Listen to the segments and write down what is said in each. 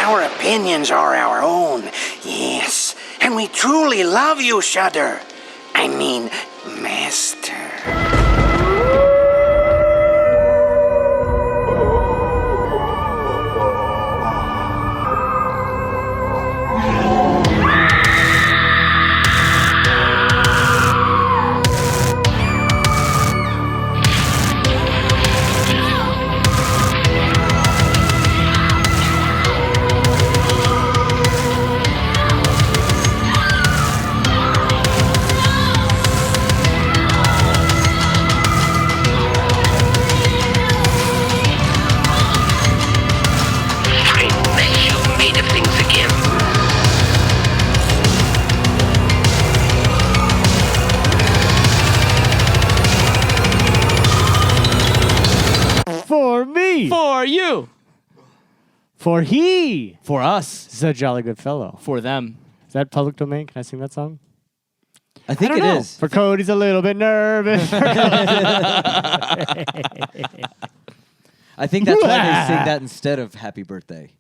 Our opinions are our own, yes. And we truly love you, Shudder. I mean, Master. For you. For he. For us. He's a jolly good fellow. For them. Is that public domain? Can I sing that song? I think it is. For Cody's a little bit nervous. I think that's why they sing that instead of Happy Birthday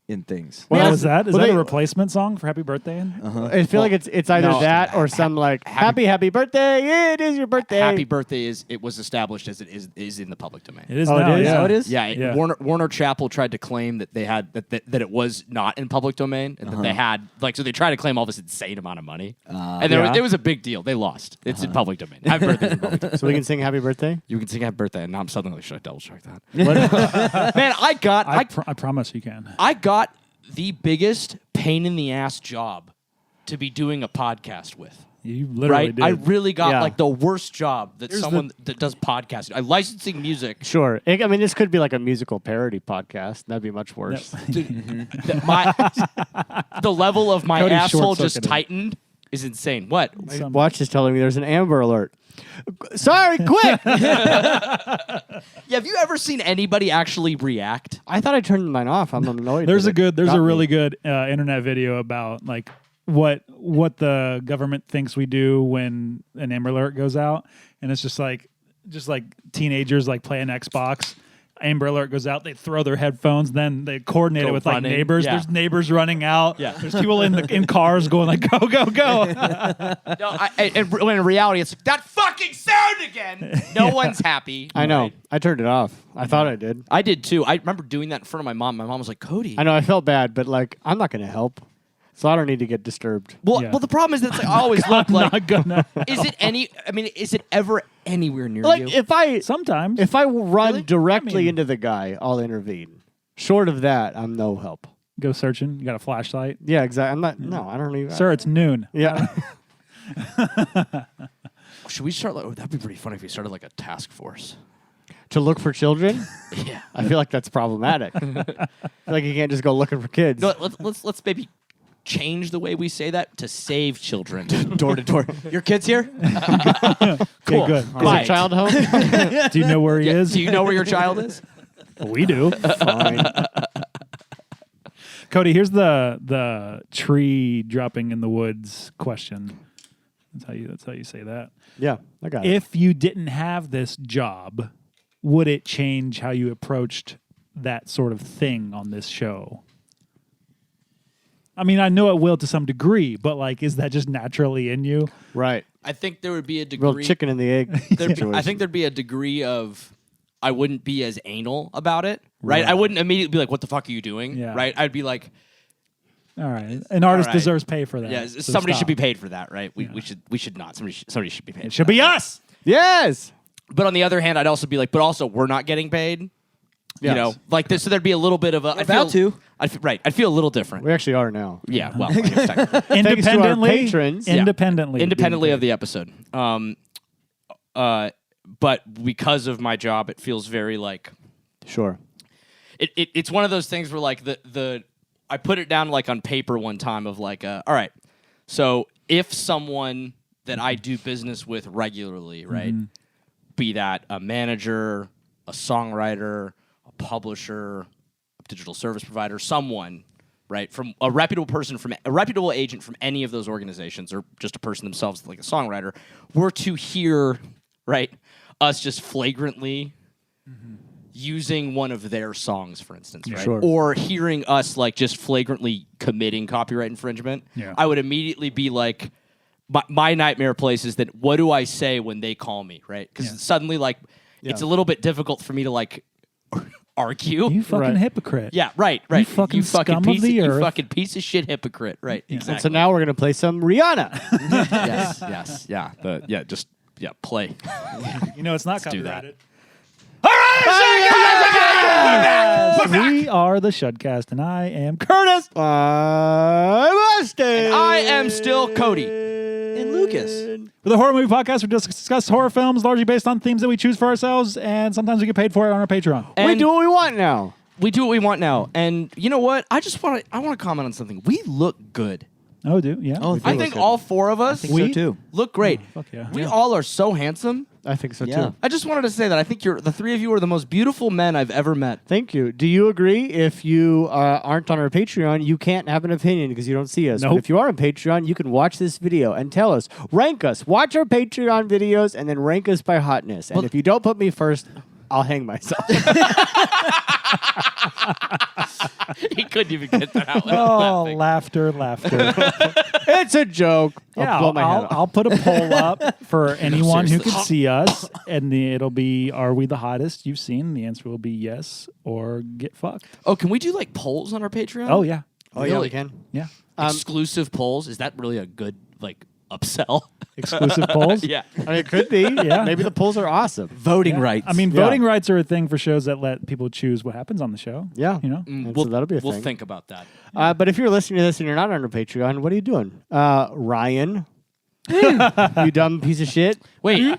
in things. Well, is that well, a replacement song for Happy Birthday? I feel like it's either that or some like happy birthday. It is your birthday. Happy Birthday it was established as it is in the public domain. It is Oh, now. it is? Yeah. Oh, it is? Yeah, Warner Chappell tried to claim that they had that it was not in public domain and that they had so they tried to claim all this insane amount of money. And it was a big deal. They lost. It's in public domain. Happy Birthday is in public domain. So we can sing happy birthday? You can sing Happy Birthday, and now I'm suddenly should I double check that? Man, I promise you can. I got the biggest pain in the ass job to be doing a podcast with. You literally did. I really got Yeah. the worst job that someone that does podcasting. I'm licensing music. Sure. I mean, this could be like a musical parody podcast. That'd be much worse. The level of my Cody's asshole just short-circuited. tightened is insane. What? My watch is telling me there's an Amber Alert. Sorry, quick! Yeah, have you ever seen anybody actually react? I thought I turned mine off. I'm annoyed. There's that a it got me. really good internet video about like what the government thinks we do when an Amber Alert goes out, and it's just like teenagers like playing Xbox. Amber Alert goes out, they throw their headphones, then they coordinate Go it with running. like neighbors. Yeah. There's neighbors running out. Yeah. There's people in cars going like go go go. No, and when in reality, it's like, that fucking sound again. No one's happy. I know. Right? I turned it off. I thought I did. I did too. I remember doing that in front of my mom. My mom was like, Cody. I know. I felt bad, but like, I'm not going to help. So I don't need to get disturbed. Well, Yeah. well, the problem is that I always look like. Not gonna. Is it ever anywhere near Like, you? if I Sometimes. run Really? directly I mean- into the guy, I'll intervene. Short of that, I'm no help. Go searching. You got a flashlight. Yeah, exactly. I'm not. No, I don't even. Sir, it's noon. Yeah. Should we start? That'd be pretty funny if we started like a task force. To look for children, Yeah. I feel like that's problematic. I feel like you can't just go looking for kids. No, let's maybe change the way we say that to save children. Door to door. Your kid's here? Okay, Cool. good. Is Quiet. a child home? Do you know where he is? Do you know where your child is? We do. Fine. Cody, here's the tree dropping in the woods question. That's how you say that. Yeah, I got it. If you didn't have this job, would it change how you approached that sort of thing on this show? I mean, I know it will to some degree, but like, is that just naturally in you? Right. I think there would be a degree. Real chicken and the egg I situation. think there'd be a degree of I wouldn't be as anal about it, right? I wouldn't immediately be like, "What the fuck are you doing?" Yeah. Right? I'd be like, All right. An artist All right. deserves pay for that. "Yeah, so somebody stop. should be paid for that, right? We should not. Somebody should be paid. It for should that. be us. Yes. But on the other hand, I'd also be like, but also we're not getting paid. You Yes. know, like this. So there'd be a little bit of a. I'd feel a little different. We actually are now. Yeah. Well, I guess technically. Independently. patrons. Yeah. Independently of the episode. But because of my job, it feels very like Sure. it's one of those things where like the I put it down like on paper one time of like all right, so if someone that I do business with regularly, right, be that a manager, a songwriter, a publisher, a digital service provider, someone, right, from a reputable person, from a reputable agent from any of those organizations, or just a person themselves like a songwriter, were to hear, right, us just flagrantly using one of their songs, for instance, right? Sure. Or hearing us like just flagrantly committing copyright infringement, Yeah. I would immediately be like, my nightmare place is that what do I say when they call me, right? Because suddenly, like, it's a little bit difficult for me to like argue. You fucking hypocrite. Yeah, right. You fucking scum of piece the you earth. fucking piece of shit hypocrite. Right. And Exactly. so now we're gonna play some Rihanna. yes. Yeah. Play. You know, it's not do that. copyrighted. We are the Shudcast, and I am Curtis. I'm Austin. I am still Cody. And Lucas. With a horror movie podcast, we discuss horror films largely based on themes that we choose for ourselves, and sometimes we get paid for it on our Patreon. We And do what we want now. we do what we want now. And you know what? I want to comment on something. We look good. Oh, do? Yeah. Oh, we I do. think all four of us So too. look great. Fuck yeah. We all are so handsome. I think so Yeah. too. I just wanted to say that I think the three of you are the most beautiful men I've ever met. Thank you. Do you agree? If you aren't on our Patreon, you can't have an opinion because you don't see us. Nope. But if you are on Patreon, you can watch this video and tell us, rank us, watch our Patreon videos, and then rank us by hotness. And if you don't put me first, I'll hang myself. He couldn't even get that out. Oh, laughter. It's a joke. Yeah, I'll blow my head off. I'll put a poll up for anyone who seriously. can see us, and it'll be, are we the hottest you've seen? The answer will be yes or get fucked. Oh, can we do like polls on our Patreon? Oh, yeah. Oh, yeah, we can. Yeah. Exclusive polls. Is that really a good like upsell? Exclusive polls? Yeah. I mean, it could be. Yeah. Maybe the polls are awesome. Voting rights. I mean, Yeah. voting rights are a thing for shows that let people choose what happens on the show. Yeah. You know? And so that'll be a We'll thing. think about that. But if you're listening to this and you're not on our Patreon, what are you doing? Ryan, you dumb piece of shit. Wait,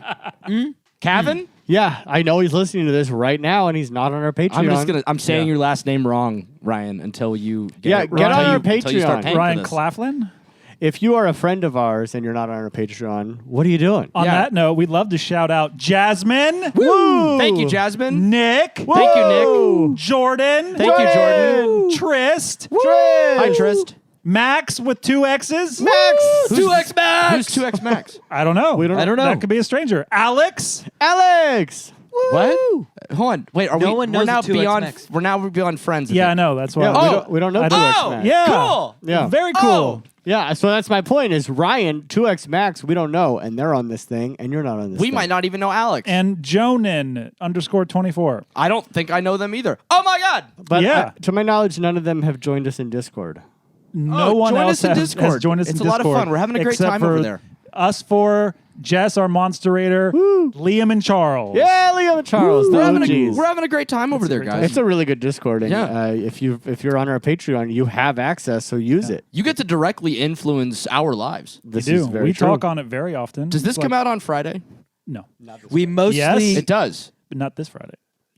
Kevin? Yeah, I know he's listening to this right now and he's not on our Patreon. I'm saying Yeah. your last name wrong, Ryan, until you get Yeah, it, get on our until you start Patreon. paying for Ryan this. Claflin? If you are a friend of ours and you're not on our Patreon, what are you doing? On Yeah. that note, we'd love to shout out Jasmine. Woo! Thank you, Jasmine. Nick. Thank you, Nick. Jordan. Thank you, Jordan. Trist. Hi, Trist. Max with 2 X's. Max! 2X Max. Who's 2X Max? I don't know. We don't- I don't know. That could be a stranger. Alex. Alex! What? Hold on. Wait, are No we? one We're knows now the 2X beyond. Max. We're now beyond friends. Yeah, I know. That's why. Yeah, we don't know I 2X Oh! Max. Yeah. Cool. Yeah. Very cool. Yeah, so that's my point is Ryan, 2X Max, we don't know, and they're on this thing, and you're not on this We thing. might not even know Alex. And Jonan _24. I don't think I know them either. Oh my God. But Yeah. to my knowledge, none of them have joined us in Discord. No Oh, one join else us in has Discord. joined us It's in a lot of Discord. fun. We're having a great except time for over there. Us four, Jess, our monsterator, Liam and Charles. Yeah, Liam and Charles, the We're OGs. having a great time over there, great guys. It's a really good Discord, and Yeah. if you're on our Patreon, you have access, so use it. You get to directly influence our lives. We This do. is very We true. talk on it very often. Does this It's come like- out on Friday? No. we mostly Yes. It does. But not this Friday.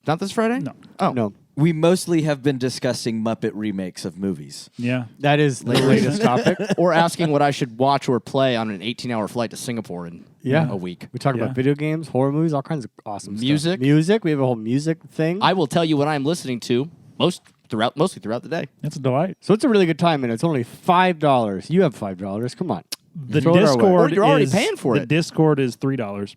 Not this Friday? No. Oh. No, we mostly have been discussing Muppet remakes of movies. Yeah. that is the latest topic. Or asking what I should watch or play on an 18-hour flight to Singapore in Yeah. a week. We talk Yeah. about video games, horror movies, all kinds of awesome Music. stuff. Music. We have a whole music thing. I will tell you what I'm listening to mostly throughout the day. It's a delight. So it's a really good time, and it's only $5. You have $5. Come on. The Throw it our way. Discord Oh, you're already is, paying for the it. Discord is $3.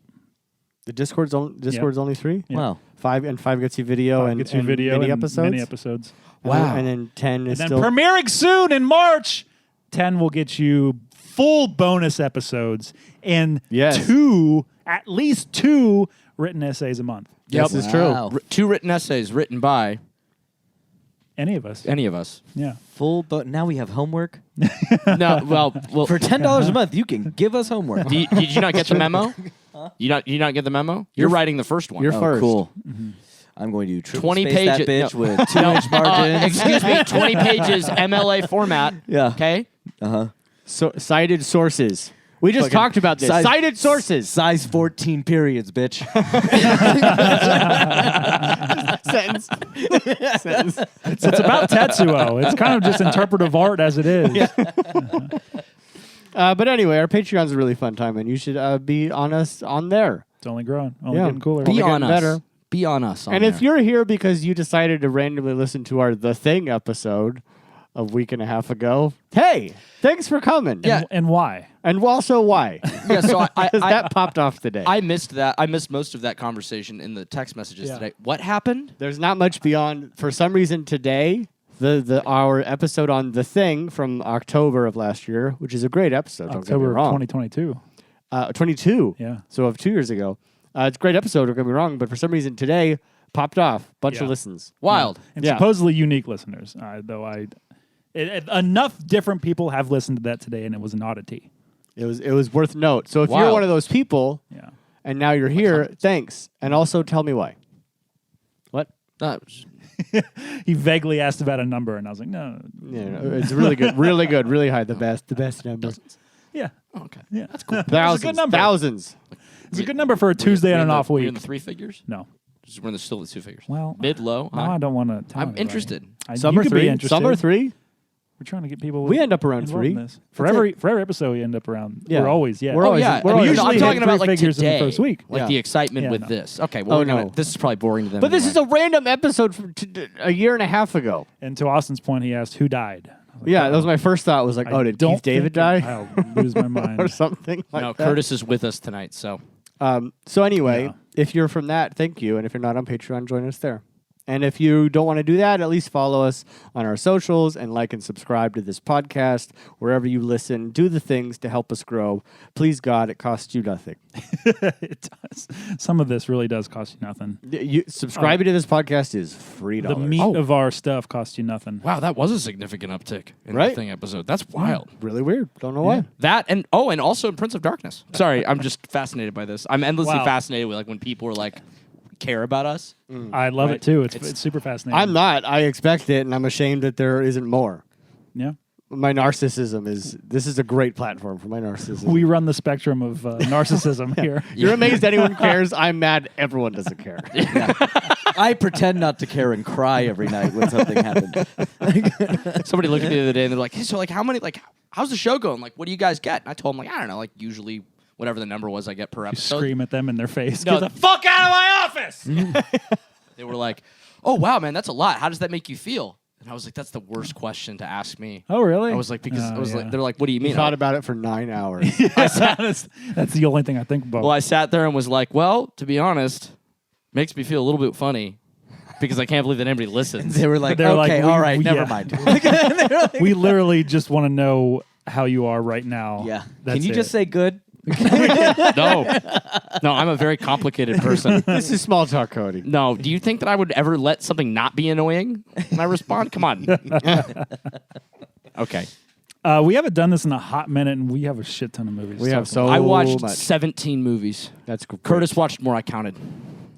The Discord's only 3. Yeah. Wow. 5 gets you video and Gets you and video mini and episodes. mini episodes. And then 10 is And still. then premiering soon in March, 10 will get you full bonus episodes and Yes. at least two written essays a month. This is true. Wow. 2 written essays written by Any of us. any of us. Yeah. Now we have homework. No, well, For $10 a month, you can give us homework. did you not get the memo? You not get the memo? You're writing the first one. You're Oh, first. cool. I'm going to triple 20 space that pages- bitch with 2-inch margins. Excuse me, 20 pages MLA format. Yeah. Okay. So cited sources. We just Fucking talked about this. size- Cited sources. Size 14 periods, bitch. Sentence. It's about Tetsuo. It's kind of just interpretive art as it is. But anyway, our Patreon's a really fun time, and you should be on us on there. It's only growing. Only Yeah. getting cooler. Only Be on getting us. better. Be on us. And if you're here because you decided to randomly listen to our The Thing episode, a week and a half ago. Hey, thanks for coming. Yeah. And why? And also why? Yeah, so That popped off today. I missed that. I missed most of that conversation in the text messages today. What happened? There's not much beyond. For some reason today, our episode on The Thing from October of last year, which is a great episode. Don't get me October of wrong. 2022. 22. Yeah. So of 2 years ago. It's a great episode. Don't get me wrong, but for some reason today popped off. Bunch of listens. Wild. And Yeah. supposedly unique listeners. Enough different people have listened to that today, and it was an oddity. It was worth note. So if you're Wild. one of those people, Yeah. and now you're here, thanks. And also tell me why. What? He vaguely asked about a number, and I was like, no. Yeah, it's really good, really good, really high. The best number. Yeah. Okay. Yeah. That's cool. Thousands, good number. thousands. It's a good number for a Tuesday and an off We're in week. the 3 figures? No. We're in still the 2 figures. Well, Mid, low, No, high? I don't want to tell I'm anybody. interested. Some you are could be three. interested. Some are three. We're trying to get people. We end up around involved 3. in this. For That's every episode, we end up around. Yeah. We're always We're Oh, always- yeah. we're And always- usually I'm hit talking about three like figures today. in the first week. Like Yeah. the excitement Yeah, with no. this. Okay, well, Oh, we're gonna, no. this is probably boring to them. But this is anyway. a random episode from a year and a half ago. And to Austin's point, he asked who died. I was like, Yeah, that was my first thought. Was like, I oh, did don't Keith David think die I'll lose my mind. or something like No, that? Curtis is with us tonight, so So anyway, Yeah. if you're from that, thank you. And if you're not on Patreon, join us there. And if you don't want to do that, at least follow us on our socials and like and subscribe to this podcast wherever you listen. Do the things to help us grow. Please, God, it costs you nothing. It does. Some of this really does cost you nothing. Subscribing to this podcast is free. The meat of our stuff costs you nothing. wow, that was a significant uptick in Right? the Thing episode. That's wild. Really weird. Don't know why. That and also in Prince of Darkness. Sorry, I'm just fascinated by this. I'm endlessly Wow. fascinated with like when people are like care about us. I love Right. it too. It's super fascinating. I'm not. I expect it, and I'm ashamed that there isn't more. Yeah. My narcissism is. This is a great platform for my narcissism. We run the spectrum of narcissism here. You're amazed anyone cares. I'm mad everyone doesn't care. I pretend not to care and cry every night when something happens. Somebody looked at me the other day and they're like, hey, so like how many how's the show going? Like what do you guys get? And I told them like I don't know, like usually whatever the number was I get per You episode. scream at them in their face. No, Get the fuck out of my office! They were like, "Oh wow, man, that's a lot. How does that make you feel?" And I was like, "That's the worst question to ask me." Oh, really? I was like, because Oh, I was yeah. like, they're like, "What do you mean?" Thought about it for 9 hours. that's the only thing I think about. Well, I sat there and was like, "Well, to be honest, makes me feel a little bit funny because I can't believe that anybody listens." They were like, They're like, okay, we- all right, we- never yeah. mind. We literally just want to know how you are right now. Yeah. That's Can you it. just say good? No, I'm a very complicated person. This is small talk, Cody. No, do you think that I would ever let something not be annoying when I respond? Come on. Okay. We haven't done this in a hot minute, and we have a shit ton of movies. We to have talk so I watched much. 17 movies. That's great. Curtis watched more. I counted. about.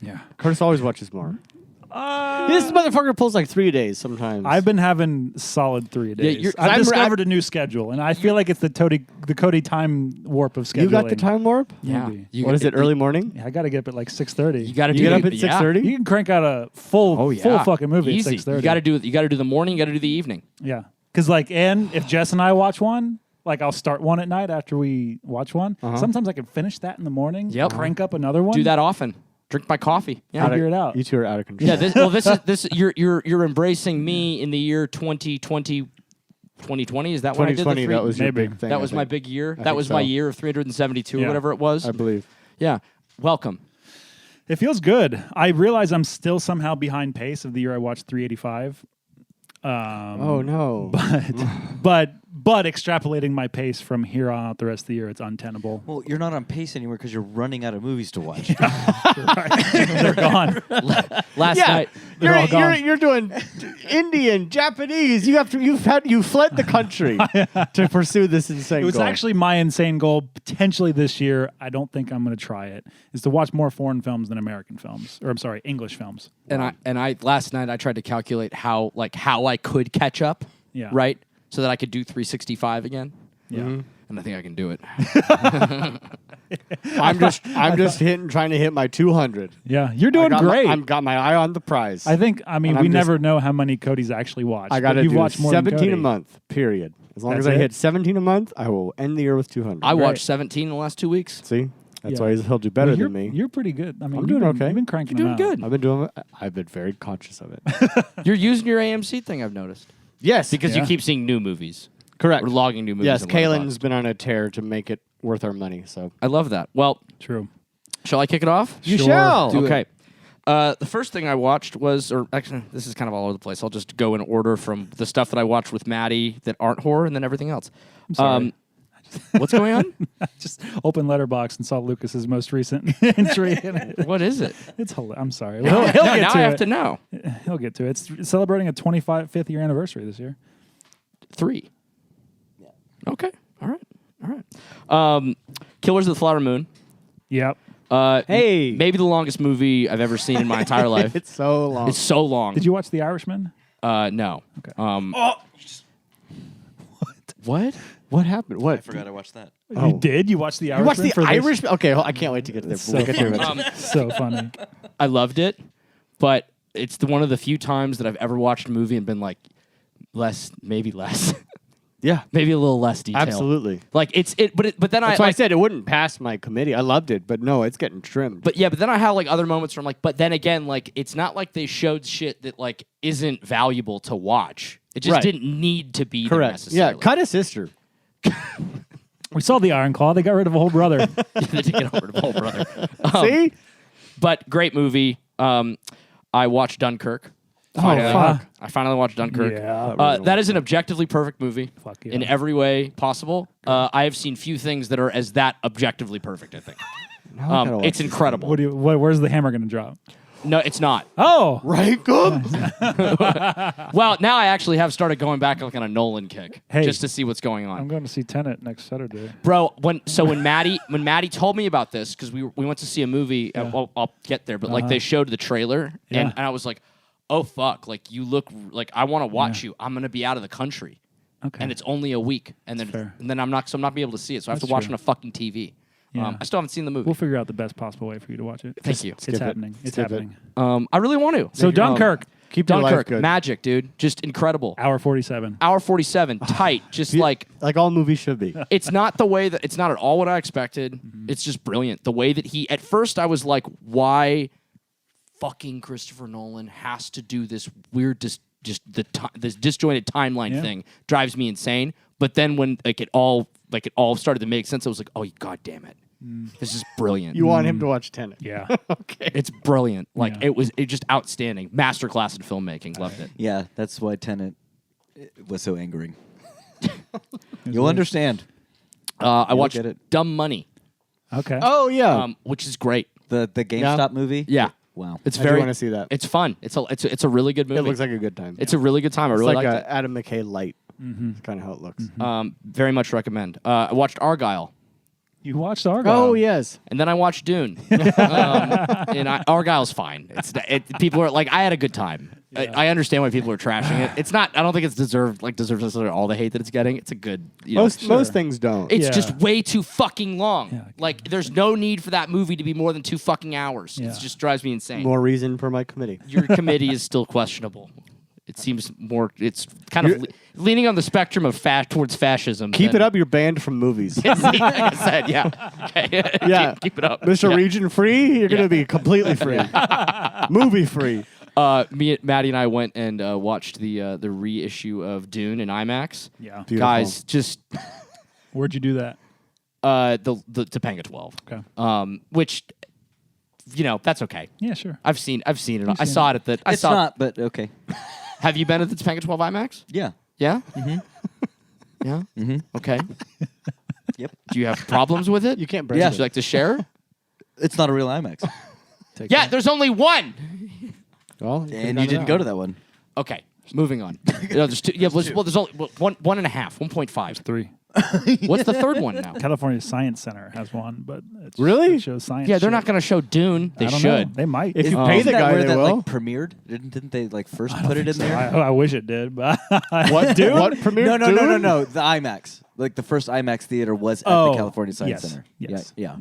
Yeah. Curtis always watches more. This motherfucker pulls like 3 days sometimes. I've been having solid 3 days. you're- I've I'm- discovered a new schedule, and I feel like it's the Cody time warp of scheduling. You got the time warp? Yeah. Maybe. What is it? Early morning? Yeah, I got to get up at like 6:30. You got to You do get up the- at yeah. 6:30? You can crank out a full fucking movie Easy. at 6:30. You got to do the morning. You got to do the evening. Yeah, because and if Jess and I watch one, like I'll start one at night after we watch one. Sometimes I can finish that in the morning. Yep. Crank up another one. Do that often. Drink my coffee. Yeah. Figure it out. You two are out of control. Yeah. This is you're embracing me in the year 2020. 2020 is that when I did the 2020, three? that was your Maybe. big thing. That I was my think. big year. I That think was so. my year of 372 Yeah. or whatever it was. I believe. Yeah. Welcome. It feels good. I realize I'm still somehow behind pace of the year I watched 385. Oh, no. But extrapolating my pace from here on out the rest of the year, it's untenable. Well, you're not on pace anymore because you're running out of movies to watch. They're gone. Last Yeah, night. They're all gone. you're doing Indian, Japanese. You fled the country to pursue this insane It was goal. actually my insane goal potentially this year. I don't think I'm going to try it. Is to watch more foreign films than American films, or I'm sorry, English films. And I last night I tried to calculate how I could catch up. Yeah. Right. So that I could do 365 again. Yeah. And I think I can do it. I'm just trying to hit my 200. Yeah, you're doing great. I've got my eye on the prize. I think. I mean, And we I'm just- never know how many Cody's actually watched. I got but to you've do watched more than 17 a Cody. month. Period. As long That's as I it? hit 17 a month, I will end the year with 200. I Great. watched 17 in the last 2 weeks. See, that's Yeah. why he'll do better Well, than me. You're pretty good. I mean, I'm you've doing been- okay. You've been cranking You're doing them out. good. I've been doing. I've been very conscious of it. You're using your AMC thing, I've noticed. Yes. Because you Yeah. keep seeing new movies. Correct. We're logging new movies. Yes, in Kalen's Letterboxd. been on a tear to make it worth our money. So I love that. Well, True. shall I kick it off? you Sure. shall. Do it. Okay. The first thing I watched was, or actually, this is kind of all over the place. I'll just go in order from the stuff that I watched with Maddie that aren't horror, and then everything else. sorry. What's going on? Just open Letterbox and saw Lucas's most recent entry in it. What is it? It's I'm sorry. No, He'll get now to I it. have to know. He'll get to it. It's celebrating a 25th year anniversary this year. 3. Yeah. Okay. All right. Killers of the Flower Moon. Yep. Hey. Maybe the longest movie I've ever seen in my entire life. It's so long. It's so long. Did you watch The Irishman? No. Okay. What? What happened? What? I forgot I watched that. Oh. You did? You watched The You Irishman? watched the for this? Irish? Okay, I can't wait to get there. So We'll get there funny. eventually. So funny. I loved it, but it's one of the few times that I've ever watched a movie and been like, maybe less, Yeah, maybe a little less detail. absolutely. Like but then That's why I said it wouldn't pass my committee. I loved it, but no, it's getting trimmed. But then I have like other moments where I'm like, but then again, like it's not like they showed shit that like isn't valuable to watch. It just Right. didn't need to be there correct. Yeah, necessarily. cut a sister. We saw The Iron Claw. They got rid of a whole brother. They did get over the whole brother. See? But great movie. I watched Dunkirk. Finally. fuck. I finally watched Dunkirk. Yeah. That is an objectively perfect movie Fuck yeah. in every way possible. I have seen few things that are as that objectively perfect, I think. Now I gotta watch It's this. incredible. Where's the hammer going to drop? No, it's not. Oh. Right? Good. Well, now I actually have started going back like on a Nolan kick Hey. just to see what's going on. I'm going to see Tenet next Saturday. Bro, when Maddie told me about this, because we went to see a movie, well, I'll get there, but like they showed the trailer, Yeah. and I was like, oh fuck, like you look like I want to watch you. I'm gonna be out of the country, Okay. and it's only a week, and fair. then I'm not be able to see it, so I have That's to watch true. on a fucking TV. Yeah. I still haven't seen the movie. We'll figure out the best possible way for you to watch it. Thank you. It's Skip it. happening. It's Skip it. happening. I really want to. So Dunkirk, Keep your life Dunkirk, good. magic, dude, just incredible. hour 47. Hour 47, tight, just like. Like all movies should be. It's not the way that it's not at all what I expected. It's just brilliant. The way that at first I was like, why fucking Christopher Nolan has to do this weird this disjointed timeline Yeah. thing drives me insane. But then when it all started to make sense, I was like, oh god damn it. This is brilliant. You want him to watch Tenet. Yeah. Okay. It's brilliant. Like Yeah. it just outstanding. Masterclass in filmmaking. Loved it. Yeah, that's why Tenet was so angering. You'll understand. I watched get it. Dumb Money, Okay. Oh, yeah. which is great. The GameStop movie? Yeah. Wow. It's I do very want to see that. It's fun. It's a really good movie. It looks like a good time. It's a really good time. I It's really like liked a it. Adam McKay light. That's kind of how it looks. Very much recommend. I watched Argylle, You watched Argylle. Oh, yes. and then I watched Dune. Argyle's fine. People are like, I had a good time. I understand why people are trashing it. It's not. I don't think it's deserves necessarily all the hate that it's getting. It's a good. Most things don't. It's Yeah. just way too fucking long. Yeah. Like, there's no need for that movie to be more than 2 fucking hours. Yeah. It just drives me insane. More reason for my committee. Your committee is still questionable. It seems more. It's kind of leaning on the spectrum of towards fascism. Keep than- it up. You're banned from movies. like I said, yeah. Okay. Yeah. keep it up. Mr. Yeah. Region free, you're going to be completely free. Movie free. Maddie and I went and watched the reissue of Dune in IMAX. Yeah. Beautiful. Guys, just Where'd you do that? the Topanga 12. Okay. Which, that's okay. Yeah, sure. I've seen it. I seen saw it at the. It's not, but okay. Have you been at the Topanga 12 IMAX? Yeah. Yeah. Yeah. Okay. Yep. Do you have problems with it? You can't break Yeah. Would you like to share? It's not a real IMAX. Yeah. There's only one. Well, And you didn't go to that one. Okay. Moving on. There's two. Yeah. Well, there's only 1.5, 1.5. 3. What's the third one now? California Science Center has one, but it's Really? it shows science. Yeah, they're not shit. going to show Dune. They I don't should. know. They might. If you pay Isn't the that guy, where they that will. premiered? Didn't they first put it in there? I wish it did, but What, dude? What premiere? No. The IMAX. Like the first IMAX theater was at the California Science yes, Center. yes. Yeah.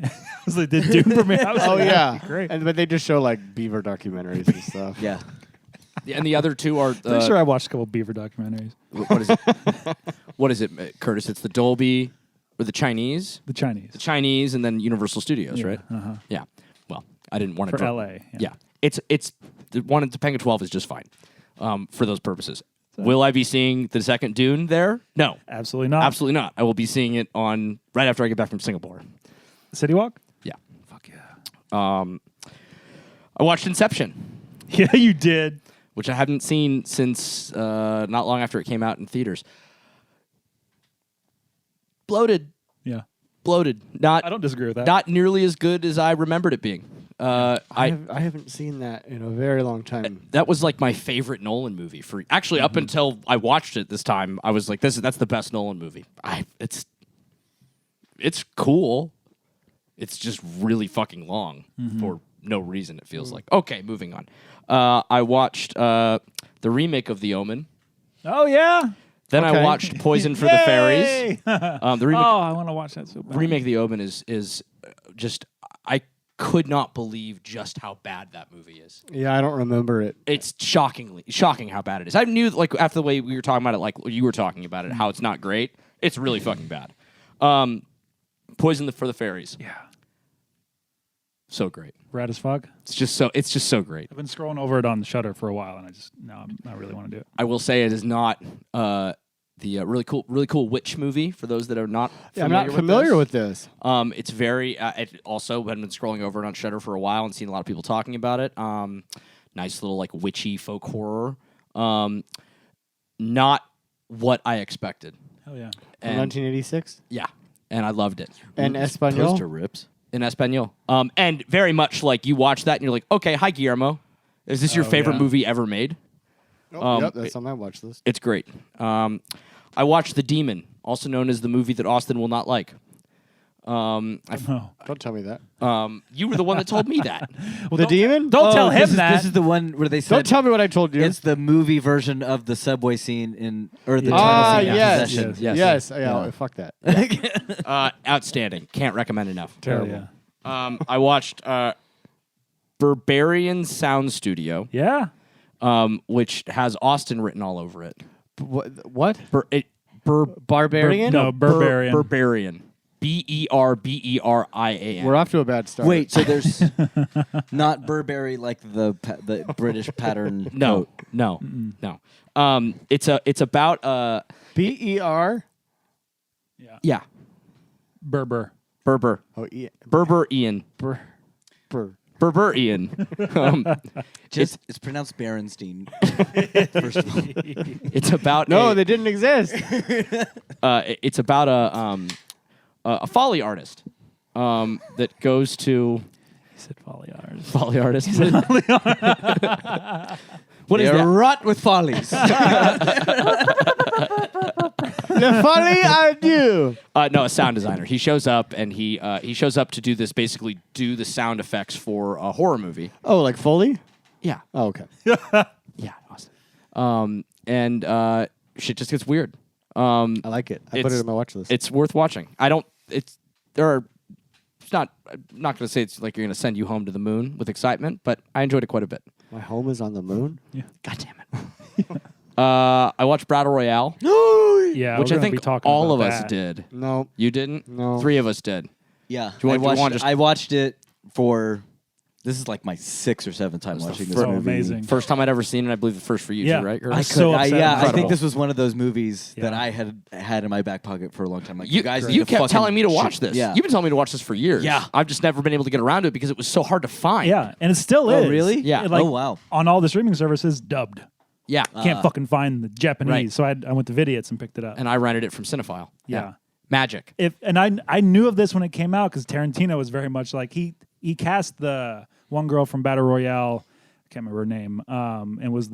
was like, did Dune premiere? I was Oh, like, yeah. that'd be great. But they just show like beaver documentaries and stuff. Yeah. And the other two are. Pretty sure I watched a couple Beaver documentaries. What is it? What is it, Curtis? It's the Dolby or the Chinese? The Chinese. The Chinese and then Universal Studios, Yeah, right? uh-huh. Yeah. Well, I didn't want to For LA. Yeah. It's the one in Topanga 12 is just fine for those purposes. Will I be seeing the second Dune there? No, Absolutely not. absolutely not. I will be seeing it on right after I get back from Singapore. City Walk? Yeah. Fuck yeah. I watched Inception, Yeah, you did. which I haven't seen since not long after it came out in theaters. Bloated. Not I don't disagree with that. not nearly as good as I remembered it being. I haven't seen that in a very long time. That was like my favorite Nolan movie for actually up until I watched it this time. I was like, that's the best Nolan movie. It's cool. It's just really fucking long for no reason. It feels like. Okay, moving on. I watched the remake of The Omen. Oh, yeah. Then I watched Poison for the Fairies. The remake, I want to watch that so bad. remake of The Omen is just I could not believe just how bad that movie is. Yeah, I don't remember it. It's shocking how bad it is. I knew like after the way we were talking about it, like you were talking about it, how it's not great. It's really fucking bad. Poison for the Fairies. Yeah. So great. Rad as fuck. It's just so great. I've been scrolling over it on Shudder for a while, and I really want to do it. I will say it is not the really cool witch movie for those that are not Yeah, I'm familiar not familiar with with this. It's very. It also had been scrolling over it on Shudder for a while and seen a lot of people talking about it. Nice little like witchy folk horror. Not what I expected. Hell yeah. From And 1986? yeah, and I loved it And Poster Espanol? rips. in Espanol. And very much like you watch that and you're like, okay, hi Guillermo. Is this your favorite yeah. movie ever made? Yep, that's on my watch list. It's great. I watched The Demon, also known as the movie that Austin will not like. Oh. Don't tell me that. You were the one that told me that. The Demon? Don't tell him this that. This is the one where they said Don't tell me what I told you. it's the movie version of the subway scene in or the Ah, tunnel scene in yes. Possession. Yes. Yeah, fuck that. Outstanding. Can't recommend enough. Hell yeah. I watched Berberian Sound Studio, Yeah. which has Austin written all over it. What? Barbarian? No, Berberian. Berberian. Berberian. We're off to a bad start. Wait, so there's not Burberry like the British pattern? No. It's about BER? yeah. Berber. Berber. Oh, yeah. Berberian. Berberian. It's pronounced Berenstein. First of all. It's about No, they didn't exist. it's about a Foley artist that goes to He said Foley artist. Foley artist. What is They're that? rot with follies. Le Folie à Dieu. No, a sound designer. He shows up and he shows up to do this, basically do the sound effects for a horror movie. Oh, like Foley? Yeah, Oh, okay. yeah, Austin. And shit just gets weird. I like it. I put It's- it on my watch list. It's worth watching. I'm not going to say it's like you're going to send you home to the moon with excitement, but I enjoyed it quite a bit. My home is on the moon? God damn it. I watched Battle Royale, Yeah, which we're I gonna think be talking all of about us that. did. No. You didn't? No. 3 of us did. Yeah, Do you want to I watched it for. This is like my 6th or 7th time watching this Oh, movie. amazing. First time I'd ever seen it, I believe the first for you Yeah. too, right? I so upset. I Incredible. think this was one of those movies that Yeah. I had in my back pocket for a long time. Like, You guys, you need to kept fucking telling me to watch this. Yeah, You've been telling me to watch this for years. Yeah. I've just never been able to get around to it because it was so hard to find. Yeah, and it still Oh, is. really? Yeah. Like, Oh, wow. On all the streaming services, dubbed. Yeah. Can't fucking find the Japanese, right. so I went to Vidiots and picked it up. And I rented it from Cinephile. Yeah. Magic. I knew of this when it came out because Tarantino was very much like he cast the one girl from Battle Royale, I can't remember her name, and was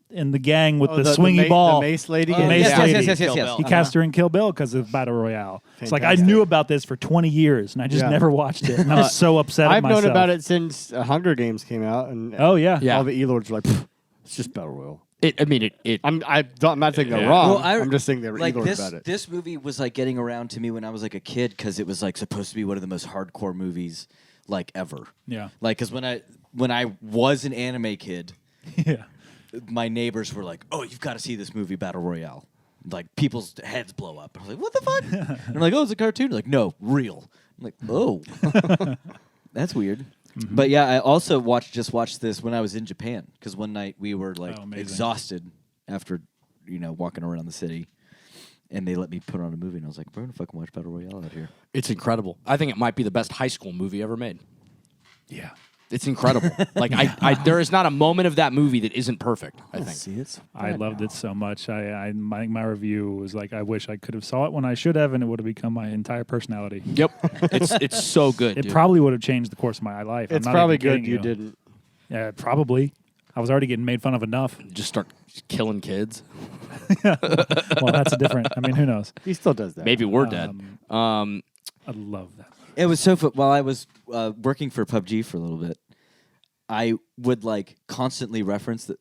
in the gang with the swingy ball. The mace lady? The mace yes, lady. yes. He cast her in Kill Bill because of Battle Royale. It's like I Fantastic. knew about this for 20 years and I just Yeah. never watched it. And I'm so upset at I've myself. known about it since Hunger Games came out. And Oh, yeah. Yeah. all the E-Lords were like, "Pfft, it's just Battle Royale. I'm not saying they're wrong. Well, I'm just saying they were like E-Lords this. about it. This movie was like getting around to me when I was like a kid because it was like supposed to be one of the most hardcore movies like ever. Yeah. Like, because when I was an anime kid, Yeah. my neighbors were like, "Oh, you've got to see this movie, Battle Royale." Like people's heads blow up. I was like, "What the fuck?" And I'm like, "Oh, it's a cartoon." They're like, "No, real." I'm like, "Oh, that's weird." Mm-hmm. But yeah, I also watched this when I was in Japan because one night we were like Oh, amazing. exhausted after walking around the city, and they let me put on a movie, and I was like, we're gonna fucking watch Battle Royale out here. It's incredible. I think it might be the best high school movie ever made. Yeah. It's incredible. Like there is not a moment of that movie that isn't perfect. I think. See, it's I loved it so much. My review was like, I wish I could have saw it when I should have, and it would have become my entire personality. Yep. It's so good. It dude. probably would have changed the course of my life. It's I'm not probably even kidding good you didn't. Yeah, probably. I was already getting made fun of enough. Just start killing kids. Well, that's a different. I mean, who knows? He still does that. Maybe we're dead. I love that. It was so fun. While I was working for PUBG for a little bit, I would constantly reference that,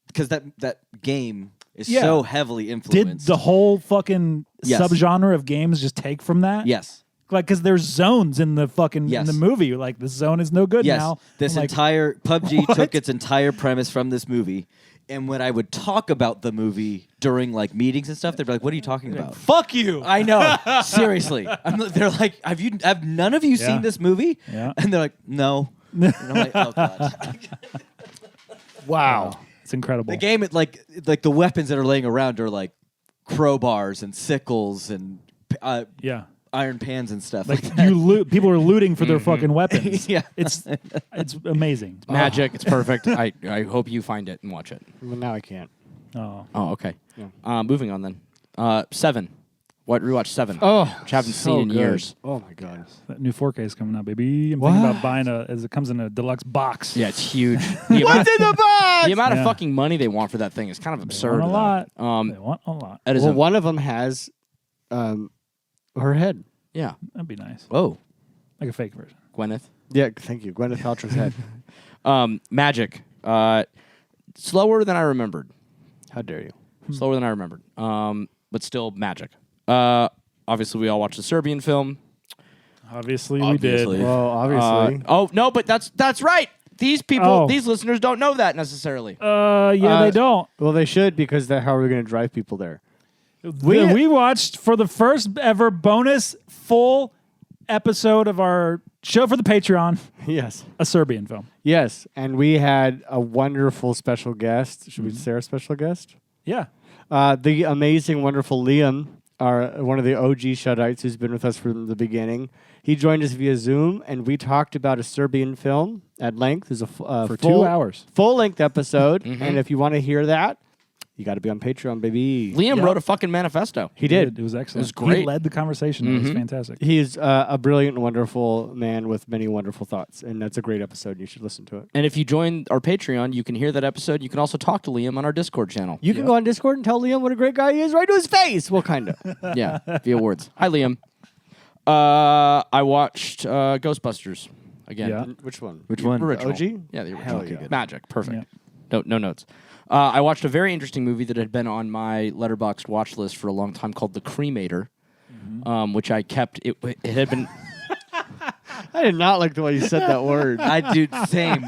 because that game is Yeah. so heavily Did influenced. the whole fucking Yes. subgenre of games just take from that? Yes. Because there's zones in the fucking in Yes. the movie. Like, this zone is no good Yes. now. This I'm like, entire PUBG what? took its entire premise from this movie. And when I would talk about the movie during meetings and stuff, they'd be like, "What are you talking about?" fuck you. I know, seriously. They're like, "Have none of you Yeah. seen this movie?" Yeah. And they're like, "No." And I'm like, "Oh god." Wow. It's incredible. The game, the weapons that are laying around are crowbars and sickles and Yeah. iron pans and stuff. Like that. people are looting for their fucking weapons. Yeah. It's amazing. Magic. It's perfect. I hope you find it and watch it. Well, now I can't. Oh. Oh, okay. Yeah. Moving on then. 7. What rewatch 7? Oh, which I haven't so seen in good. years. Oh my god. That new 4K is coming out, baby. I'm thinking about buying as it comes in a deluxe box. Yeah, it's huge. What's in the box? The amount of Yeah. fucking money they want for that thing is kind of They absurd. want a lot. though. They want a lot. That is Well, one of them has her head. yeah. That'd be nice. Oh, Like a fake version. Gwyneth. Yeah, thank you. Gwyneth Paltrow's head. Magic. Slower than I remembered. How dare you? Slower than I remembered. But still magic. Obviously, we all watched the Serbian film. Obviously, Obviously. we did. Well, obviously. Oh no, but that's right. These people, Oh. these listeners don't know that necessarily. They don't. Well, they should because how are we going to drive people there? We watched for the first ever bonus full episode of our show for the Patreon, Yes. a Serbian film. Yes, and we had a wonderful special guest. Should we say our special guest? Yeah. The amazing, wonderful Liam, one of the OG Shuddites who's been with us from the beginning. He joined us via Zoom, and we talked about a Serbian film at length. There's a For full, 2 hours. full-length episode, and if you want to hear that, you got to be on Patreon, baby. Liam wrote a fucking manifesto. He did. It was excellent. was great. He led the conversation. It was fantastic. He's a brilliant and wonderful man with many wonderful thoughts, and that's a great episode. You should listen to it. And if you join our Patreon, you can hear that episode. You can also talk to Liam on our Discord channel. You can go on Discord and tell Liam what a great guy he is right to his face. Well, kind of. Yeah, via words. Hi, Liam. I watched Ghostbusters again. Yeah. Which one? Which one? Original. OG? Yeah, the Hell original. yeah. Magic. Perfect. Yeah. No notes. I watched a very interesting movie that had been on my Letterboxd watch list for a long time called The Cremator, which I kept. It had been. I did not like the way you said that word. I do same.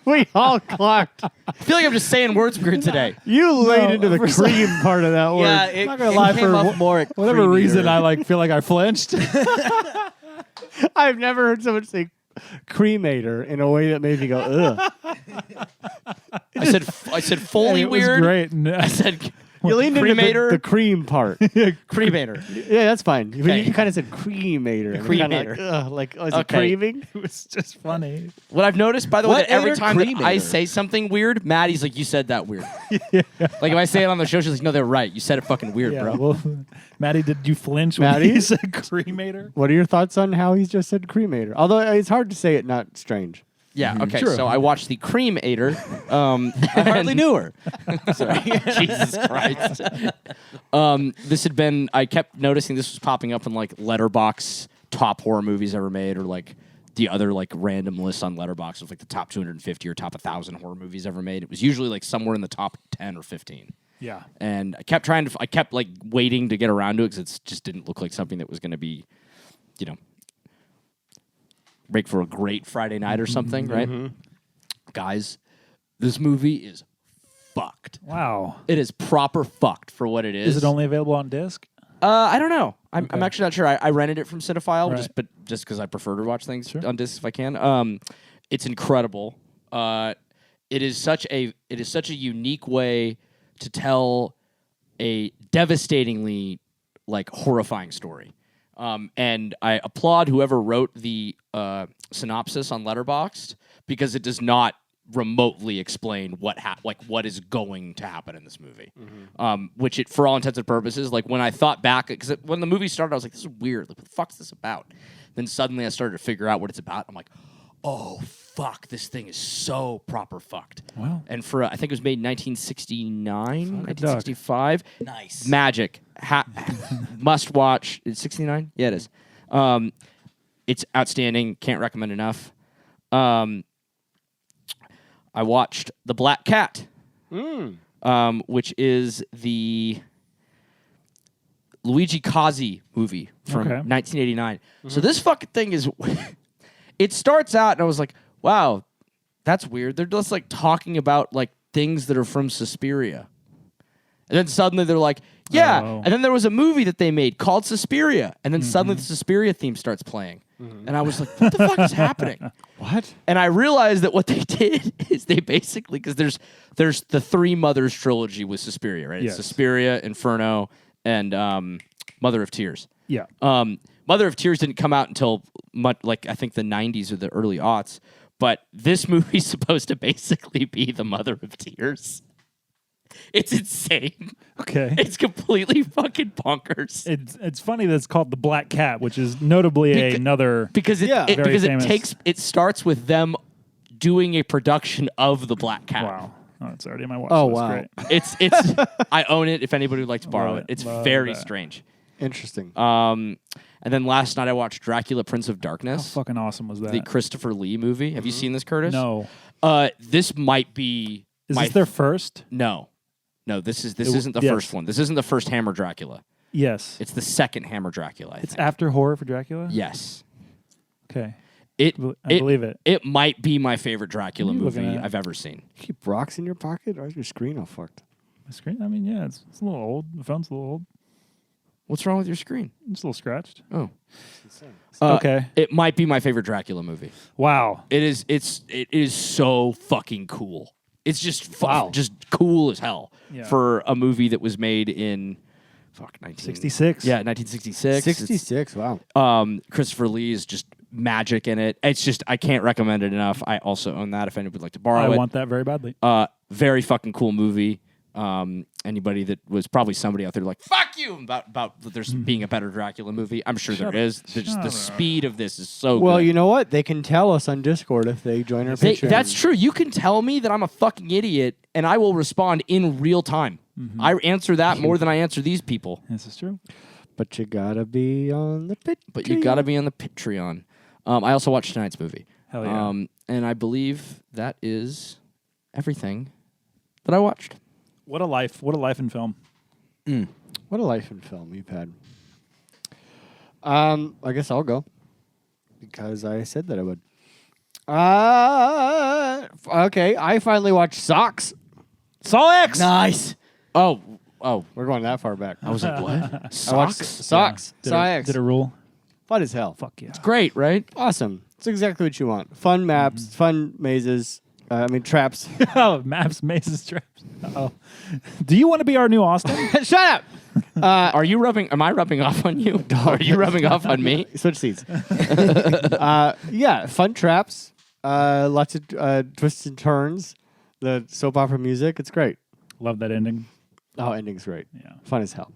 We all clocked. I feel like I'm just saying words weird today. You laid into the cream part of that word. Yeah, it, not gonna it lie, came for off more Whatever creamier. reason, I feel like I flinched. I've never heard someone say cremator in a way that made me go, ugh. I said fully it was weird. great. I said You leaned cremator. into the cream part. Cremator. Yeah, that's fine. But Okay. you kind of said cremator. and Cremator. kinda Like, ugh, like, oh, is it Okay. craving? It was just funny. What I've noticed, by the way, What that every ate a time that I cremator? say something weird, Maddie's like, "You said that weird." Like if I say it on the show, she's like, "No, they're right. You said it fucking weird, Yeah, bro." well, Maddie, did you flinch when Maddie? he said cremator? What are your thoughts on how he's just said cremator? Although it's hard to say it not strange. Yeah. Okay. True. So I watched the Cremator. I hardly knew her. Jesus Christ. This had been. I kept noticing this was popping up in like Letterbox top horror movies ever made, or like the other like random lists on Letterbox of like the top 250 or top 1,000 horror movies ever made. It was usually like somewhere in the top 10 or 15. Yeah. And I kept I kept like waiting to get around to it because it just didn't look like something that was going to be, you know, make for a great Friday night or something, right? Guys, this movie is fucked. Wow. It is proper fucked for what it is. Is it only available on disc? I don't know. I'm actually not sure. I rented it from Cinephile, Right. just because I prefer to watch things on disc if I can. It's incredible. It is such a unique way to tell a devastatingly like horrifying story. And I applaud whoever wrote the synopsis on Letterboxd because it does not remotely explain what is going to happen in this movie. Which it, for all intents and purposes, like when I thought back, because when the movie started, I was like, this is weird. Like, what the fuck's this about? Then suddenly I started to figure out what it's about. I'm like, oh, fuck, this thing is so proper fucked. Wow. And for, I think it was made in 1969, Fuck a 1965. Nice. Magic. Must watch. It's 69? Yeah, it is. It's outstanding. Can't recommend enough. I watched The Black Cat, which is the Luigi Cozzi movie from 1989. So this fucking thing is... It starts out, and I was like, wow, that's weird. They're just, like, talking about, like, things that are from Suspiria. And then suddenly they're like, yeah. Oh. And then there was a movie that they made called Suspiria. And then suddenly the Suspiria theme starts playing. And I was like, what the fuck is happening? What? And I realized that what they did is they basically, because there's the Three Mothers trilogy with Suspiria, right? Yes. It's Suspiria, Inferno, and Mother of Tears. Yeah. Mother of Tears didn't come out until I think the 90s or the early aughts. But this movie's supposed to basically be the Mother of Tears. It's insane. Okay. It's completely fucking bonkers. It's funny that it's called The Black Cat, which is notably another Because Very famous. it starts with them doing a production of The Black Cat. wow. Oh, it's already in my watch. Oh, list. wow. Great. It's I own it if anybody would like to borrow Love it. it. It's Love very that. strange. Interesting. And then last night I watched Dracula Prince of How Darkness, fucking awesome was that? the Christopher Lee movie. Have you seen this, Curtis? No. This might be Is this their first? No, this isn't the first one. This isn't the first Hammer Dracula. Yes. It's the second Hammer Dracula. I It's think. after Horror for Dracula? Yes. Okay. I believe it. It might be my favorite Dracula What are you looking movie at? I've ever seen. Keep rocks in your pocket? Or is your screen all fucked? My screen? I mean, yeah, it's a little old. The phone's a little old. What's wrong with your screen? It's a little scratched. Oh. Okay. It might be my favorite Dracula movie. Wow. It is so fucking cool. It's just just cool as hell Yeah. for a movie that was made in 66. Yeah, 1966. 66, wow. Christopher Lee is just magic in it. It's just I can't recommend it enough. I also own that if anybody would like to borrow I it. want that very badly. Very fucking cool movie. Anybody that was probably somebody out there like fuck you about there's being a better Dracula movie. I'm sure there is. The speed of this is so Well, good. you know what? They can tell us on Discord if they join our Patreon. That's true. You can tell me that I'm a fucking idiot, and I will respond in real time. I answer that more than I answer these people. This is true. But you gotta be on the Patreon. But you got to be on the Patreon. I also watched tonight's movie. Hell yeah. And I believe that is everything that I watched. What a life. What a life in film. What a life in film you've had. I guess I'll go because I said that I would. Okay, I finally watched Socks. Saw X! Nice. Oh, We're going that far back. I was like, what? I watched Socks. Did Saw it, X. did it rule? Fun as hell. Fuck yeah. Great, right? Awesome. It's exactly what you want. Fun maps, fun mazes. Traps. Oh, maps, mazes, traps. Oh, do you want to be our new Austin? Shut up. Am I rubbing off on you? Are you rubbing off on me? Switch seats. Yeah, fun traps. Lots of twists and turns. The soap opera music. It's great. Love that ending. Oh, ending's great. Yeah. Fun as hell.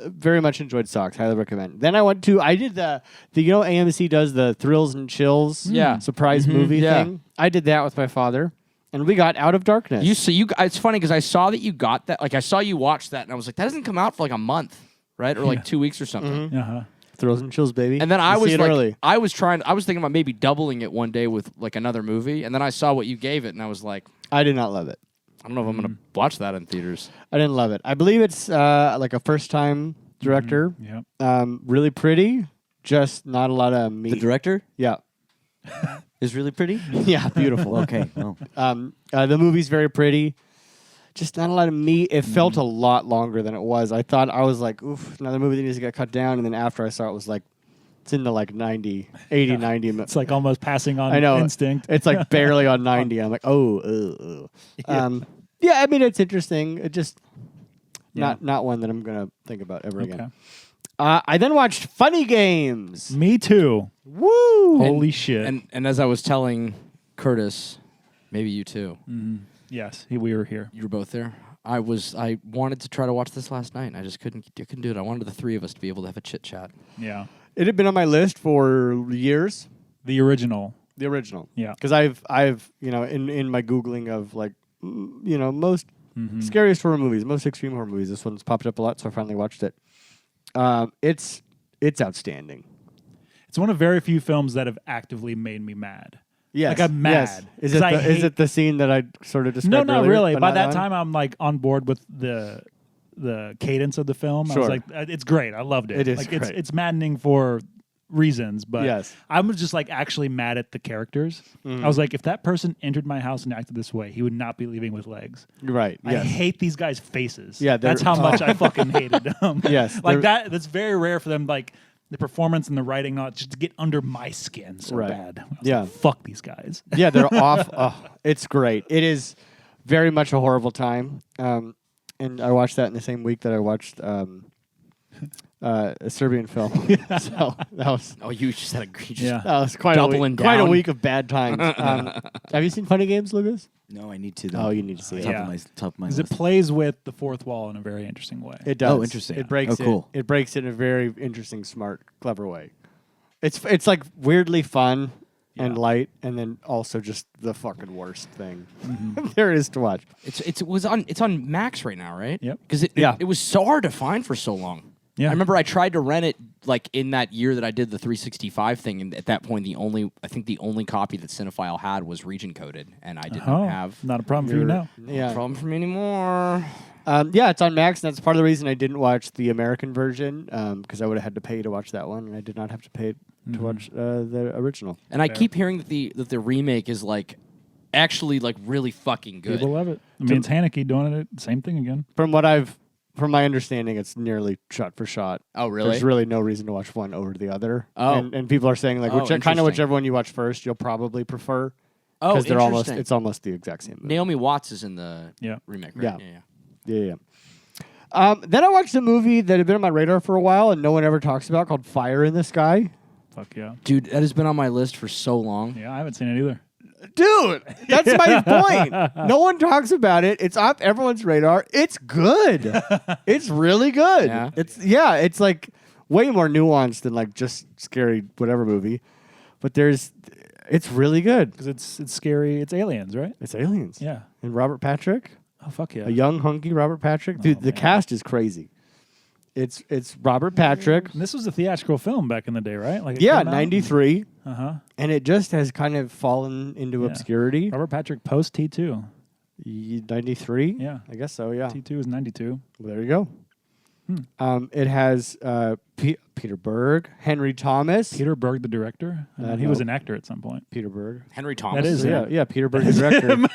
Very much enjoyed Socks. Highly recommend. Then I did the AMC does the Thrills and Chills surprise movie thing. I did that with my father, and we got Out of Darkness. It's funny because I saw that you got that. Like I saw you watch that, and I was like, that doesn't come out for like a month, right? Or like 2 weeks or something. Uh-huh. Thrills and Chills, baby. And then You I was see it like, early. I was thinking about maybe doubling it one day with like another movie, and then I saw what you gave it, and I was like, I did not love it. I don't know if I'm gonna watch that in theaters. I didn't love it. I believe it's like a first-time director. Yeah. Really pretty, just not a lot of meat. The director Yeah. is really pretty. Yeah, beautiful. Okay. Well, The movie's very pretty. Just not a lot of meat. It felt a lot longer than it was. I was like, oof, another movie that needs to get cut down. And then after I saw it was like, it's into like 90, 80, 90. It's like almost passing on I know. instinct. It's like barely on 90. I'm like, oh. Yeah, I mean it's interesting. It just not one that I'm gonna think about ever again. I then watched Funny Games. Me too. Woo! Holy shit. And as I was telling Curtis, maybe you too. Yes, we were here. You were both there. I wanted to try to watch this last night. And I just couldn't do it. I wanted the three of us to be able to have a chit chat. Yeah. It had been on my list for years. The original. The original. Yeah. Because I've in my Googling of like most scariest horror movies, most extreme horror movies, this one's popped up a lot, so I finally watched it. It's outstanding. It's one of very few films that have actively made me mad. Yes. Like I'm mad. Yes. Is it the scene that I sort of described No, not earlier, really. but By not that on? time, I'm like on board with the cadence of the film. I was Sure. like, it's great. I loved it. It is like great. it's maddening for reasons, but Yes. I'm just like actually mad at the characters. I was like, if that person entered my house and acted this way, he would not be leaving with legs. Right. I Yes. hate these guys' faces. Yeah, that's they're- how much I fucking hated them. Yes, like they're- that's very rare for them. Like the performance and the writing, not just to get under my skin so Right. bad. I was Yeah. like, fuck these guys. Yeah, they're off. Oh, it's great. It is very much a horrible time. And I watched that in the same week that I watched a Serbian film. So that was Oh, you just had a Yeah. quite Doubling quite a down. week of bad times. Have you seen Funny Games, Lucas? No, I need to. Though. Oh, you need to see it. Yeah. Top of my Because it list. plays with the fourth wall in a very interesting way. It does. Oh, interesting. It breaks Oh, cool. it breaks it in a very interesting, smart, clever way. It's like weirdly fun and Yeah. light, and then also just the fucking worst thing there is to watch. It's on Max right now, right? Yep. Because it was so hard to find for so long. Yeah. I remember I tried to rent it like in that year that I did the 365 thing, and at that point the only copy that Cinephile had was region coded, and I did not have not a problem for you now. Yeah. problem for me anymore. Yeah, it's on Max, and that's part of the reason I didn't watch the American version, because I would have had to pay to watch that one, and I did not have to pay to watch the original. And I keep hearing that the remake is like actually like really fucking good. People love it. I mean, it's Haneke doing it. Same thing again. From my understanding, it's nearly shot for shot. Oh, really? There's really no reason to watch one over the other. Oh. And people are saying like Oh, kind of interesting. whichever one you watch first, you'll probably prefer. Oh, Because interesting. it's almost the exact same movie. Naomi Watts is in the Yeah. remake, right? Yeah. Yeah. Then I watched a movie that had been on my radar for a while and no one ever talks about called Fire in the Sky. Fuck yeah. Dude, that has been on my list for so long. Yeah, I haven't seen it either. Dude, that's my point. No one talks about it. It's off everyone's radar. It's good. It's really good. Yeah? It's like way more nuanced than like just scary whatever movie. But it's really good. Because it's scary. It's aliens, right? It's aliens. Yeah. And Robert Patrick, Oh, fuck yeah. a young hunky Robert Patrick. Dude, the man. cast is crazy. It's Robert Patrick. And this was a theatrical film back in the day, right? Like Yeah, 93. Uh-huh. And it just has kind of fallen into Yeah. obscurity. Robert Patrick post T2. 93? Yeah. I guess so, yeah. T2 is 92. Well, there you go. It has Peter Berg, Henry Thomas. Peter Berg, the director. He no. was an actor at some point. Peter Berg. Henry Thomas. That is Yeah, him. yeah, Peter Berg, the director,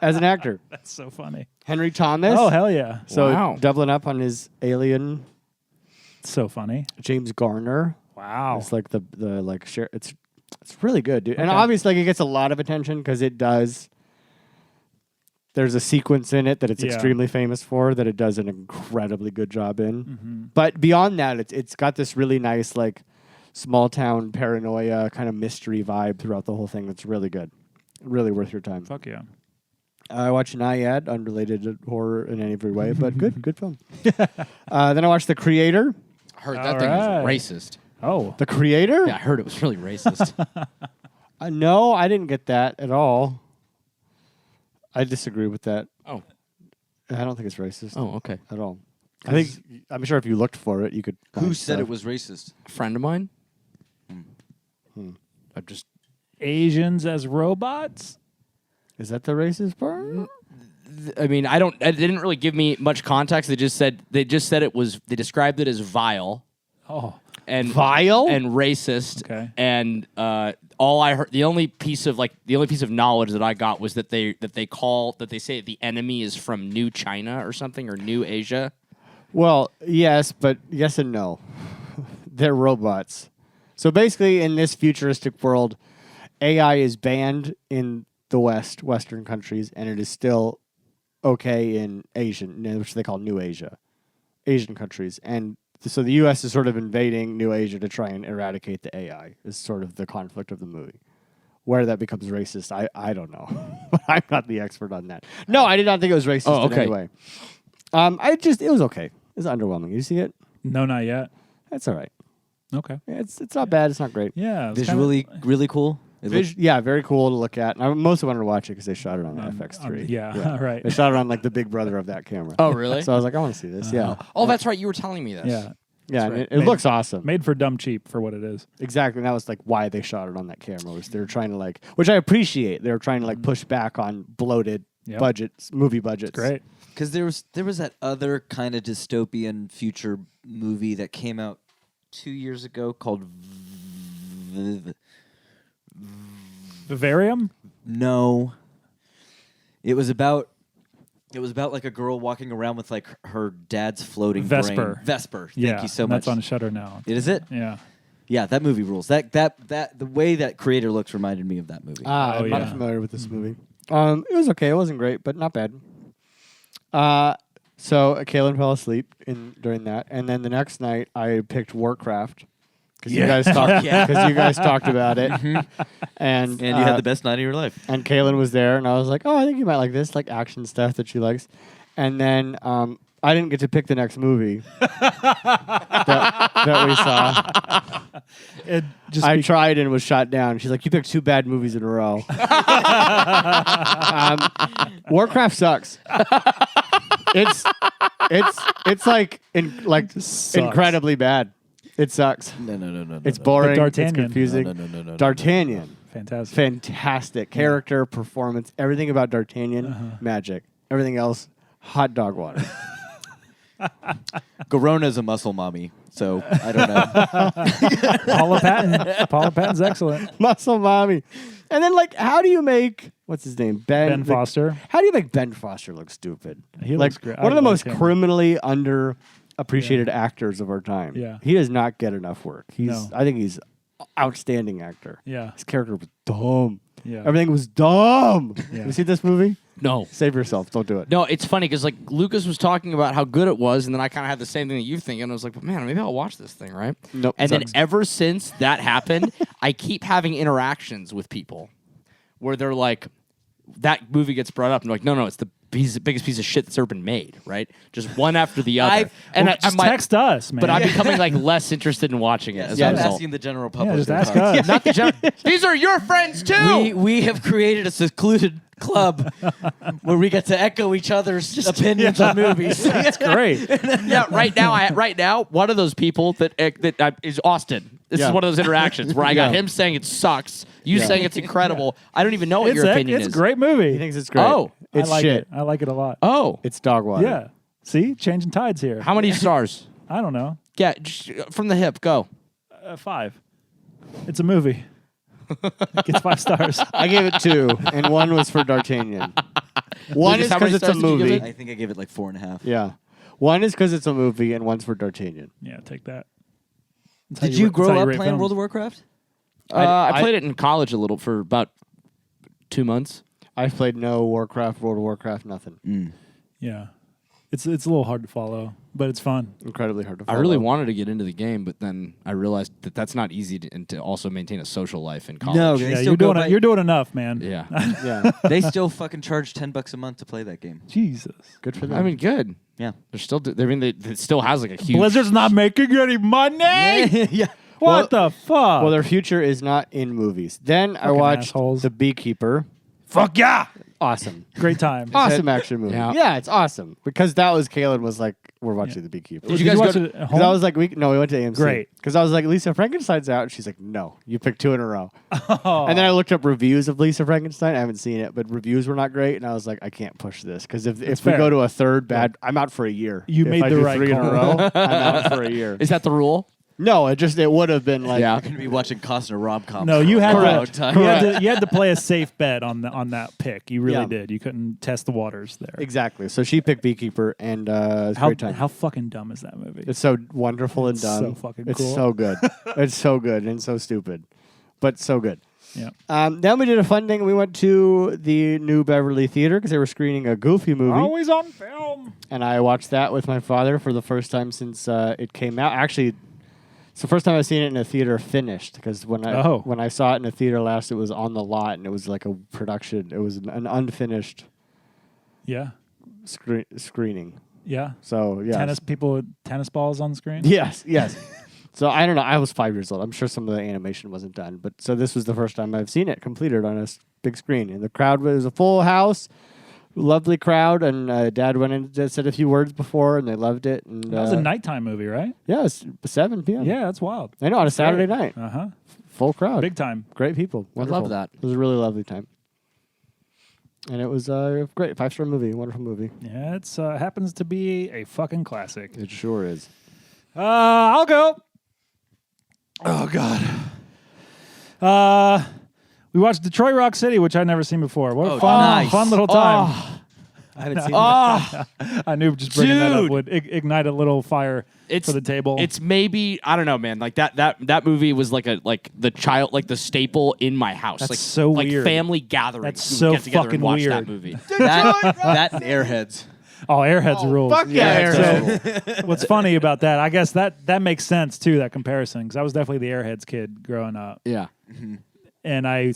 as an actor. That's so funny. Henry Thomas. Oh, hell yeah. So Wow. doubling up on his alien. So funny. James Garner. Wow. It's like the like share. It's really good, dude. And Okay. obviously, like, it gets a lot of attention because it does. There's a sequence in it that it's Yeah. extremely famous for that it does an incredibly good job in. Mm-hmm. But beyond that, it's got this really nice like small town paranoia kind of mystery vibe throughout the whole thing. That's really good, really worth your time. Fuck yeah. I watched Nyad, unrelated to horror in any way, but good film. Then I watched The Creator. I heard that All thing right. was racist. Oh. The Creator? Yeah, I heard it was really racist. No, I didn't get that at all. I disagree with that. Oh. I don't think it's racist Oh, okay. at all. I'm sure if you looked for it, you could. Who find said stuff. it was racist? A friend of mine. I just Asians as robots? Is that the racist part? I mean, It didn't really give me much context. They just said it was. They described it as vile Oh. and Vile? and racist. Okay. And all I heard, the only piece of knowledge that I got was that they say the enemy is from New China or something, or New Asia. Well, yes, but yes and no. They're robots. So basically, in this futuristic world, AI is banned in the Western countries, and it is still okay in Asian, which they call New Asia, Asian countries. And so the U.S. is sort of invading New Asia to try and eradicate the AI, is sort of the conflict of the movie. Where that becomes racist, I don't know. I'm not the expert on that. No, I did not think it was racist in any way. It was okay. It was underwhelming. You see it? No, not yet. That's all right. Okay. Yeah, it's not bad. It's not great. Yeah. Visually, really cool. Yeah, very cool to look at. And I mostly wanted to watch it because they shot it on the FX3. Yeah, right. They shot it on like the big brother of that camera. Oh, really? So I was like, I want to see this. Yeah. Oh, that's right. You were telling me this. Yeah. Yeah, and right. it looks awesome. Made for dumb cheap for what it is. Exactly. And that was like why they shot it on that camera. Was they were trying to like, which I appreciate. They were trying to like push back on bloated budgets, movie budgets. Great. Because there was that other kind of dystopian future movie that came out 2 years ago called Vivarium? No. It was about like a girl walking around with like her dad's floating Vesper. brain. Vesper. Yeah, Thank you so and much. That's on Shudder now. Is it? Yeah. Yeah, that movie rules. That the way that creator looks reminded me of that movie. I'm not familiar with this movie. It was okay. It wasn't great, but not bad. So Kaylin fell asleep during that, and then the next night I picked Warcraft because you guys talked about it, and you had the best night of your life. And Kaylin was there, and I was like, "Oh, I think you might like this, like action stuff that she likes." And then I didn't get to pick the next movie that we saw. I tried and was shot down. She's like, "You picked 2 bad movies in a row." Warcraft sucks. It's like incredibly bad. It sucks. No. It's boring. But D'Artagnan. It's confusing. No. D'Artagnan. Fantastic. Character, performance, everything about D'Artagnan, magic. Everything else, hot dog water. Garona's a muscle mommy, so I don't know. Paula Patton's excellent. Muscle mommy. And then, like, how do you make, what's his name? Ben Foster. How do you make Ben Foster look stupid? He like, looks great. One of the most him. criminally underappreciated actors of our time. Yeah. He does not get enough work. No. I think he's outstanding actor. Yeah. His character was dumb. Yeah. Everything was dumb. Yeah. You see this movie? No. Save yourself. Don't do it. No, it's funny because like Lucas was talking about how good it was, and then I kind of had the same thing that you think, and I was like, well, man, maybe I'll watch this thing, right? Nope. And then Sucks. ever since that happened, I keep having interactions with people where they're like, that movie gets brought up, and they're like, no, it's the biggest piece of shit that's ever been made, right? Just one after the other. Just text us, man. But I'm becoming like less interested in watching it as a I'm result. asking the general public. just their ask thoughts. us. Not the These are your friends too. We have created a secluded club where we get to echo each other's opinions on movies. That's great. Yeah, right now, one of those people that is Austin. This is one of those interactions where I got him saying it sucks, you saying it's incredible. I don't even know what your opinion is. It's a great movie. He thinks it's great. Oh. It's I like shit. it. I like it a lot. Oh, It's dog water. Yeah. See? Changing tides here. how many stars? I don't know. Yeah, just from the hip, go. 5. It's a movie. It gets 5 stars. I gave it 2, and 1 was for D'Artagnan. One Lucas, is how many because it's a stars did you give movie. it? I think I gave it like 4.5. Yeah. 1 is because it's a movie, and 1's for D'Artagnan. Yeah, take that. That's how Did you that's how grow up rate playing films. World of Warcraft? I played it in college a little for about 2 months. I've played no Warcraft, World of Warcraft, nothing. Yeah. It's a little hard to follow, but it's fun. Incredibly hard to I follow. really wanted to get into the game, but then I realized that that's not easy to also maintain a social life in college. No, Yeah, you're doing enough, man. Yeah. Yeah. They still fucking charge $10 a month to play that game. Jesus. Good for them. I mean, good. Yeah. They're still. It still has like a huge. Blizzard's not making any money. Yeah. What the fuck? well, their future is not in movies. Then I Fucking watched assholes. The Beekeeper. fuck yeah. Awesome. Great time. Awesome action movie. Yeah. Yeah, it's awesome. Because that was, Kaylin was like, we're watching The Beekeeper. Did you guys watch go it at Because home? I was like, we went to AMC. Great. Because I was like, Lisa Frankenstein's out. And she's like, no, you picked 2 in a row. And then I looked up reviews of Lisa Frankenstein. I haven't seen it, but reviews were not great. And I was like, I can't push this. Because if we fair. go to a third bad, I'm out for a year. You If made I the do right 3 in a call. row, I'm out for a year. Is that the rule? No, it would have been like, Yeah. You're gonna be watching Costner rom-coms. No, you for a had long to. time. You had to play a safe bet on that pick. You really Yeah. did. You couldn't test the waters there. Exactly. So she picked Beekeeper, and it's a great time. How fucking dumb is that movie? It's so wonderful and It's dumb. so fucking It's cool. so good. It's so good and so stupid, but so good. Yeah. Then we did a fun thing. We went to the New Beverly Theater because they were screening a Goofy movie. Always on film. And I watched that with my father for the first time since it came out. Actually, it's the first time I've seen it in a theater finished because when I saw it in a theater last, it was on the lot and it was like a production. It was an unfinished screening. Yeah. So, yeah. People with tennis balls on screen? Yes. So, I don't know. I was 5 years old. I'm sure some of the animation wasn't done. But so this was the first time I've seen it completed on a big screen. And the crowd was a full house. Lovely crowd, and Dad went in and said a few words before, and they loved it. And that was a nighttime movie, right? Yeah, it's 7 p.m. Yeah, that's wild. I know, on a Saturday night. Uh-huh. Full crowd. Big time. Great people. Wonderful. I love that. It was a really lovely time. And it was great. 5-star movie. Wonderful movie. Yeah, it's happens to be a fucking classic. It sure is. I'll go. Oh, God. We watched Detroit Rock City, which I'd never seen before. What a fun little time. I haven't seen that. I knew just bringing that up would ignite a little fire for the table. It's maybe, I don't know, man. Like that movie was like the staple in my house. That's like, so like weird. Family gatherings. That's we so would get together fucking and watch weird. that movie. that and Airheads. Oh, Airheads rules. Fuck yeah, Airheads. So, what's funny about that, I guess that makes sense, too, that comparison, because I was definitely the Airheads kid growing up. Yeah. And I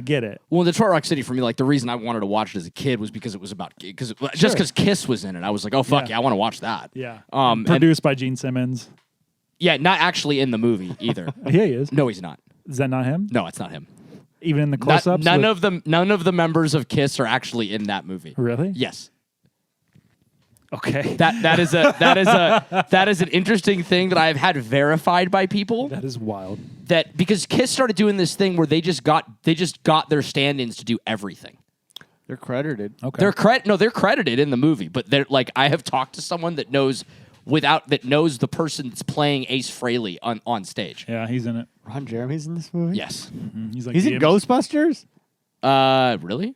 get it. Well, Detroit Rock City, for me, like the reason I wanted to watch it as a kid was because it was about, just because Kiss was in it. I was like, oh, fuck yeah, I want to watch that. Yeah. Produced by Gene Simmons. Yeah, not actually in the movie either. Yeah, he is. No, he's not. Is that not him? No, it's not him. Even in the close-ups? None of the members of Kiss are actually in that movie. Really? Yes. Okay. That is an interesting thing that I've had verified by people. That is wild. That because Kiss started doing this thing where they just got their stand-ins to do everything. They're credited. Okay. They're credited in the movie, but they're like I have talked to someone that knows the person that's playing Ace Frehley on stage. Yeah, he's in it. Ron Jeremy's in this movie? Yes. Mm-hmm. He's in Ghostbusters? Really?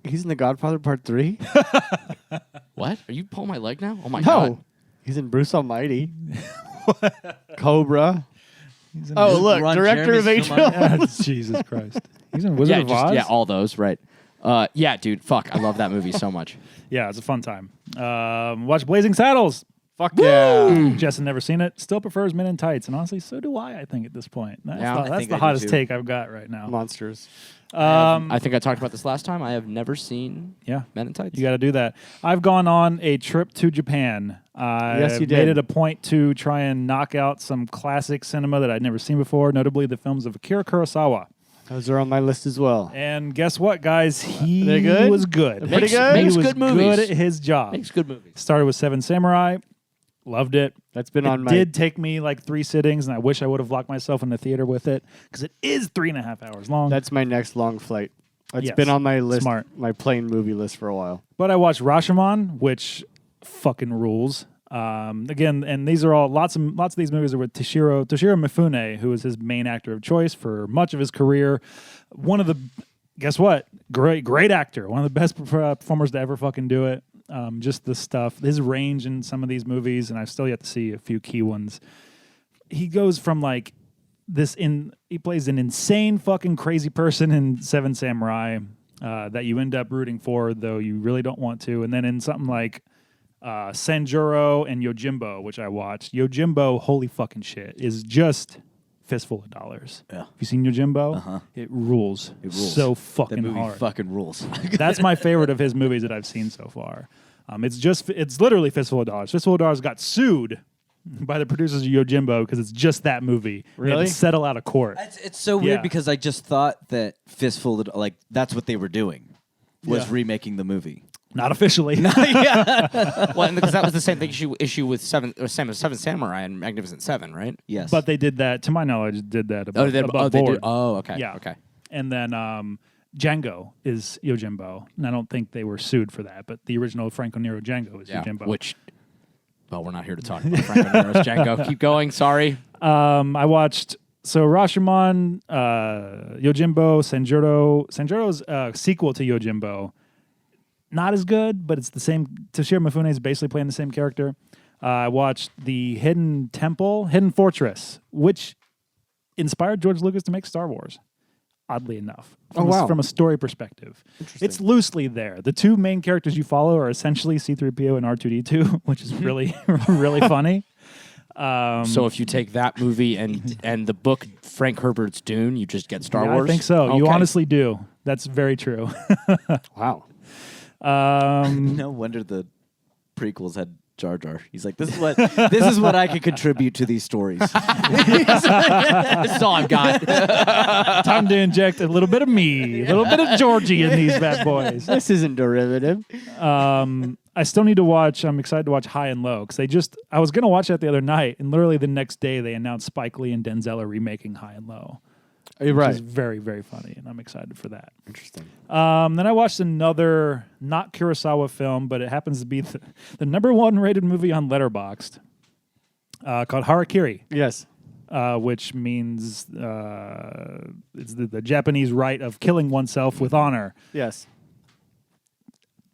He's in The Godfather Part 3? What? Are you pulling my leg now? Oh my god. No. He's in Bruce Almighty. Cobra. He's in Look, Ron director of Jeremy's still HBO. on Jesus Christ. He's in Wizard of Oz? Yeah, all those, right. Yeah, dude, fuck. I love that movie so much. Yeah, it's a fun time. Watch Blazing Saddles. Fuck yeah. Jess had never seen it. Still prefers Men in Tights. And honestly, so do I think, at this point. That's I the do hottest too. take I've got right now. Monsters. I think I talked about this last time. I have never seen Yeah. Men in Tights. You got to do that. I've gone on a trip to Japan. Yes, you did. Made it a point to try and knock out some classic cinema that I'd never seen before, notably the films of Akira Kurosawa. Those are on my list as well. And guess what, guys? He They good? was good. They're pretty good? He Makes was good movies. good at his job. Makes good movies. Started with Seven Samurai. Loved it. That's been on It my... did take me like 3 sittings, and I wish I would have locked myself in the theater with it because it is 3.5 hours long. That's my next long flight. It's Yes. been on my list, Smart. my plane movie list for a while. But I watched Rashoman, which fucking rules. Again, and these are all lots of these movies are with Toshiro Mifune, who is his main actor of choice for much of his career. One of the great actor, one of the best performers to ever fucking do it. Just the stuff, his range in some of these movies, and I've still yet to see a few key ones. He goes from like he plays an insane fucking crazy person in Seven Samurai that you end up rooting for, though you really don't want to. And then in something like Sanjuro and Yojimbo, which I watched, Yojimbo, holy fucking shit, is just fistful of dollars. Yeah. Have you seen Yojimbo? Uh-huh. It rules. It rules. So That fucking movie hard. fucking rules. That's my favorite of his movies that I've seen so far. It's literally Fistful of Dollars. Fistful of Dollars got sued by the producers of Yojimbo because it's just that movie. They had Really? to settle out of court. It's so Yeah. weird because I just thought that Fistful, like that's what they were doing, was Yeah. remaking the movie. Not officially. Well, and because that was the same thing issue with Seven Samurai and Magnificent Seven, right? Yes, But they did that, to my knowledge, did that above, above they board. did. Oh, okay. Yeah. Okay. And then Django is Yojimbo. And I don't think they were sued for that, but the original Franco Nero Django is Yeah. Yojimbo. Well, we're not here to talk about Franco Nero's Django. Keep going. Sorry. I watched Rashoman, Yojimbo, Sanjuro. Sanjuro's sequel to Yojimbo. Not as good, but it's the same. Toshiro Mifune is basically playing the same character. I watched the Hidden Fortress, which inspired George Lucas to make Star Wars. oddly enough. Oh, wow. From a story perspective. It's loosely there. The two main characters you follow are essentially C-3PO and R2-D2, which is really, really funny. So if you take that movie and the book Frank Herbert's Dune, you just get Star Wars? I think so. You Okay. honestly do. That's very true. Wow. No wonder the prequels had Jar Jar. He's like, this is what I can contribute to these stories. This is all I've got. Time to inject a little bit of me, a little bit of Georgie in these bad boys. This isn't derivative. I still need to watch. I'm excited to watch High and Low because I was going to watch that the other night, and literally the next day they announced Spike Lee and Denzel are remaking High and Low. You're Which right. is very, very funny, and I'm excited for that. Interesting. Then I watched another not Kurosawa film, but it happens to be the #1 rated movie on Letterboxd called Harakiri. Yes. Which means it's the Japanese rite of killing oneself with honor. Yes.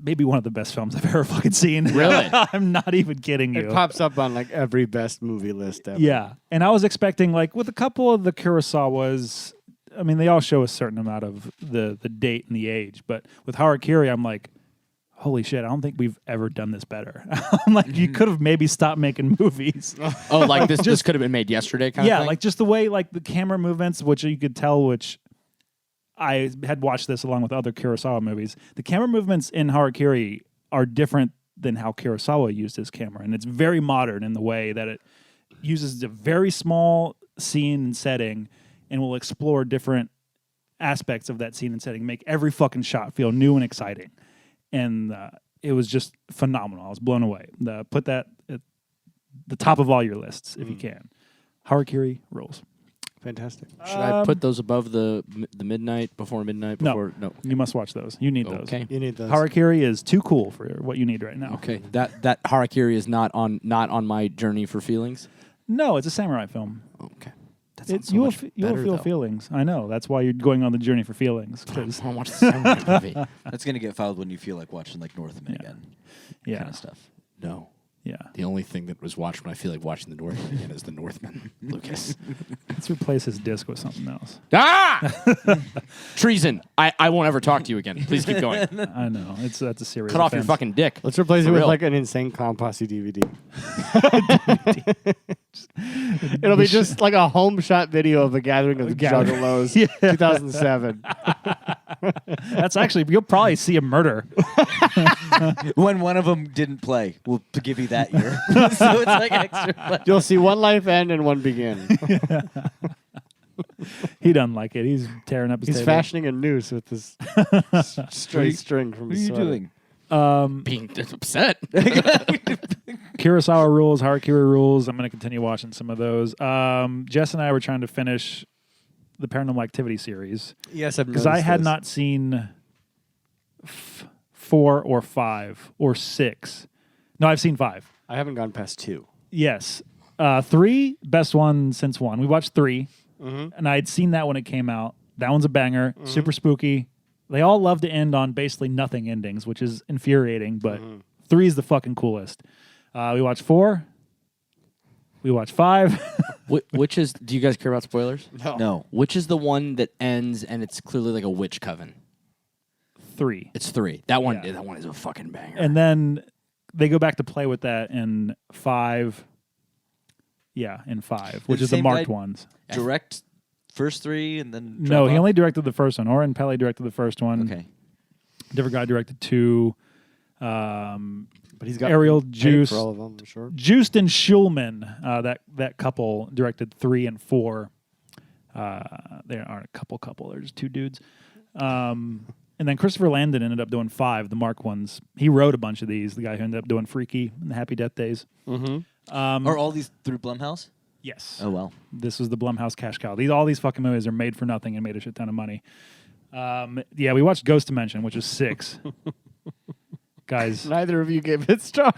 Maybe one of the best films I've ever fucking seen. Really? I'm not even kidding you. It pops up on like every best movie list ever. Yeah. And I was expecting, like, with a couple of the Kurosawas, I mean, they all show a certain amount of the date and the age. But with Harakiri, I'm like, holy shit, I don't think we've ever done this better. I'm like, you could have maybe stopped making movies. Oh, like this could have been made yesterday kind of Yeah, thing? like just the way, like, the camera movements, which you could tell, which I had watched this along with other Kurosawa movies. The camera movements in Harakiri are different than how Kurosawa used his camera. And it's very modern in the way that it uses a very small scene and setting and will explore different aspects of that scene and setting, make every fucking shot feel new and exciting. And it was just phenomenal. I was blown away. Put that at the top of all your lists if you can. Harakiri rules. Fantastic. Should I put those above the midnight, before midnight? Before, no. You must watch those. You need those. Okay. You need those. Harakiri is too cool for what you need right now. Okay. That Harakiri is not on my journey for feelings. No, it's a samurai film. Okay. That It, sounds so you will much f- you will better, feel though. feelings. I know. That's why you're going on the journey for feelings. I 'cause- want to watch the samurai movie. That's gonna get filed when you feel like watching like Northman again. yeah, Kind of stuff. No. yeah. The only thing that was watched when I feel like watching the Northman again is the Northman. Lucas. Let's replace his disc with something else. Ah! Treason. I won't ever talk to you again. Please keep going. I know. That's a serious. Cut off your offense. fucking dick. Let's replace For it with real. like an insane clown posse DVD. It'll be just like a home shot video of a gathering of the Gathering. Juggalos, Yeah. 2007. That's actually. You'll probably see a murder. When one of them didn't play, we'll give you that year. So it's like extra. You'll see one life end and one begin. He doesn't like it. He's tearing up his He's table. fashioning a noose with this straight string from What are his you sweater. doing? Being upset. Kurosawa rules. Harakiri rules. I'm going to continue watching some of those. Jess and I were trying to finish the Paranormal Activity series Yes, I've because I noticed had this. not seen 4 or 5 or 6. No, I've seen 5. I haven't gone past 2. Yes. 3, best one since 1. We watched 3, and I'd seen that when it came out. That one's a banger, super spooky. They all love to end on basically nothing endings, which is infuriating, but 3 is the fucking coolest. We watched 4. We watched 5. Which is? Do you guys care about spoilers? No. Which is the one that ends and it's clearly like a witch coven? 3. It's 3. That one. Yeah. That one is a fucking banger. And then they go back to play with that in 5. Yeah, in 5, which the is the same marked guy- ones. Direct first 3 and then No, drop he off? only directed the first one. Oren Peli directed the first one. Okay. Different guy directed 2. But he's got Ariel paid Juice. for all of them, I'm sure. Juiced and Schulman, that couple directed 3 and 4. They aren't a couple. They're just 2 dudes. And then Christopher Landon ended up doing 5, the Mark ones. He wrote a bunch of these. The guy who ended up doing Freaky and the Happy Death Days. Are all these through Blumhouse? Yes. Oh well. This was the Blumhouse cash cow. All these fucking movies are made for nothing and made a shit ton of money. Yeah, we watched Ghost Dimension, which is 6. Guys, Neither of you gave it stars.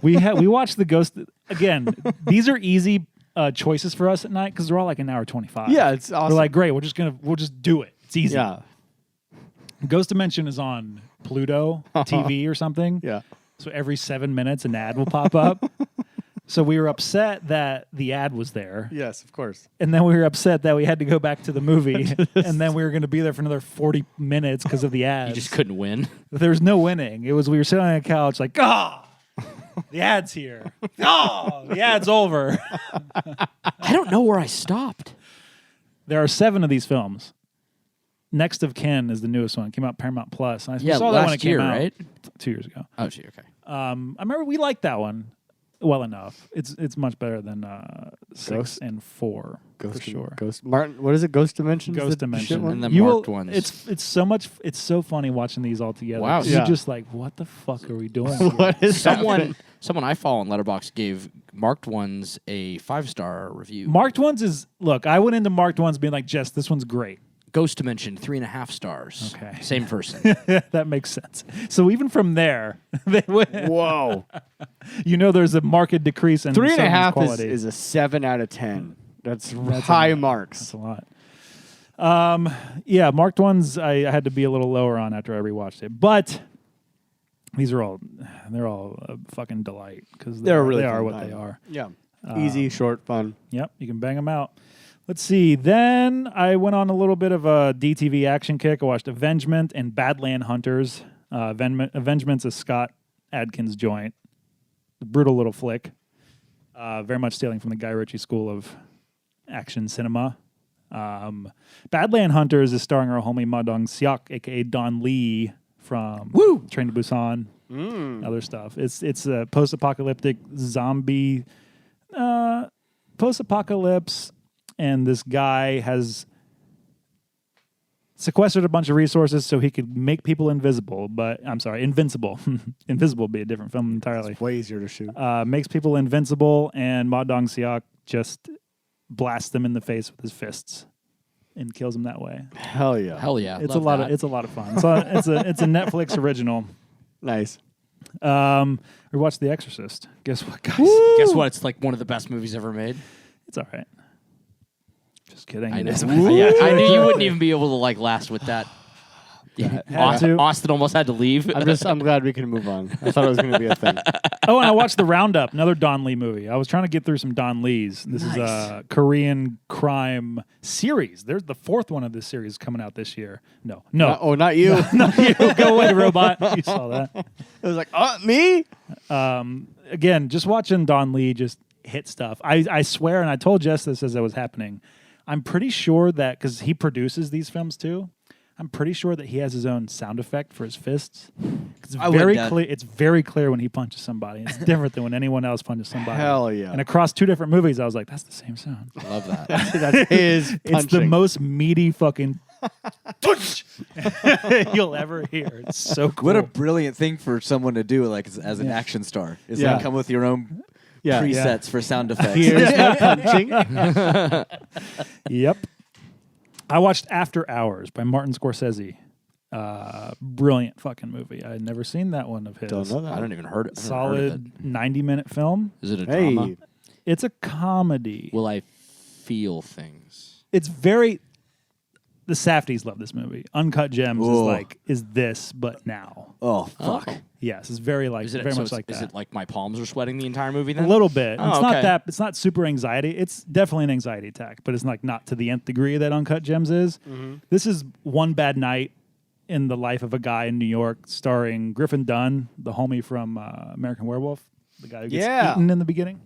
we watched the Ghost again. These are easy choices for us at night because they're all like an hour 25. Yeah, it's awesome. We're like, great. We'll just do it. It's easy. Yeah. Ghost Dimension is on Pluto TV or something. Yeah. So every 7 minutes, an ad will pop up. So we were upset that the ad was there. Yes, of course. And then we were upset that we had to go back to the movie. And then we were going to be there for another 40 minutes because of the ads. You just couldn't win. There was no winning. It was we were sitting on a couch like, the ad's here. The ad's over. I don't know where I stopped. There are 7 of these films. Next of Kin is the newest one. It came out Paramount Plus. And I saw that when it came out right? 2 years ago. Oh, gee, okay. I remember we liked that one well enough. It's much better than 6 and 4 for sure. Martin, what is it? Ghost Dimension. Ghost Dimension And the marked ones. It's so much. It's so funny watching these all together. Wow. You're just like, what the fuck are we doing? What is Someone I follow on Letterboxd gave marked ones a 5-star review. Marked ones is look. I went into marked ones being like, Jess, this one's great. Ghost Dimension 3.5 stars. Okay. Same person. That makes sense. So even from there, they went, Whoa. there's a marked decrease in 3.5 quality. is a 7 out of 10. That's high marks. That's a lot. Yeah, marked ones I had to be a little lower on after I rewatched it, but they're all a fucking delight because They're really they are fun what time. they are. Yeah. Easy, short, fun. Yep, you can bang them out. Let's see. Then I went on a little bit of a DTV action kick. I watched Avengement and Badland Hunters. Avengement's a Scott Adkins joint. A brutal little flick. Very much stealing from the Guy Ritchie school of action cinema. Badland Hunters is starring our homie Ma Dong-seok, a.k.a. Don Lee from Train to Busan. Other stuff. It's a post-apocalyptic zombie post-apocalypse. And this guy has sequestered a bunch of resources so he could make people invisible. Invincible. Invisible would be a different film entirely. It's way easier to shoot. Makes people invincible, and Ma Dong-seok just blasts them in the face with his fists and kills them that way. Hell yeah. Hell yeah. It's Love that. it's a lot of fun. So it's a Netflix original. Nice. We watched The Exorcist. Guess what, guys? Guess what? It's like one of the best movies ever made. It's all right. Just kidding. I know. Yeah, I knew you wouldn't even be able to last with that. Had to. Austin almost had to leave. I'm glad we can move on. I thought it was going to be a thing. Oh, and I watched the Roundup, another Don Lee movie. I was trying to get through some Don Lees. This is a Korean crime series. There's the 4th one of this series coming out this year. No. Not you. Not you. Go away, robot. You saw that. It was like, me? Again, just watching Don Lee just hit stuff. I swear, and I told Jess this as it was happening, I'm pretty sure that, because he produces these films too, I'm pretty sure that he has his own sound effect for his fists. It's very clear. It's very clear when he punches somebody. It's different than when anyone else punches somebody. Hell yeah. And across 2 different movies, I was like, that's the same sound. I love that. That's his punching. It's the most meaty fucking you'll ever hear. It's so cool. What a brilliant thing for someone to do, like as an action star, is like come with your own presets for sound effects. Here's my punching. Yep. I watched After Hours by Martin Scorsese. Brilliant fucking movie. I had never seen that one of his. Don't know that. I don't even heard it. Solid 90-minute film. Is it a drama? It's a comedy. Will I feel things? It's very... The Safdies love this movie. Uncut Gems is this, but now. Oh, fuck. Oh. Yes, it's very very much like that. Is it like my palms are sweating the entire movie then? A little bit. Oh, It's not that. It's not super anxiety. It's definitely an anxiety attack, but it's not to the nth degree that Uncut Gems is. Mm-hmm. This is one bad night in the life of a guy in New York, starring Griffin Dunn, the homie from American Werewolf, the guy who gets eaten in the beginning.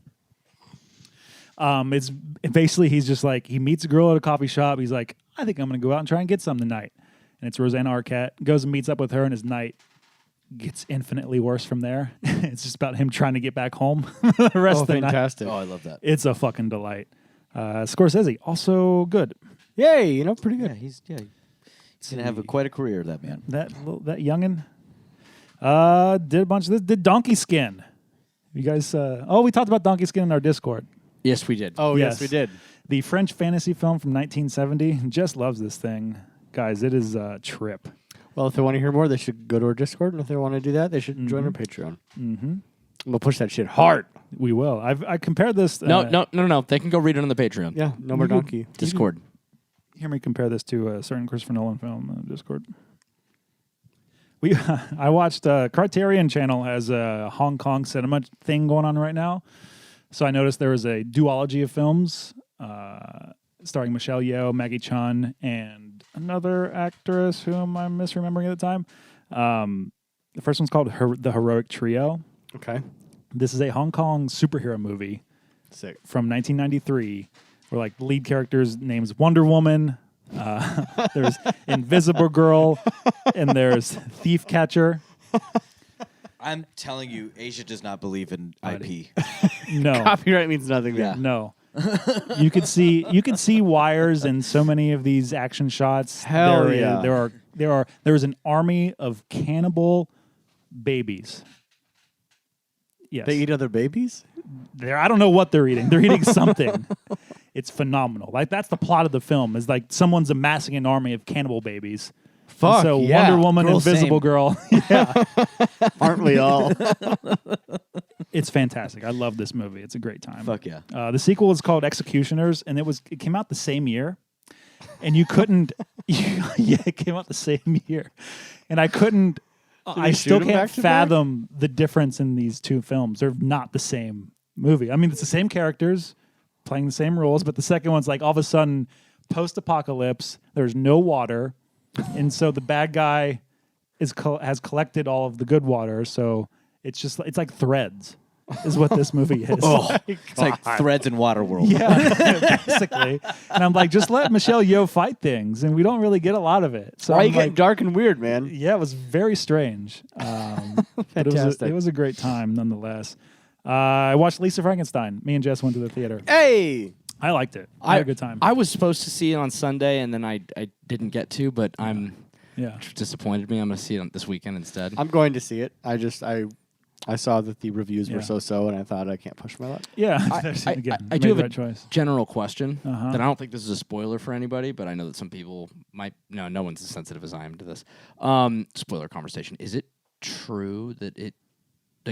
It's basically he's just like he meets a girl at a coffee shop. He's like, I think I'm going to go out and try and get some tonight. And it's Rosanna Arquette. Goes and meets up with her, and his night gets infinitely worse from there. It's just about him trying to get back home the rest of the fantastic. Oh, I love that. It's a fucking delight. Scorsese, also good. Yay, pretty good. He's gonna have quite a career, that man. That youngin. Did a bunch of this. Did Donkey Skin. You guys, we talked about Donkey Skin in our Discord. Yes, we did. Oh, yes, we did. The French fantasy film from 1970. Jess loves this thing. Guys, it is a trip. Well, if they want to hear more, they should go to our Discord, and if they want to do that, they should join our Patreon. Mm-hmm. I'm going to push that shit hard. We will. I compared this... No. They can go read it on the Patreon. Yeah, no more donkey. Discord. Hear me compare this to a certain Christopher Nolan film on Discord. I watched Criterion Channel has a Hong Kong cinema thing going on right now. So I noticed there was a duology of films starring Michelle Yeoh, Maggie Chun, and another actress whom I'm misremembering at the time. The first one's called The Heroic Trio. Okay. This is a Hong Kong superhero movie Sick. from 1993 where like the lead character's name's Wonder Woman. There's Invisible Girl, and there's Thief Catcher. I'm telling you, Asia does not believe in IP. No, Copyright means nothing. Yeah. Yeah. no. You could see wires in so many of these action shots. Hell yeah. There's an army of cannibal babies. Yes. They eat other babies? I don't know what they're eating. They're eating something. It's phenomenal. Like that's the plot of the film. Is like someone's amassing an army of cannibal babies. Fuck. And so yeah. Wonder Woman, Girl, Invisible same. Girl. Aren't we all? It's fantastic. I love this movie. It's a great time. Fuck yeah. The sequel is called Executioners, and it came out the same year. And you couldn't. It came out the same year, and I couldn't. I they still shoot 'em can't back to back? fathom the difference in these two films. They're not the same movie. I mean, it's the same characters playing the same roles, but the second one's like all of a sudden post-apocalypse. There's no water, and so the bad guy has collected all of the good water. So it's like Threads, is what this movie is. It's like Threads in Waterworld. Yeah, basically. And I'm like, just let Michelle Yeoh fight things, and we don't really get a lot of it. So Why are I'm you getting like, dark and weird, man? yeah, it was very strange. But Fantastic. it was a great time nonetheless. I watched Lisa Frankenstein. Me and Jess went to the theater. Hey! I liked it. I had a good time. I was supposed to see it on Sunday, and then I didn't get to, but I'm yeah. disappointed me. I'm going to see it this weekend instead. I'm going to see it. I saw that the reviews were Yeah. so, and I thought I can't push my luck. Yeah. I Again, do made have the a right choice. general question Uh-huh. that I don't think this is a spoiler for anybody, but I know that some people might. No one's as sensitive as I am to this. Spoiler conversation. Is it true that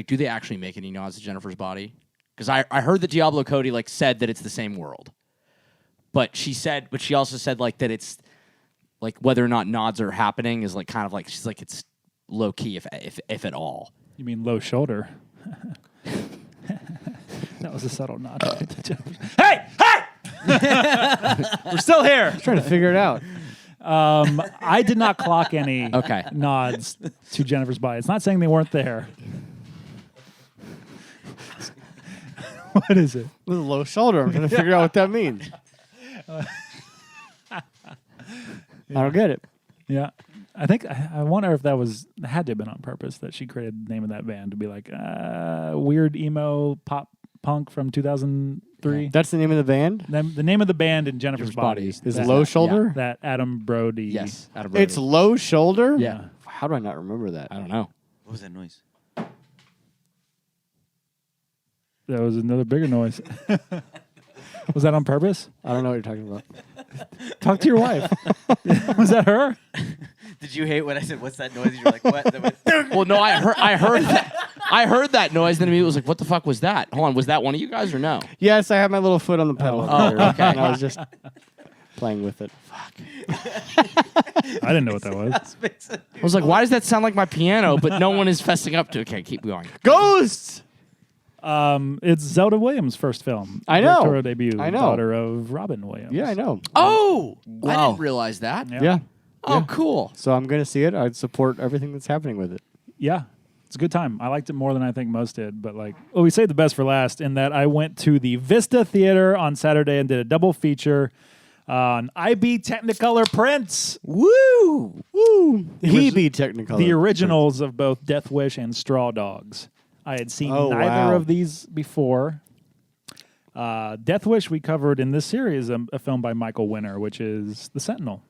do they actually make any nods to Jennifer's body? Because I heard that Diablo Cody said that it's the same world, but she also said that it's like whether or not nods are happening is she's like it's low key if at all. You mean low shoulder? That was a subtle nod. Hey! We're still here. Trying to figure it out. I did not clock any Okay. nods to Jennifer's body. It's not saying they weren't there. What is it? With a low shoulder. I'm trying to figure out what that means. I don't get it. Yeah. I think I wonder if that had to have been on purpose that she created the name of that band to be like weird emo pop punk from 2003. That's the name of the band? The name of the band in Jennifer's Body Is that, Low Shoulder? that Adam Brody. Yes, Adam Brody. It's Low Shoulder? Yeah. How do I not remember that? I don't know. What was that noise? That was another bigger noise. Was that on purpose? I don't know what you're talking about. Talk to your wife. Was that her? Did you hate when I said, "What's that noise?" You're like, "What?" Then went, Well, no, I heard that. I heard that noise, then immediately was like, "What the fuck was that?" Hold on, was that one of you guys or no? Yes, I have my little foot on the pedal. Oh, up there, okay. And I was just playing with it. I didn't know what that was. I was like, "Why does that sound like my piano?" But no one is fessing up to it. Okay, keep going. Ghosts! It's Zelda Williams' first film. I know. Directorial debut. I know. Daughter of Robin Williams. Yeah, I know. Oh, I Wow. didn't realize that. Yeah. Oh, cool. So I'm going to see it. I'd support everything that's happening with it. Yeah. It's a good time. I liked it more than I think most did. But we saved the best for last in that I went to the Vista Theater on Saturday and did a double feature on IB Technicolor prints. Woo! Woo! Hebe Technicolor. The originals of both Death Wish and Straw Dogs. I had seen Oh, neither wow. of these before. Death Wish we covered in this series, a film by Michael Winner, which is The Sentinel.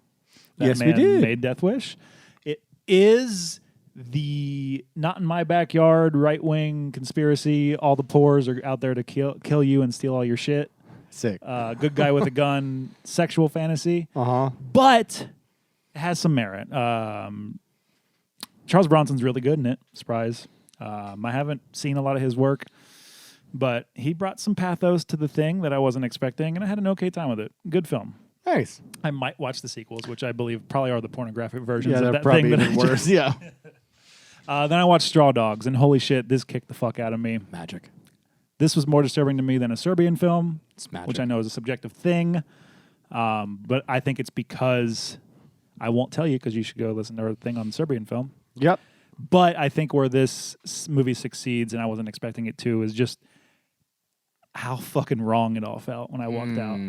That Yes, we man did. made Death Wish. It is the not in my backyard right-wing conspiracy. All the pores are out there to kill you and steal all your shit. Sick. Good guy with a gun, sexual fantasy. Uh-huh. But it has some merit. Charles Bronson's really good in it. Surprise. I haven't seen a lot of his work, but he brought some pathos to the thing that I wasn't expecting, and I had an okay time with it. Good film. Nice. I might watch the sequels, which I believe probably are the pornographic versions Yeah, of they're that probably thing. That even I worse. Yeah. Then I watched Straw Dogs, and holy shit, this kicked the fuck out of me. Magic. This was more disturbing to me than a Serbian film, It's magic. which I know is a subjective thing. But I think it's because I won't tell you because you should go listen to our thing on the Serbian film. Yep. But I think where this movie succeeds, and I wasn't expecting it to, is just how fucking wrong it all felt when I walked out.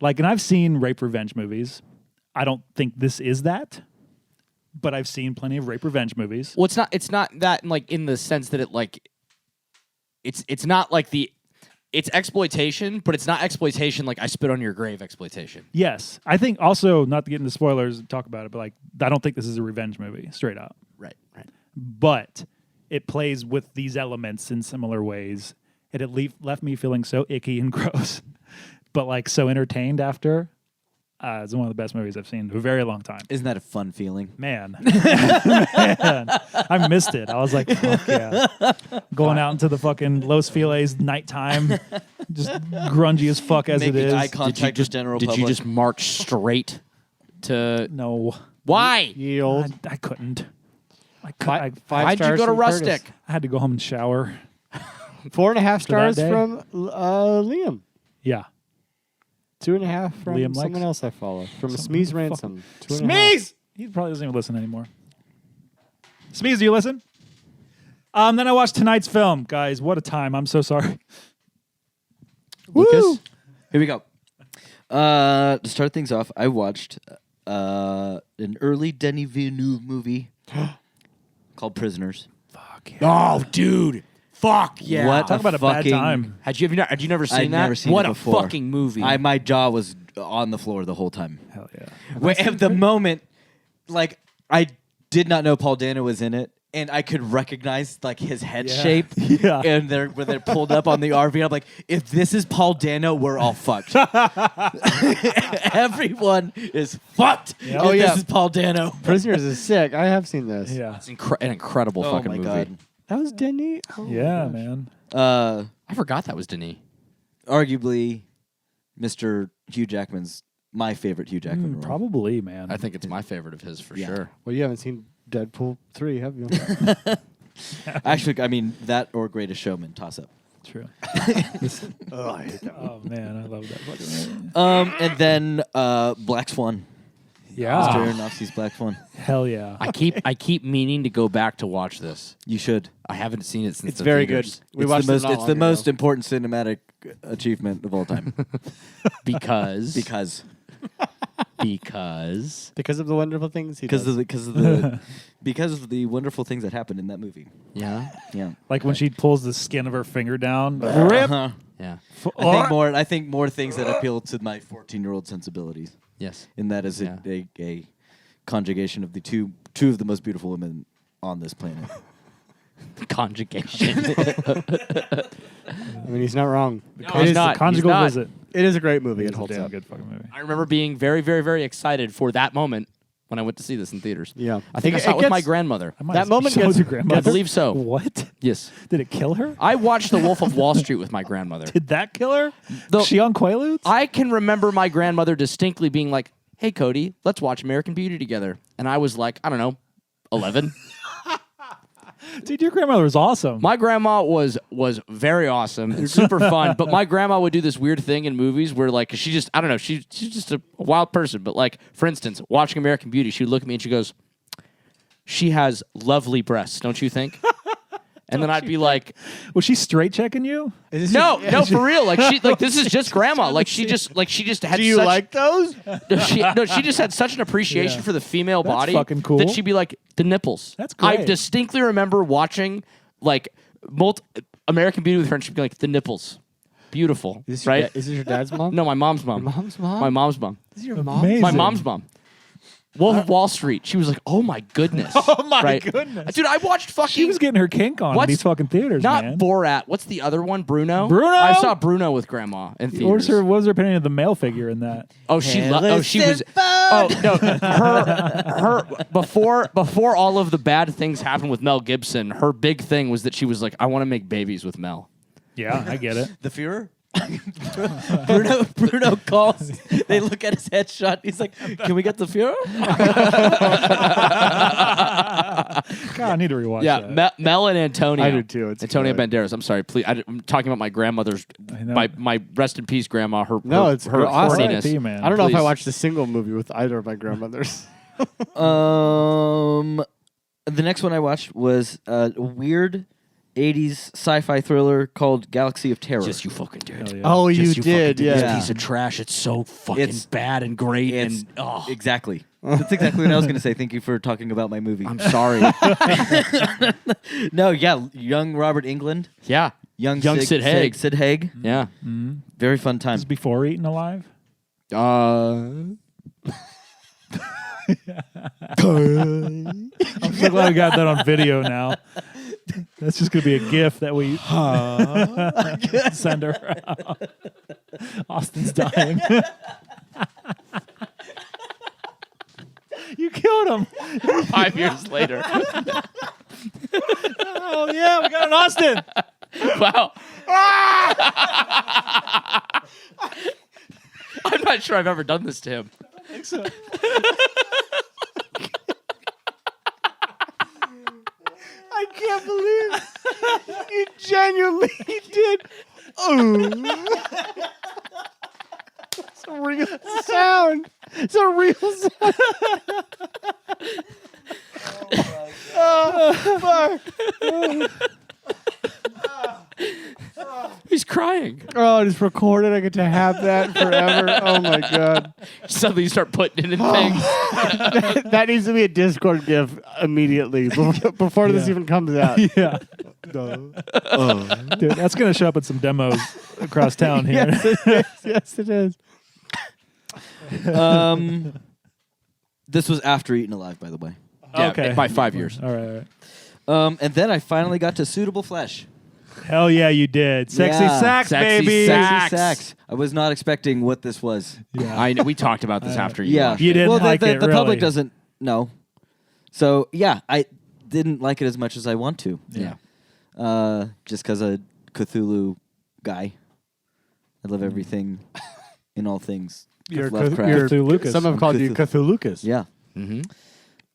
Like, and I've seen rape revenge movies. I don't think this is that, but I've seen plenty of rape revenge movies. Well, it's not that like in the sense that it like it's not like it's exploitation, but it's not exploitation like I spit on your grave exploitation. Yes. I think also, not to get into spoilers and talk about it, but like, I don't think this is a revenge movie, straight up. Right. But it plays with these elements in similar ways. And it left me feeling so icky and gross, but like so entertained after. It's one of the best movies I've seen in a very long time. Isn't that a fun feeling? Man. I missed it. I was like, fuck yeah. Going out into the fucking Los Feliz nighttime, just grungy as fuck as Making it is. eye contact with general Did public. you just march straight to No. why? Yield. I couldn't. Five Why'd you stars go to from Rustic? Curtis. I had to go home and shower. 4.5 stars day? from Liam. Yeah. 2.5 from Liam likes- someone else I follow. From Someone Smeeze Ransom. 2.5. Smeeze! He probably doesn't even listen anymore. Smeeze, do you listen? Then I watched tonight's film. Guys, what a time. I'm so sorry. Lucas? Here we go. To start things off, I watched an early Denis Villeneuve movie called Prisoners. Fuck yeah. Oh, dude. Fuck yeah. What Talk about a bad fucking- time. Had you never seen I'd that? never seen what it a before. fucking movie. My jaw was on the floor the whole time. Hell yeah. At the moment, like, I did not know Paul Dano was in it, and I could recognize like his head Yeah. shape. Yeah. And when they're pulled up on the RV, I'm like, if this is Paul Dano, we're all fucked. Everyone is fucked. Yeah. If Oh, yeah. This is Paul Dano. Prisoners is sick. I have seen this. Yeah. It's an incredible Oh fucking my movie. god. That was Denny. Oh, Yeah, gosh. man. I forgot that was Denis. Arguably, Mr. Hugh Jackman's my favorite Hugh Jackman role. Probably, man. I think it's my favorite of his for Yeah. sure. Well, you haven't seen Deadpool 3, have you? Actually, I mean, that or Greatest Showman, toss up. True. Oh, I hate that. Oh, man. I love that fucking movie. And then Black Swan. Yeah. Mr. Aronofsky's Black Swan. Hell yeah. I keep meaning to go back to watch this. You should. I haven't seen it since It's the very theaters. good. We watched it not It's long the ago. most important cinematic achievement of all time. because because Because of the wonderful things he does. because of the wonderful things that happened in that movie. yeah Yeah. Like when she pulls the skin of her finger down. Rip! Uh-huh. yeah I think more things that appeal to my 14-year-old sensibilities. yes And that is Yeah. a conjugation of the two of the most beautiful women on this planet. conjugation. I mean, he's not wrong. No, he's not. Conjugal He's not. visit. It is a great movie. It's It a holds damn up. good fucking movie. I remember being very, very, very excited for that moment when I went to see this in theaters. Yeah. I think I saw it with my grandmother. I might That have moment showed gets- your grandmother. I believe so. What? Yes, Did it kill her? I watched The Wolf of Wall Street with my grandmother. Did that kill her? The- She on Quaaludes? I can remember my grandmother distinctly being like, "Hey, Cody, let's watch American Beauty together," and I was like, I don't know, 11. Dude, your grandmother was awesome. My grandma was very awesome and super fun, but my grandma would do this weird thing in movies where like she just I don't know, she's just a wild person, but like for instance, watching American Beauty, she would look at me and she goes, "She has lovely breasts, don't you think?" And then I'd be like, Was she straight checking you? "No, for real. Like this is just grandma. Like she just had Do you such like those? she just had such an appreciation Yeah. for the female That's body fucking cool. that she'd be like, the nipples. That's I great. distinctly remember watching like American Beauty with her and she'd be like, the nipples. Beautiful. Is this right? Your is this your dad's mom? No, my mom's mom. Your mom's mom? My mom's mom. This is your mom? Amazing. My mom's mom. Wolf of Wall Street. She was like, oh my goodness. Oh my Right? goodness. Dude, I watched fucking She was getting her kink on in What's- these fucking theaters, not man. Borat. What's the other one? Bruno? Bruno? I saw Bruno with grandma in theaters. What was her opinion of the male figure in that? Oh, she was. Oh no, her before all of the bad things happened with Mel Gibson. Her big thing was that she was like, I want to make babies with Mel. Yeah, I get it. The Führer? Bruno calls. They look at his headshot. He's like, "Can we get the Führer?" God, I need to rewatch Yeah, that. Mel and Antonio. I do too. It's Antonio good. Banderas. I'm sorry, please. I'm talking about my grandmother's. I know. My rest in peace grandma. Her No, her, it's her awesome. horniness. R.I.P., man. I don't know if I Please. watched a single movie with either of my grandmothers. The next one I watched was a weird 80s sci-fi thriller called Galaxy of Terror. Yes, you fucking did. Hell yeah. Oh, Yes, you fucking did, It's yeah. a piece of trash. It's so fucking It's- bad and great. It's And oh, exactly. That's exactly what I was going to say. Thank you for talking about my movie. I'm sorry. No, yeah, young Robert Englund, Yeah, young Sid Haig. Sid Haig. Yeah. Very fun time. This is before Eaten Alive? I'm so glad we got that on video now. That's just going to be a GIF that we send around. Austin's dying. You killed him. 5 years later. Oh, yeah, we got an Austin. Wow. I'm not sure I've ever done this to him. I can't believe you genuinely did. It's a real sound. It's a real sound. He's crying. Oh, it's recorded. I get to have that forever. Oh my god. Suddenly you start putting it in things. That needs to be a Discord GIF immediately before this even comes out. Yeah. Dude, that's going to show up at some demos across town here. Yes, it is. Yes, it is. This was after Eaten Alive, by the way. Yeah, Okay. by 5 years. All right, all right. And then I finally got to Suitable Flesh. Hell yeah, you did. Sexy Yeah. sax, Sexy baby. sax. Sexy Sax. I was not expecting what this was. Yeah. I know, we talked about this after you Yeah. watched You it. didn't well, like the it, public really. doesn't know. So, yeah, I didn't like it as much as I want to. Yeah. Just because a Cthulhu guy. I love everything in all things. Lovecraft. Cthulhu-lucas. Some have called you Cthulhucus. Yeah. Mm-hmm.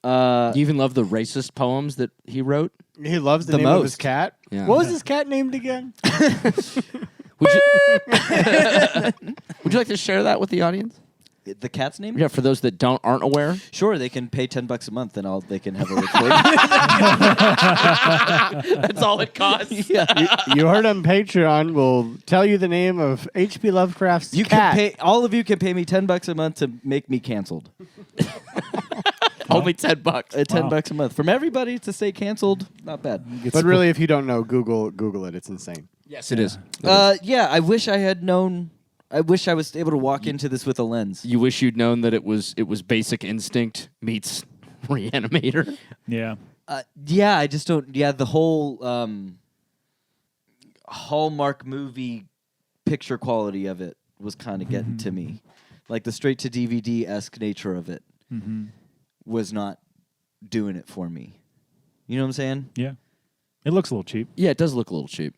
Uh, You even love the racist poems that he wrote? He loves the The name of his most. cat. Yeah. What was his cat named again? Would you like to share that with the audience? the cat's name? Yeah, for those that aren't aware. Sure, they can pay $10 a month and they can have a recording. That's all it costs. Yeah. You heard him. Patreon will tell you the name of H.P. Lovecraft's You cat. can pay. All of you can pay me $10 a month to make me canceled. Only $10. $10 a month from everybody to say canceled. Not bad. But really, if you don't know, Google it. It's insane. Yes, it is. Yeah. I wish I had known. I wish I was able to walk into this with a lens. You wish you'd known that it was Basic Instinct meets Reanimator. Yeah. Yeah, I just don't. Yeah, the whole Hallmark movie picture quality of it was kind of getting to me. Like the straight to DVD-esque nature of it was not doing it for me. You know what I'm saying? Yeah. It looks a little cheap Yeah, it does look a little cheap.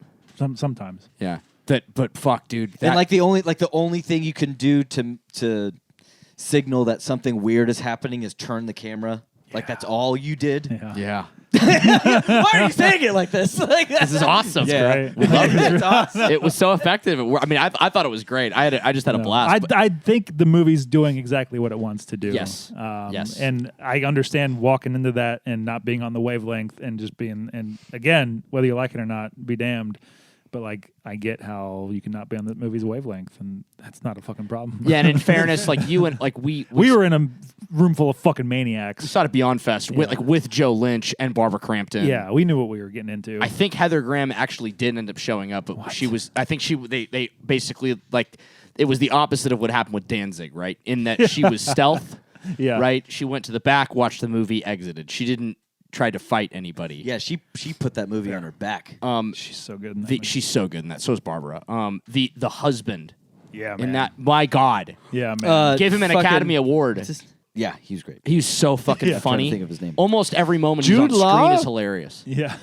sometimes. Yeah. But fuck, dude. And like the only thing you can do to signal that something weird is happening is turn the camera. Like that's all you did. Yeah. yeah. Why are you saying it like this? Like, This is awesome. Great. That's awesome. It was so effective. I mean, I thought it was great. I just had a blast. but- I think the movie's doing exactly what it wants to do. Yes. Yes. And I understand walking into that and not being on the wavelength and just being, and again, whether you like it or not, be damned. But like, I get how you can not be on the movie's wavelength, and that's not a fucking problem. yeah, and in fairness, like you and like we we were in a room full of fucking we maniacs. saw it at Beyond Fest with Joe Lynch and Barbara Crampton. Yeah, we knew what we were getting into. I think Heather Graham actually did end up showing up, but she was. I think they basically like it was the opposite of what happened with Danzig, right? In that she was stealth, yeah, right? She went to the back, watched the movie, exited. She didn't try to fight anybody. Yeah, she put that movie on her back. She's so good in that. movie. She's so good in that. So is Barbara. The husband yeah, man. in that. My God, Yeah, man. give him an fucking- Academy Award. Yeah, he was great. He was so fucking Yeah. I'm trying funny. to think of his name. Almost every moment he's on Jude screen Law? is hilarious. yeah,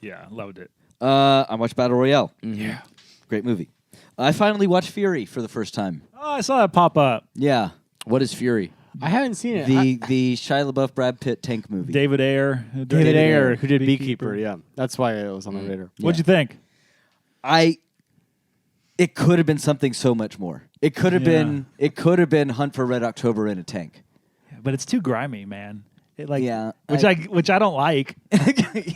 yeah, loved it. I watched Battle Royale. Yeah, Great movie. I finally watched Fury for the first time. Oh, I saw that pop up. Yeah. What is Fury? I haven't seen it. The Shia LaBeouf Brad Pitt tank movie. David Ayer. David Ayer, who did Beekeeper. Yeah, that's why it was on the radar. What'd you think? It could have been something so much more. It could have been Hunt for Red October in a tank. But it's too grimy, man. Yeah, Which I don't like.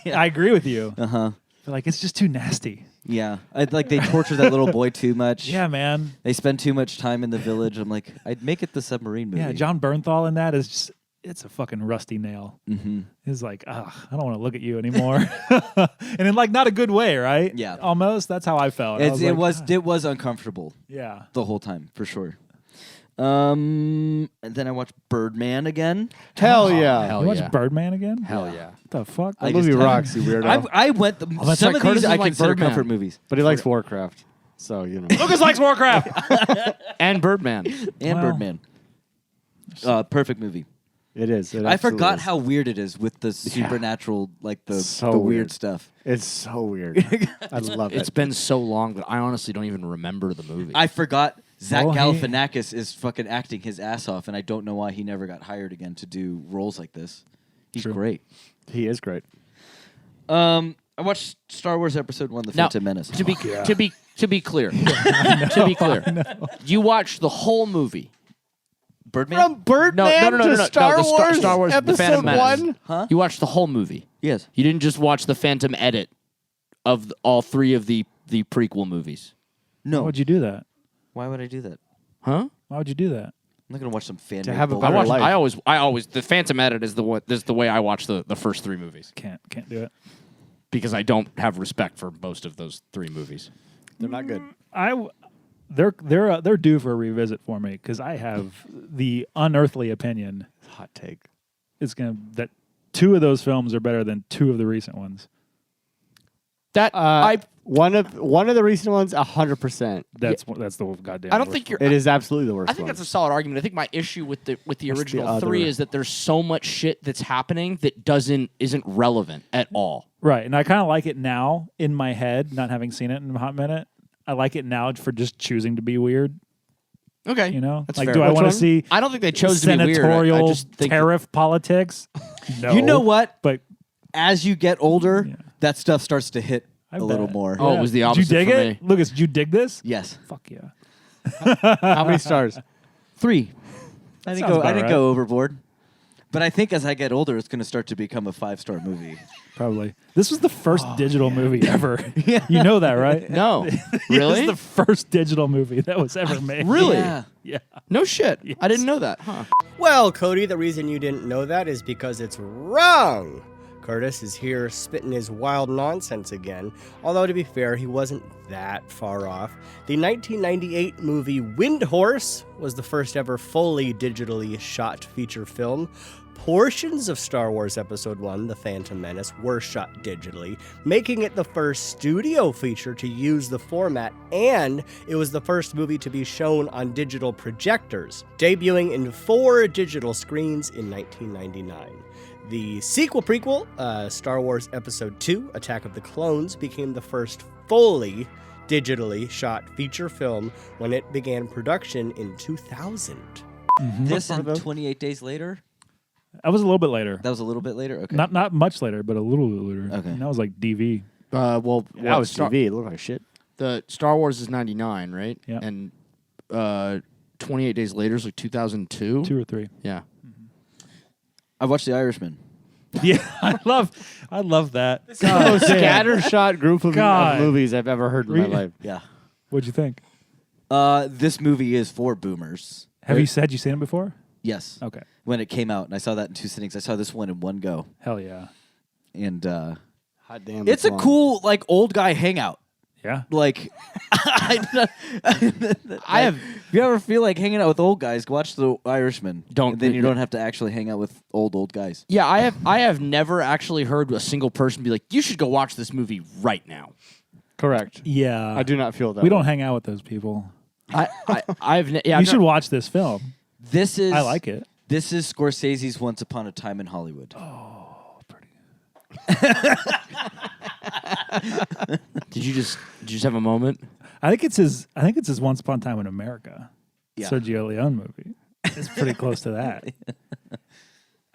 Yeah. I agree with you. Uh-huh. But like it's just too nasty. Yeah. They torture that little boy too much. Yeah, man. They spend too much time in the village. I'm like, I'd make it the submarine movie. Yeah, John Bernthal in that is just it's a fucking rusty nail. Mm-hmm. It's like, I don't want to look at you anymore. And in like not a good way, right? Yeah. Almost. That's how I felt. It was uncomfortable Yeah. the whole time, for sure. And then I watched Birdman again. Hell yeah. Hell You watch yeah. Birdman again? Hell yeah. What the fuck? That movie rocks, you weirdo. I went. that's Some right, of Curtis these is I like consider Birdman. comfort movies. But he likes Warcraft, so you know. Lucas likes Warcraft. And Birdman. And Wow. Birdman. Perfect movie. It is. It I absolutely forgot is. how weird it is with the supernatural, like the So weird weird. stuff. It's so weird. I love it. It's been so long that I honestly don't even remember the movie. I forgot Zach Well, he- Galifianakis is fucking acting his ass off, and I don't know why he never got hired again to do roles like this. He's True. great. He is great. I watched Star Wars Episode 1: The Now, Phantom Menace. to be clear, to be clear, you watched the whole movie. Birdman? From Birdman no, to Star the Wars, Star Wars, the Episode Phantom Menace. 1? Huh? You watched the whole movie. Yes. You didn't just watch the Phantom edit of all three of the prequel movies. Why No. would you do that? Why would I do that? Huh? Why would you do that? I'm not gonna watch some fan. To have a I better watched. life. I always. The Phantom edit is the way I watch the first three movies Can't do it. because I don't have respect for most of those three movies. They're not good. They're due for a revisit for me because I have the unearthly opinion Hot take. that two of those films are better than two of the recent ones. That One of the recent ones, 100%. That's the goddamn. I don't worst think you're. It is absolutely the worst. I think one. that's a solid argument. I think my issue with the original other- three is that there's so much shit that's happening that isn't relevant at all. Right, and I kind of like it now in my head, not having seen it in a hot minute. I like it now for just choosing to be weird. Okay, You know, that's like, fair. do I Which want one? to see I don't think they chose to be weird. senatorial I just think tariff politics? No, You know what? But As you get older, Yeah. that stuff starts to hit I a little bet. more. Oh, it was the Did opposite you dig for it, me. Lucas? Did you dig this? Yes. Fuck yeah. How many stars? 3. I didn't Sounds go. I about didn't right. go overboard. But I think as I get older, it's going to start to become a 5-star movie. Probably. This was the first digital movie ever. You know that, right? No, This really? is the first digital movie that was ever made. Really? Yeah. Yeah. No shit. Yes. I didn't know that. Huh. Well, Cody, the reason you didn't know that is because it's wrong. Curtis is here spitting his wild nonsense again, although to be fair, he wasn't that far off. The 1998 movie Wind Horse was the first ever fully digitally shot feature film. Portions of Star Wars Episode 1, The Phantom Menace, were shot digitally, making it the first studio feature to use the format, and it was the first movie to be shown on digital projectors, debuting in 4 digital screens in 1999. The sequel prequel, Star Wars Episode 2, Attack of the Clones, became the first fully digitally shot feature film when it began production in 2000. This and 28 Days Later? That was a little bit later. That was a little bit later? Okay. Not much later, but a little bit later. Okay. And that was like DV. Well, That was TV. It looked like shit. The Star Wars is 99, right? Yeah. And 28 Days Later is like 2002. 2 or 3. Yeah. I watched The Irishman. Yeah, I love that. The most scattershot group of God. movies I've ever heard in my life. Yeah. What'd you think? This movie is for boomers. Have you seen it before? Yes. Okay. When it came out, and I saw that in 2 sittings. I saw this one in one go. Hell yeah. And Hot damn. it's a long. cool, like, old guy hangout. Yeah. Like, if you ever feel like hanging out with old guys, watch The Irishman. Don't- And then you don't have to actually hang out with old guys. Yeah, I have never actually heard a single person be like, "You should go watch this movie right now." Correct. Yeah. I do not feel that. We way. don't hang out with those people. I've yeah. You should watch this film. This is I like it. This is Scorsese's Once Upon a Time in Hollywood. Did you just have a moment? I think it's his Once Upon a Time in America. Yeah. Sergio Leone movie. It's pretty close to that.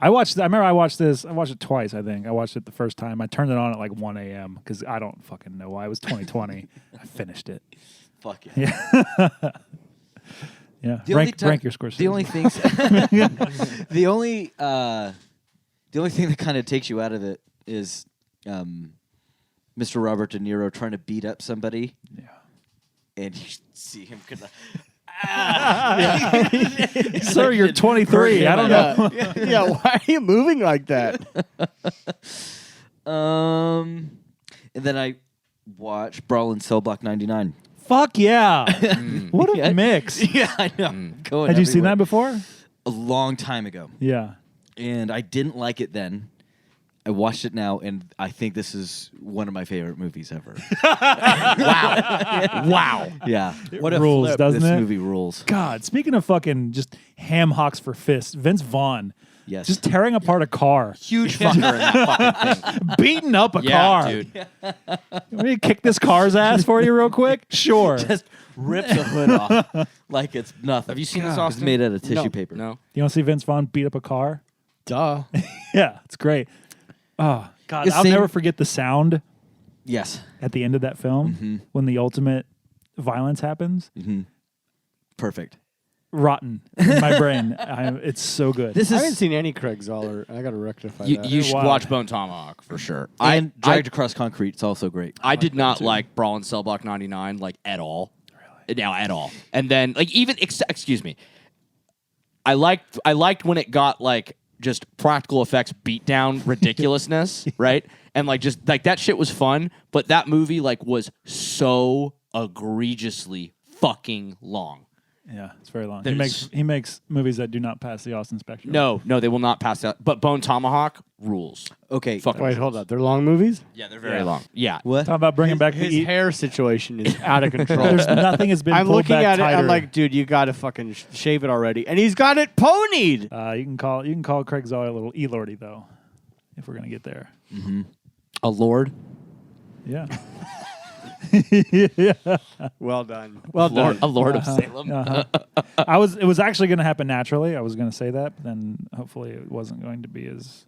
I remember I watched this. I watched it twice, I think. I watched it the first time. I turned it on at like 1 a.m. because I don't fucking know why. It was 2020. I finished it. Fuck it. Yeah. Yeah. Rank your scores. The only things. the only thing that kind of takes you out of it is Mr. Robert De Niro trying to beat up somebody. Yeah. And you see him kind of. Sir, you're 23. I don't know. Yeah, why are you moving like that? And then I watched Brawl in Cell Block 99. Fuck yeah. What a mix. Yeah, I know. Had you seen that before? A long time ago. Yeah. And I didn't like it then. I watched it now, and I think this is one of my favorite movies ever. Wow. Yeah. What a rules, flip. Doesn't this it? movie rules. God, speaking of fucking just ham hocks for fists, Vince Vaughn. Yes. Just tearing apart a car. Huge fucker in that fucking thing. Beating up a car. Dude. Want me to kick this car's ass for you real quick? Sure. Just rips the hood off like it's nothing. Have you seen this, It's Austin? made out of tissue paper. No. You want to see Vince Vaughn beat up a car? Duh. Yeah, it's great. Oh, God. It's I'll same- never forget the sound Yes. at the end of that film when the ultimate violence happens. Perfect. Rotten in my brain. It's so good. I haven't seen any Craig Zoller. I got to rectify that. You should wild. watch Bone Tomahawk for sure. And Dragged Across Concrete. It's also great. I did not like Brawl in Cell Block 99 like at all. Really? No, at all. And then like even excuse me. I liked when it got like just practical effects beatdown ridiculousness, right? And like just like that shit was fun, but that movie like was so egregiously fucking long. Yeah, it's very long. There's- He makes movies that do not pass the Austin spectrum. No, they will not pass that. But Bone Tomahawk rules. Okay. Fucking Wait, hold up. They're long movies? Yeah, they're very long. Yeah. What? Talk about bringing back His the hair situation is out of control. There's nothing has been I'm pulled looking back at it. tighter. I'm like, dude, you got to fucking shave it already. And he's got it ponied. You can call Craig Zoller a little E-Lordy though, if we're gonna get there. A lord. Yeah. Well done. Well done. A lord of Salem. It was actually going to happen naturally. I was going to say that, but then hopefully it wasn't going to be as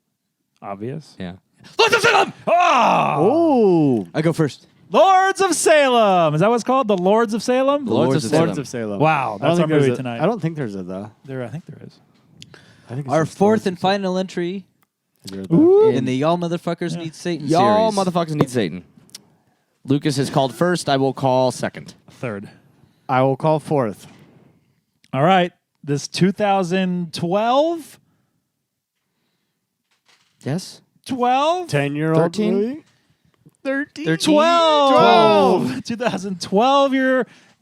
obvious. Yeah. Lords of Salem! Oh. I go first. Lords of Salem. Is that what it's called? The Lords of Salem? Lords of Salem. Lords of Salem. Wow, that's our movie tonight. I don't think there's a the. I think there is. I think it's Our just fourth Lords and of Salem. final entry Is there a the? in the Y'all Motherfuckers Need Satan Y'all series. motherfuckers need Satan. Lucas has called first. I will call second. Third. I will call fourth. All right. This 2012? Yes? 12? 10-year-old 13? movie? 13. 12. 2012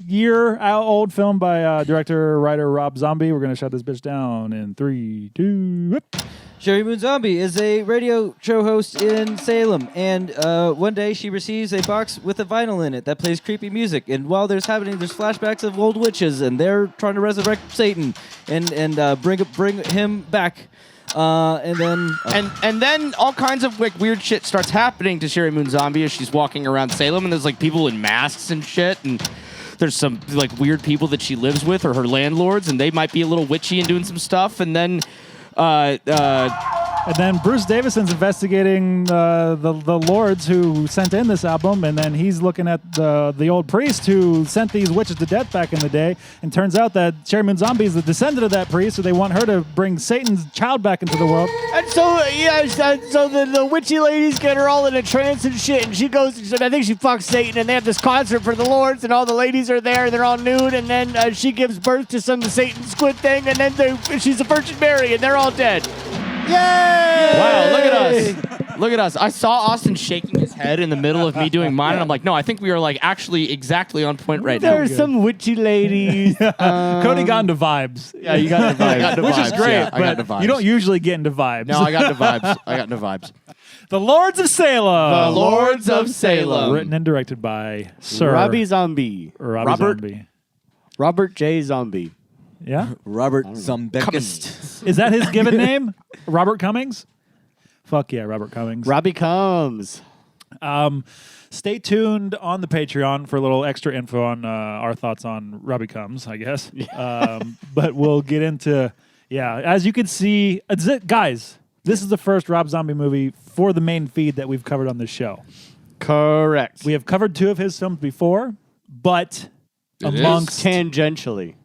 year-old film by director-writer Rob Zombie. We're going to shut this bitch down in 3, 2, whip. Sherry Moon Zombie is a radio show host in Salem, and one day she receives a box with a vinyl in it that plays creepy music. And while there's flashbacks of old witches, and they're trying to resurrect Satan and bring him back. And then all kinds of like weird shit starts happening to Sherry Moon Zombie as she's walking around Salem, and there's like people in masks and shit, and there's some like weird people that she lives with or her landlords, and they might be a little witchy and doing some stuff, and then And then Bruce Davison's investigating the Lords who sent in this album, and then he's looking at the old priest who sent these witches to death back in the day. And turns out that Sherry Moon Zombie is the descendant of that priest, so they want her to bring Satan's child back into the world. And so, so the witchy ladies get her all in a trance and shit, and she goes, I think she fucks Satan, and they have this concert for the Lords, and all the ladies are there, and they're all nude, and then she gives birth to some Satan squid thing, and then she's a Virgin Mary, and they're all dead. Yay! wow, look at us. Look at us. I saw Austin shaking his head in the middle of me doing mine, and I'm like, no, I think we are like actually exactly on point right now. There's some witchy ladies. Cody got into vibes. Yeah, you got the vibes. Which is great, Yeah, I got but the vibes. you don't usually get into vibes. No, I got the vibes. I got the vibes. The Lords of Salem. The Lords of Salem. Written and directed by Sir Robbie Zombie. Robbie Robert- Zombie. Robert J. Zombie. Yeah? Robert Zemeckis. Is that his given name? Robert Cummings? Fuck yeah, Robert Cummings. Robbie Combs. Stay tuned on the Patreon for a little extra info on our thoughts on Robbie Combs, I guess. But we'll get into, as you can see, guys, this is the first Rob Zombie movie for the main feed that we've covered on this show. Correct. We have covered 2 of his films before, but amongst tangentially.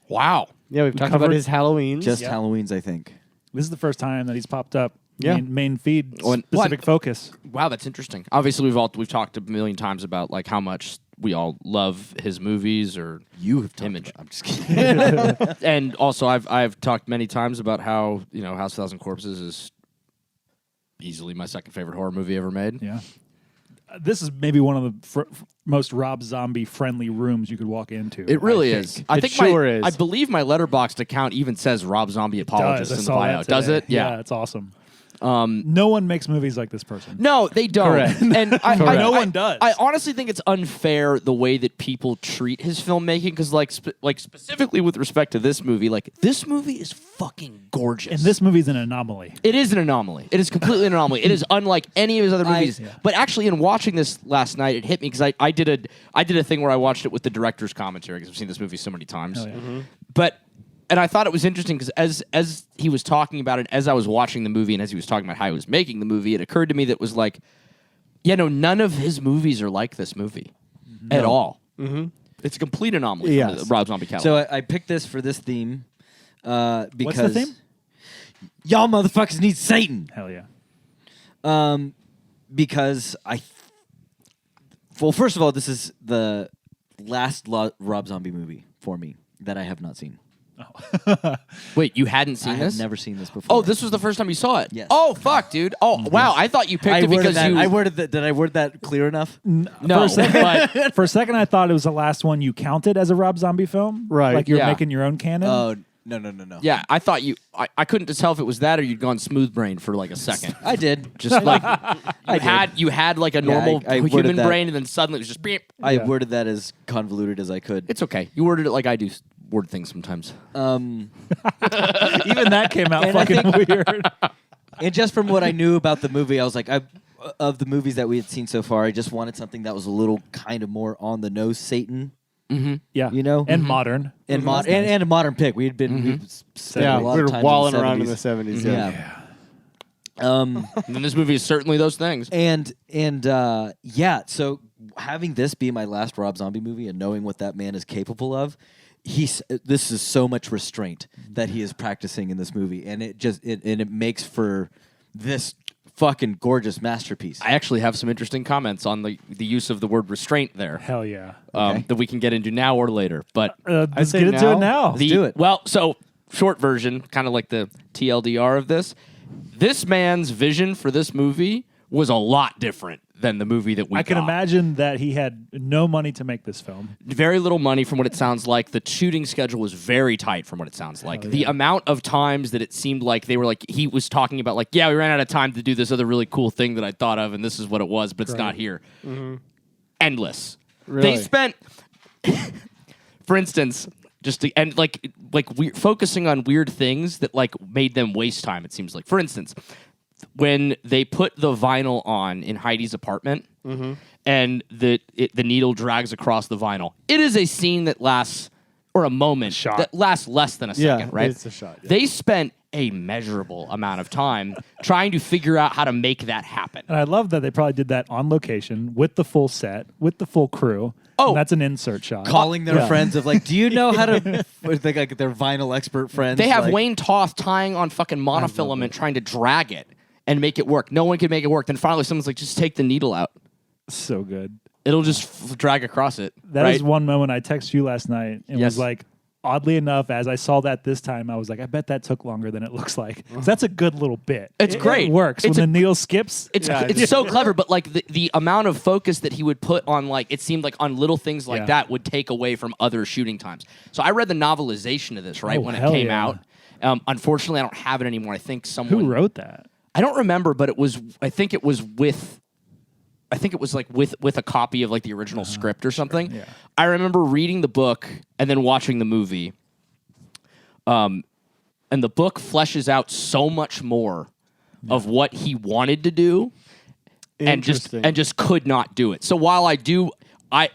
Wow. Yeah, we've talked about his Halloweens. Just Halloween's, I think. This is the first time that he's popped up. Yeah. Main feed, specific focus. Wow, that's interesting. Obviously, we've talked a million times about like how much we all love his movies or You have image. I'm just kidding. And also, I've talked many times about how House of 1,000 Corpses is easily my second favorite horror movie ever made. Yeah. This is maybe one of the most Rob Zombie friendly rooms you could walk into. It really is. I It think sure is. I believe my Letterboxd account even says Rob Zombie apologist in the bio. Does it? Yeah, it's awesome. No one makes movies like this person. No, they don't. Correct. And No one does. I honestly think it's unfair the way that people treat his filmmaking because, like specifically with respect to this movie, this movie is fucking gorgeous. And this movie's an anomaly. It is an anomaly. It is completely an anomaly. It is unlike any of his other movies. But actually, in watching this last night, it hit me because I did a thing where I watched it with the director's commentary because I've seen this movie so many times. Oh, yeah. And I thought it was interesting because as he was talking about it, as I was watching the movie, and as he was talking about how he was making the movie, it occurred to me that was like, none of his movies are like this movie at all. Mm-hmm. It's a complete anomaly from the Rob Zombie catalog. So I picked this for this theme because What's the theme? Y'all motherfuckers need Satan. Hell yeah. Because first of all, this is the last Rob Zombie movie for me that I have not seen. Wait, you hadn't seen I this? have never seen this before. Oh, this was the first time you saw it? Yes. Oh, fuck, dude. Oh, wow. I thought you picked it because you... I worded that. Did I word that clear enough? No, For a second, I thought it was the last one you counted as a Rob Zombie film. Right. Like you're Yeah. making your own canon. Oh, no. Yeah, I thought you... I couldn't just tell if it was that or you'd gone smooth brain for like a second. I did. Just like... you had like a normal I worded human that. brain and then suddenly it was just... Beep. I worded that as convoluted as I could. It's okay. You worded it like I do word things sometimes. Even that came out And I fucking think- weird. And just from what I knew about the movie, I was like, of the movies that we had seen so far, I just wanted something that was a little kind of more on the nose Satan. Yeah. You know? And modern. And, and a modern pick. We had been we'd spent a lot we of were time walling in the around in 70s. the 70s. Yeah. And then this movie is certainly those things. So having this be my last Rob Zombie movie and knowing what that man is capable of, this is so much restraint that he is practicing in this movie, and it makes for this fucking gorgeous masterpiece. I actually have some interesting comments on the use of the word restraint there. Hell yeah. That we can get into now or later. But Let's say get into it now. Let's do it. Well, so short version, kind of like the TLDR of this. This man's vision for this movie was a lot different than the movie that we I can got. imagine that he had no money to make this film. Very little money from what it sounds like. The shooting schedule was very tight from what it sounds like. The amount of times that it seemed like they were like, he was talking about like, yeah, we ran out of time to do this other really cool thing that I thought of, and this is what it was, but it's not here. Endless. Really? They spent, for instance, just to, and focusing on weird things that like made them waste time, it seems like. For instance, when they put the vinyl on in Heidi's apartment and the needle drags across the vinyl, it is a scene that lasts, or a moment that lasts less than a second, right? It's a shot. Yeah. They spent a measurable amount of time trying to figure out how to make that happen. And I love that they probably did that on location with the full set, with the full crew. Oh. And that's an insert shot. Calling their friends of like, do you know how to? Or they like their vinyl expert friends. They have like, Wayne Toth tying on fucking monofilament trying to drag it and make it work. No one can make it work. Then finally someone's like, just take the needle out. So good. It'll just drag across it. That right? is one moment I texted you last night and was like, oddly enough, as I saw that this time, I was like, I bet that took longer than it looks like. 'Cause that's a good little bit. It's great. It works. It's when the needle skips. It's so clever, but like the amount of focus that he would put on like it seemed like on little things like that would take away from other shooting times. So I read the novelization of this when it came out. Unfortunately, I don't have it anymore. I think someone Who wrote that? I don't remember, but I think it was with a copy of like the original script or something. Yeah. I remember reading the book and then watching the movie. And the book fleshes out so much more of what he wanted to do. Interesting. and just could not do it. So while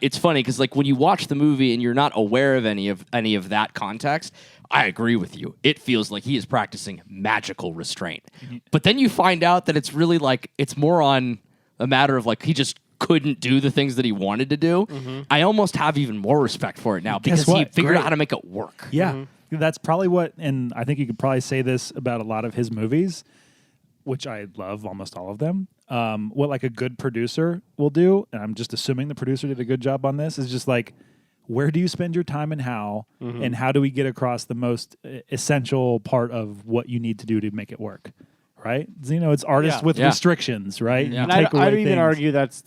it's funny because like when you watch the movie and you're not aware of any of that context, I agree with you. It feels like he is practicing magical restraint. But then you find out that it's really like it's more on a matter of like he just couldn't do the things that he wanted to do. I almost have even more respect for it now because he figured out how to make it work. Yeah. That's probably what, and I think you could probably say this about a lot of his movies, which I love almost all of them. What like a good producer will do, and I'm just assuming the producer did a good job on this, is just like, where do you spend your time and how, and how do we get across the most essential part of what you need to do to make it work? Right? You know, it's artists with restrictions, right? Yeah. And I'd even argue that's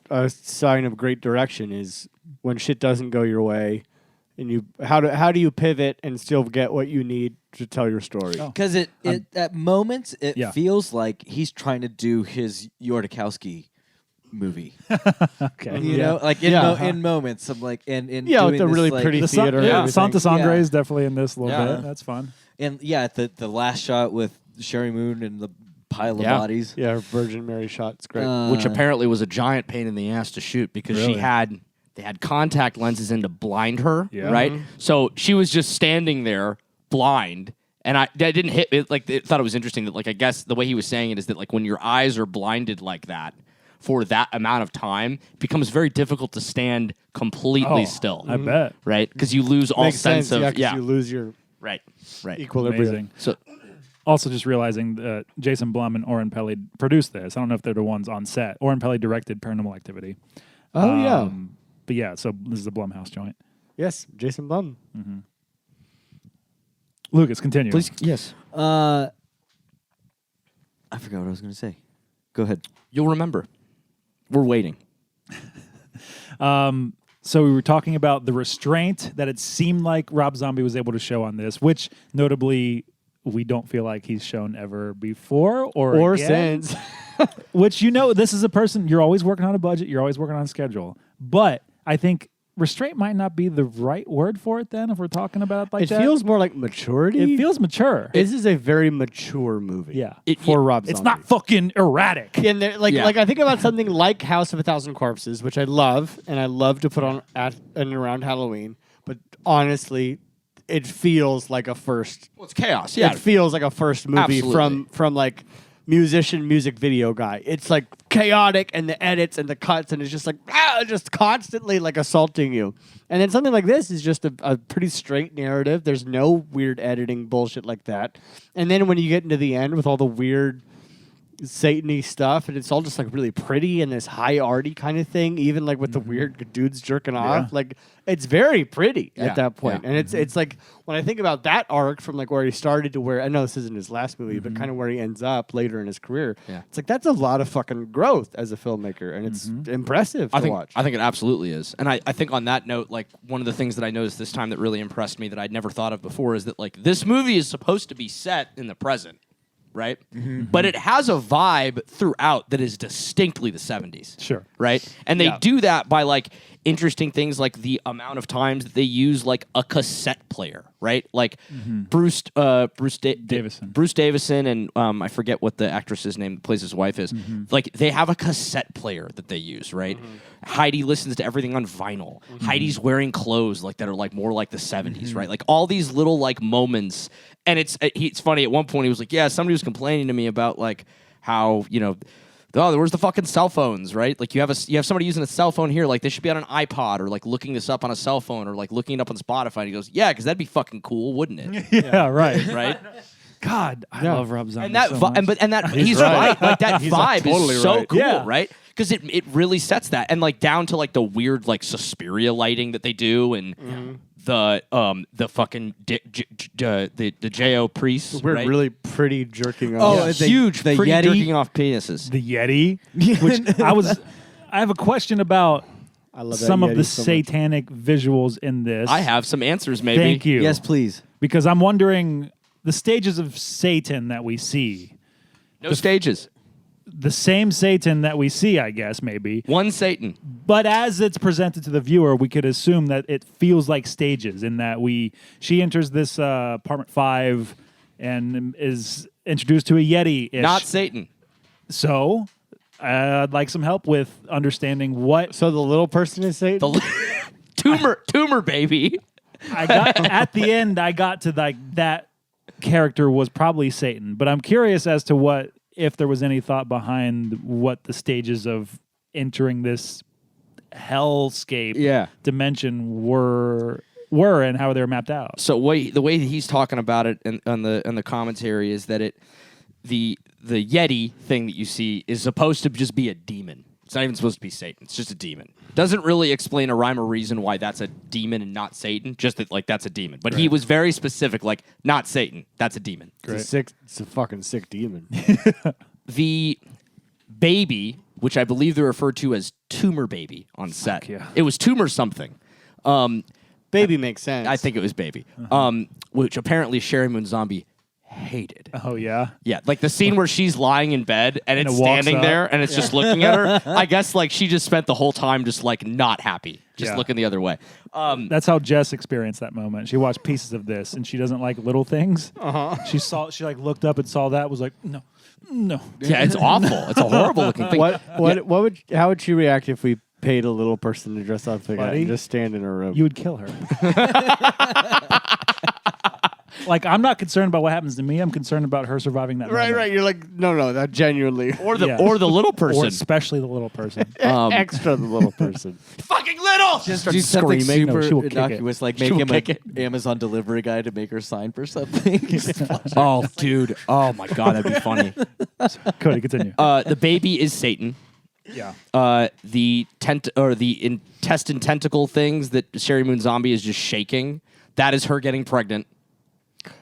a sign of great direction is when shit doesn't go your way, and how do you pivot and still get what you need to tell your story? Because it at moments it feels like he's trying to do his Yordakowski movie. Okay. You know, like in moments of like in with doing the this, really like, pretty theater. Santa Sangre Yeah. is definitely in this a little Yeah. bit. That's fun. and the last shot with Sherry Moon and the pile of bodies. Yeah, Virgin Mary shot. It's great. Which apparently was a giant pain in the ass to shoot because Really? they had contact lenses in to blind her, Yeah. right? So she was just standing there blind, and that didn't hit it. Like, I thought it was interesting that, like, I guess the way he was saying it is that, like, when your eyes are blinded like that for that amount of time, it becomes very difficult to stand completely still, I bet. right? Because you lose all Makes sense sense. of You lose your right. equilibrium. Amazing. So Also, just realizing Jason Blum and Oren Peli produced this. I don't know if they're the ones on set. Oren Peli directed Paranormal Activity. Oh yeah. But yeah, so this is a Blumhouse joint. Yes, Jason Blum. Lucas, continue. please, yes, I forgot what I was going to say. Go ahead. you'll remember. We're waiting. So we were talking about the restraint that it seemed like Rob Zombie was able to show on this, which notably we don't feel like he's shown ever before or again. since. Which, you know, this is a person, you're always working on a budget, you're always working on a schedule. But I think restraint might not be the right word for it then if we're talking about it like It that. feels more like maturity. It feels mature. This is a very mature movie. Yeah. for Rob Zombie. It's not fucking erratic. And like Yeah. I think about something like House of a Thousand Corpses, which I love and I love to put on at and around Halloween. But honestly, it feels like a first. Well, it's chaos. Yeah, It feels like a first movie Absolutely. from like music video guy. It's like chaotic and the edits and the cuts and it's just like just constantly like assaulting you. And then something like this is just a pretty straight narrative. There's no weird editing bullshit like that. And then when you get into the end with all the weird Satan-y stuff and it's all just like really pretty and this high arty kind of thing, even like with the weird dudes jerking off, like it's very pretty at that point. And it's like when I think about that arc from like where he started to where I know this isn't his last movie, but kind of where he ends up later in his career. It's like that's a lot of fucking growth as a filmmaker and it's impressive to watch. I think it absolutely is. And I think on that note, like one of the things that I noticed this time that really impressed me that I'd never thought of before is that like this movie is supposed to be set in the present, right? But it has a vibe throughout that is distinctly the 70s. Sure. Right? And they do that by like interesting things like the amount of times that they use like a cassette player, right? Like Bruce Davison and I forget what the actress's name that plays his wife is. Like they have a cassette player that they use, right? Heidi listens to everything on vinyl. Heidi's wearing clothes like that are like more like the 70s, right? Like all these little like moments. And it's funny. At one point he was like, yeah, somebody was complaining to me about like how, you know, oh, where's the fucking cell phones, right? Like you have somebody using a cell phone here, like they should be on an iPod or like looking this up on a cell phone or like looking it up on Spotify. And he goes, yeah, because that'd be fucking cool, wouldn't it? Yeah, right. Right? God, I love Rob Zombie And that so much. he's right. Like that vibe totally is so right. cool, Yeah. right? Because it really sets that, and like down to like the weird like Suspiria lighting that they do, and the fucking the Jo priests, We're right? really pretty jerking off. Oh, Yeah. the- Huge, the pretty Yeti? jerking off penises. The Yeti, which I have a question about I love that some of Yeti the so much. satanic visuals in this. I have some answers, maybe. Thank you. Yes, please. Because I'm wondering the stages of Satan that we see. No stages. The same Satan that we see, I guess, maybe. One Satan. But as it's presented to the viewer, we could assume that it feels like stages in that she enters this apartment 5 and is introduced to a Yeti-ish. Not Satan. So, I'd like some help with understanding what So the little person is Satan? tumor baby. I got. At the end, I got to like that character was probably Satan, but I'm curious as to if there was any thought behind what the stages of entering this hellscape dimension were and how they were mapped out. So the way that he's talking about it on the commentary is that the Yeti thing that you see is supposed to just be a demon. It's not even supposed to be Satan. It's just a demon. Doesn't really explain a rhyme or reason why that's a demon and not Satan. Just that like that's a demon. But he was very specific, like not Satan. That's a demon. It's a fucking sick demon. The baby, which I believe they referred to as tumor baby on set. yeah. It was tumor something. Baby makes sense. I think it was baby. Which apparently Sherry Moon Zombie hated. Oh yeah. Yeah, like the scene where she's lying in bed and it's it walks standing up. there and it's just looking at her. I guess like she just spent the whole time just like not happy, just Yeah. looking the other way. That's how Jess experienced that moment. She watched pieces of this and she doesn't like little things. She like looked up and saw that, was like, no. Yeah, it's awful. It's a horrible looking thing. How would she react if we paid a little person to dress up like that Buddy? and just stand in her room? You would kill her. Like, I'm not concerned about what happens to me. I'm concerned about her surviving that moment. right. You're like, no, that genuinely. Or the Yeah. little Or person. especially the little person. Extra the little person. Fucking little. Just starts do something screaming. No, super she will kick it. innocuous, like She make will him an kick Amazon delivery guy to make her sign for something. Oh, dude. Oh my god, that'd be funny. Cody, continue. The baby is Satan. Yeah. The intestine tentacle things that Sherry Moon Zombie is just shaking. That is her getting pregnant.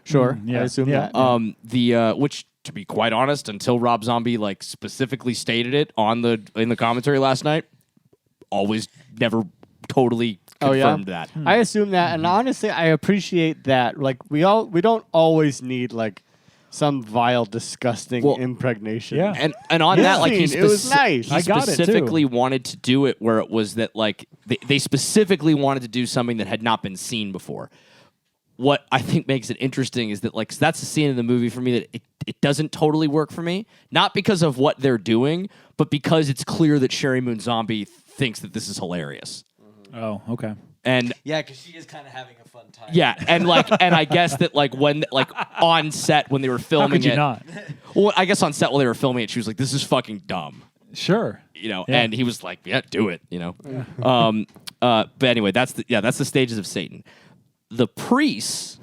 Sure. Yeah. I assume Yeah. that. Which, to be quite honest, until Rob Zombie like specifically stated it in the commentary last night, always never totally confirmed that. I assume that, and honestly, I appreciate that. Like we don't always need like some vile, disgusting impregnation. Yeah. And on that, like it was nice. He I got it, too. specifically wanted to do it where it was that like they specifically wanted to do something that had not been seen before. What I think makes it interesting is that like that's a scene in the movie for me that it doesn't totally work for me, not because of what they're doing, but because it's clear that Sherry Moon Zombie thinks that this is hilarious. Oh, okay. And Yeah, because she is kind of having a fun time. yeah, and I guess that like when like on set when they were How filming could you it, not? well, I guess on set while they were filming it, she was like, "This is fucking dumb." Sure. Yeah. Yeah. And he was like, "Yeah, do it," But anyway, that's the stages of Satan. The priests,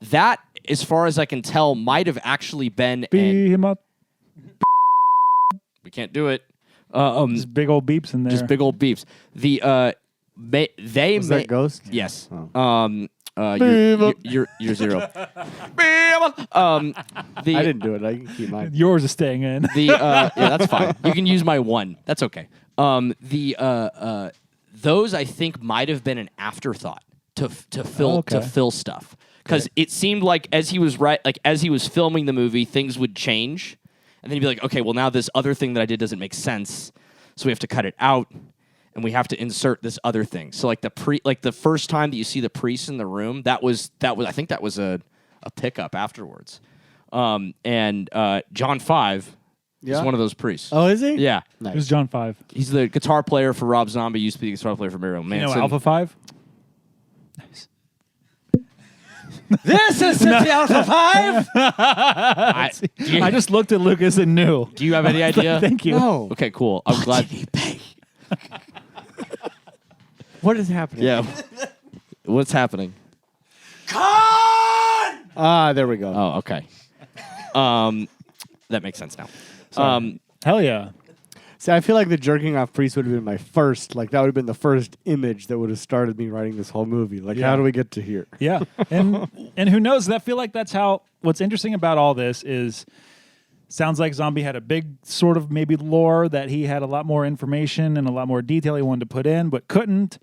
that, as far as I can tell, might have actually been. Beat him up. We can't do it. Just big old beeps in there. Just big old beeps. The they Was that Ghost? Yes. Oh. You're zero. I didn't do it. I can keep mine. Yours is staying in. Yeah, that's fine. You can use my one. That's okay. Those I think might have been an afterthought to fill stuff, because it seemed like as he was filming the movie, things would change, and then he'd be like, okay, well now this other thing that I did doesn't make sense, so we have to cut it out, and we have to insert this other thing. So like the first time that you see the priest in the room, that was I think that was a pickup afterwards, and John 5 is one of those priests. Oh, is he? Yeah. Nice. Who's John 5? He's the guitar player for Rob Zombie. Used to be the guitar player for Marilyn You know Manson. Alpha 5? This is the Alpha 5! I just looked at Lucas and knew. Do you have any idea? Thank you. No. Okay, cool. I'm glad. What is happening? Yeah. What's happening? Ah, there we go. Oh, okay. That makes sense now. Hell yeah. See, I feel like the jerking off priest would have been my first. Like that would have been the first image that would have started me writing this whole movie. Like, how do we get to here? Yeah. And who knows? I feel like that's how. What's interesting about all this is, sounds like Zombie had a big sort of maybe lore that he had a lot more information and a lot more detail he wanted to put in, but couldn't.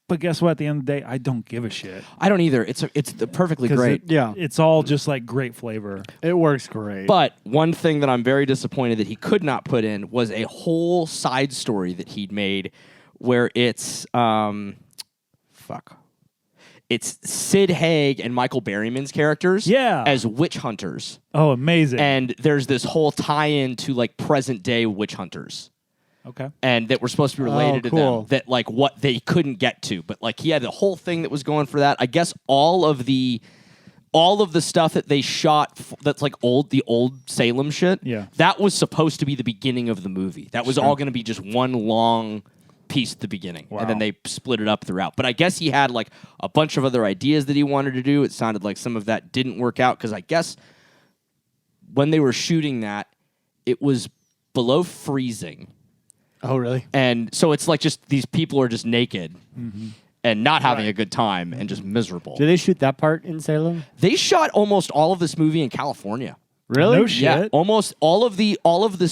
But guess what? At the end of the day, I don't give a shit. I don't either. It's perfectly great. It's all just like great flavor. It works great. But one thing that I'm very disappointed that he could not put in was a whole side story that he'd made where it's it's Sid Haig and Michael Berryman's characters Yeah. as witch hunters. Oh, amazing. And there's this whole tie-in to like present day witch hunters. Okay. And that were supposed to be related to cool. them, that like what they couldn't get to, but like he had the whole thing that was going for that. I guess all of the stuff that they shot that's like the old Salem shit. Yeah. that was supposed to be the beginning of the movie. That was all going to be just one long piece at the beginning, and then they split it up throughout. But I guess he had like a bunch of other ideas that he wanted to do. It sounded like some of that didn't work out because I guess when they were shooting that, it was below freezing. Oh, really? And so it's like just these people are just naked and not having a good time and just miserable. Did they shoot that part in Salem? They shot almost all of this movie in California. Really? No shit. Yeah, almost all of the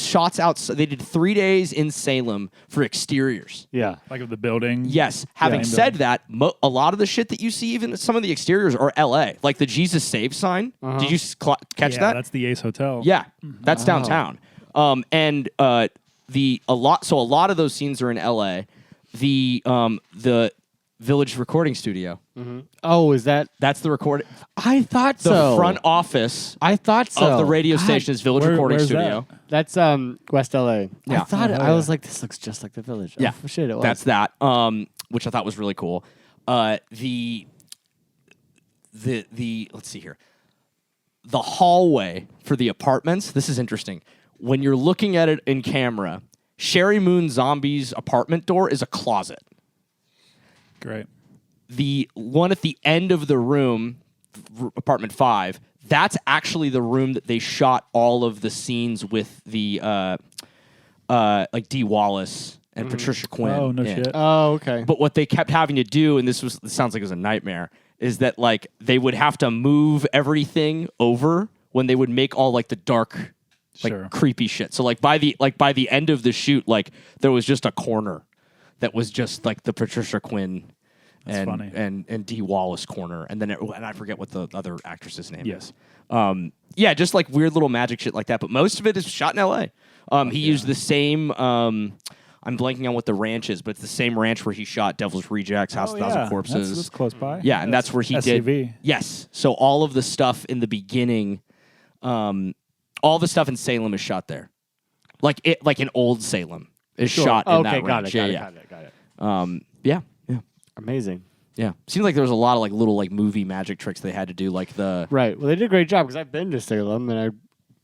shots outside. They did 3 days in Salem for exteriors. Yeah. Like of the building. Yes. Having said that, a lot of the shit that you see, even some of the exteriors, are L.A. Like the Jesus Save sign. Did you catch Yeah, that? that's the Ace Hotel. Yeah, that's downtown. A lot of those scenes are in L.A. The Village Recording Studio. Oh, is that? That's the recording. I thought The so. front office I thought so. of the radio station is Village Recording where's Studio. That's West LA. Yeah. I thought Oh, I yeah. was like, this looks just like the Village. Yeah. Oh, shit, it was. That's that. Which I thought was really cool. The let's see here. The hallway for the apartments. This is interesting. When you're looking at it in camera, Sherry Moon Zombie's apartment door is a closet. Great. The one at the end of the room, apartment 5, that's actually the room that they shot all of the scenes with the like Dee Wallace and Patricia Quinn. Oh, no in. shit. Oh, okay. But what they kept having to do, and this sounds like it was a nightmare, is that like they would have to move everything over when they would make all like the dark, like Sure. creepy shit. So like by the end of the shoot, like there was just a corner that was just like the Patricia Quinn That's funny. and Dee Wallace corner, and then and I forget what the other actress's name Yes. is. Yeah, just like weird little magic shit like that. But most of it is shot in L.A. He used the same. I'm blanking on what the ranch is, but it's the same ranch where he shot Devil's Rejects, House of Thousand Corpses. That's close by. Yeah, and that's where he SCV. did. Yes, so all of the stuff in the beginning, all the stuff in Salem is shot there, like in old Salem is shot in that ranch. Got Yeah. it. Yeah. Amazing. Yeah. Seems like there was a lot of like little like movie magic tricks they had to do, like the Right. Well, they did a great job because I've been to Salem and I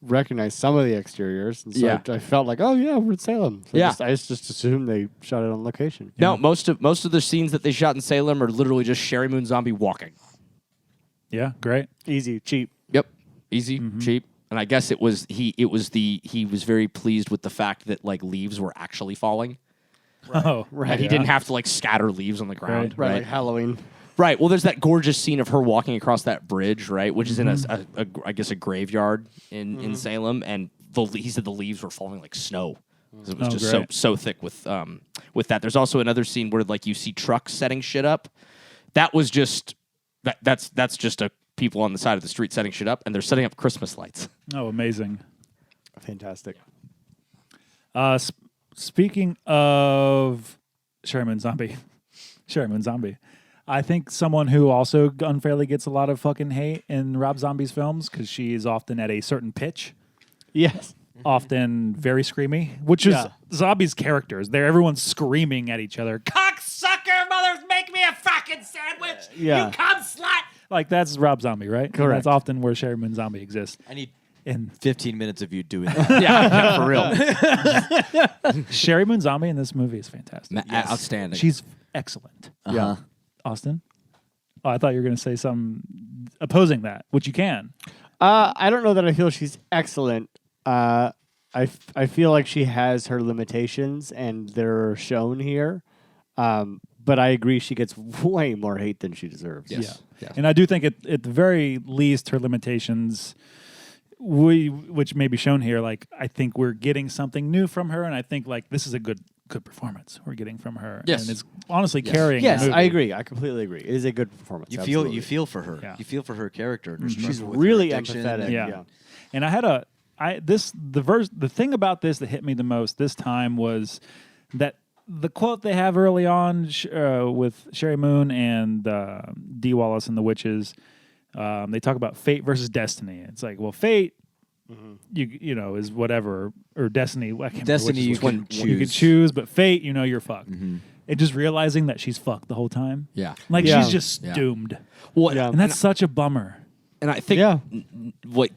recognized some of the exteriors. And so Yeah. I felt like, oh, yeah, we're in Salem. So Yeah. I just assumed they shot it on location. No, most of the scenes that they shot in Salem are literally just Sherry Moon Zombie walking. Yeah, great. Easy, cheap. Yep. Easy, cheap. And I guess he was very pleased with the fact that like leaves were actually falling. Oh, Right. He didn't have to like scatter leaves on the ground. Right. Like Halloween. Right. Well, there's that gorgeous scene of her walking across that bridge, right, which is in I guess a graveyard in Salem, and he said the leaves were falling like snow. It was just great. so thick with that. There's also another scene where like you see trucks setting shit up. That was just that's just people on the side of the street setting shit up, and they're setting up Christmas lights. Oh, amazing. Fantastic. Speaking of Sherry Moon Zombie, I think someone who also unfairly gets a lot of fucking hate in Rob Zombie's films because she is often at a certain pitch, Yes. often very screamy, which is Zombie's characters. Everyone's screaming at each other. Cocksucker, mothers, make me a fucking sandwich! Yeah. You cum slut! Like that's Rob Zombie, right? And Correct. that's often where Sherry Moon Zombie exists. I need And 15 minutes of you doing that. Yeah, for real. Sherry Moon Zombie in this movie is fantastic. Outstanding. She's excellent. Yeah. Austin? Oh, I thought you were going to say something opposing that, which you can. I don't know that I feel she's excellent. I feel like she has her limitations, and they're shown here. But I agree she gets way more hate than she deserves. Yes. Yeah. And I do think at the very least her limitations, which may be shown here, like I think we're getting something new from her, and I think like this is a good performance we're getting from her. Yes. And it's honestly carrying Yes, the movie. I agree. I completely agree. It is a good performance. You absolutely. feel for her. Yeah. You feel for her character. And her She's struggle with really her addiction. empathetic. Yeah. And I had the thing about this that hit me the most this time was that the quote they have early on with Sherry Moon and Dee Wallace and the witches. They talk about fate versus destiny. It's like, well, fate, you know, is whatever, or destiny. I can't Destiny you remember can you could choose, but fate, you know, you're fucked. And just realizing that she's fucked the whole time. Yeah. Like Yeah. she's just Yeah. doomed. Well, Yeah. And that's such a bummer. And I think Yeah. what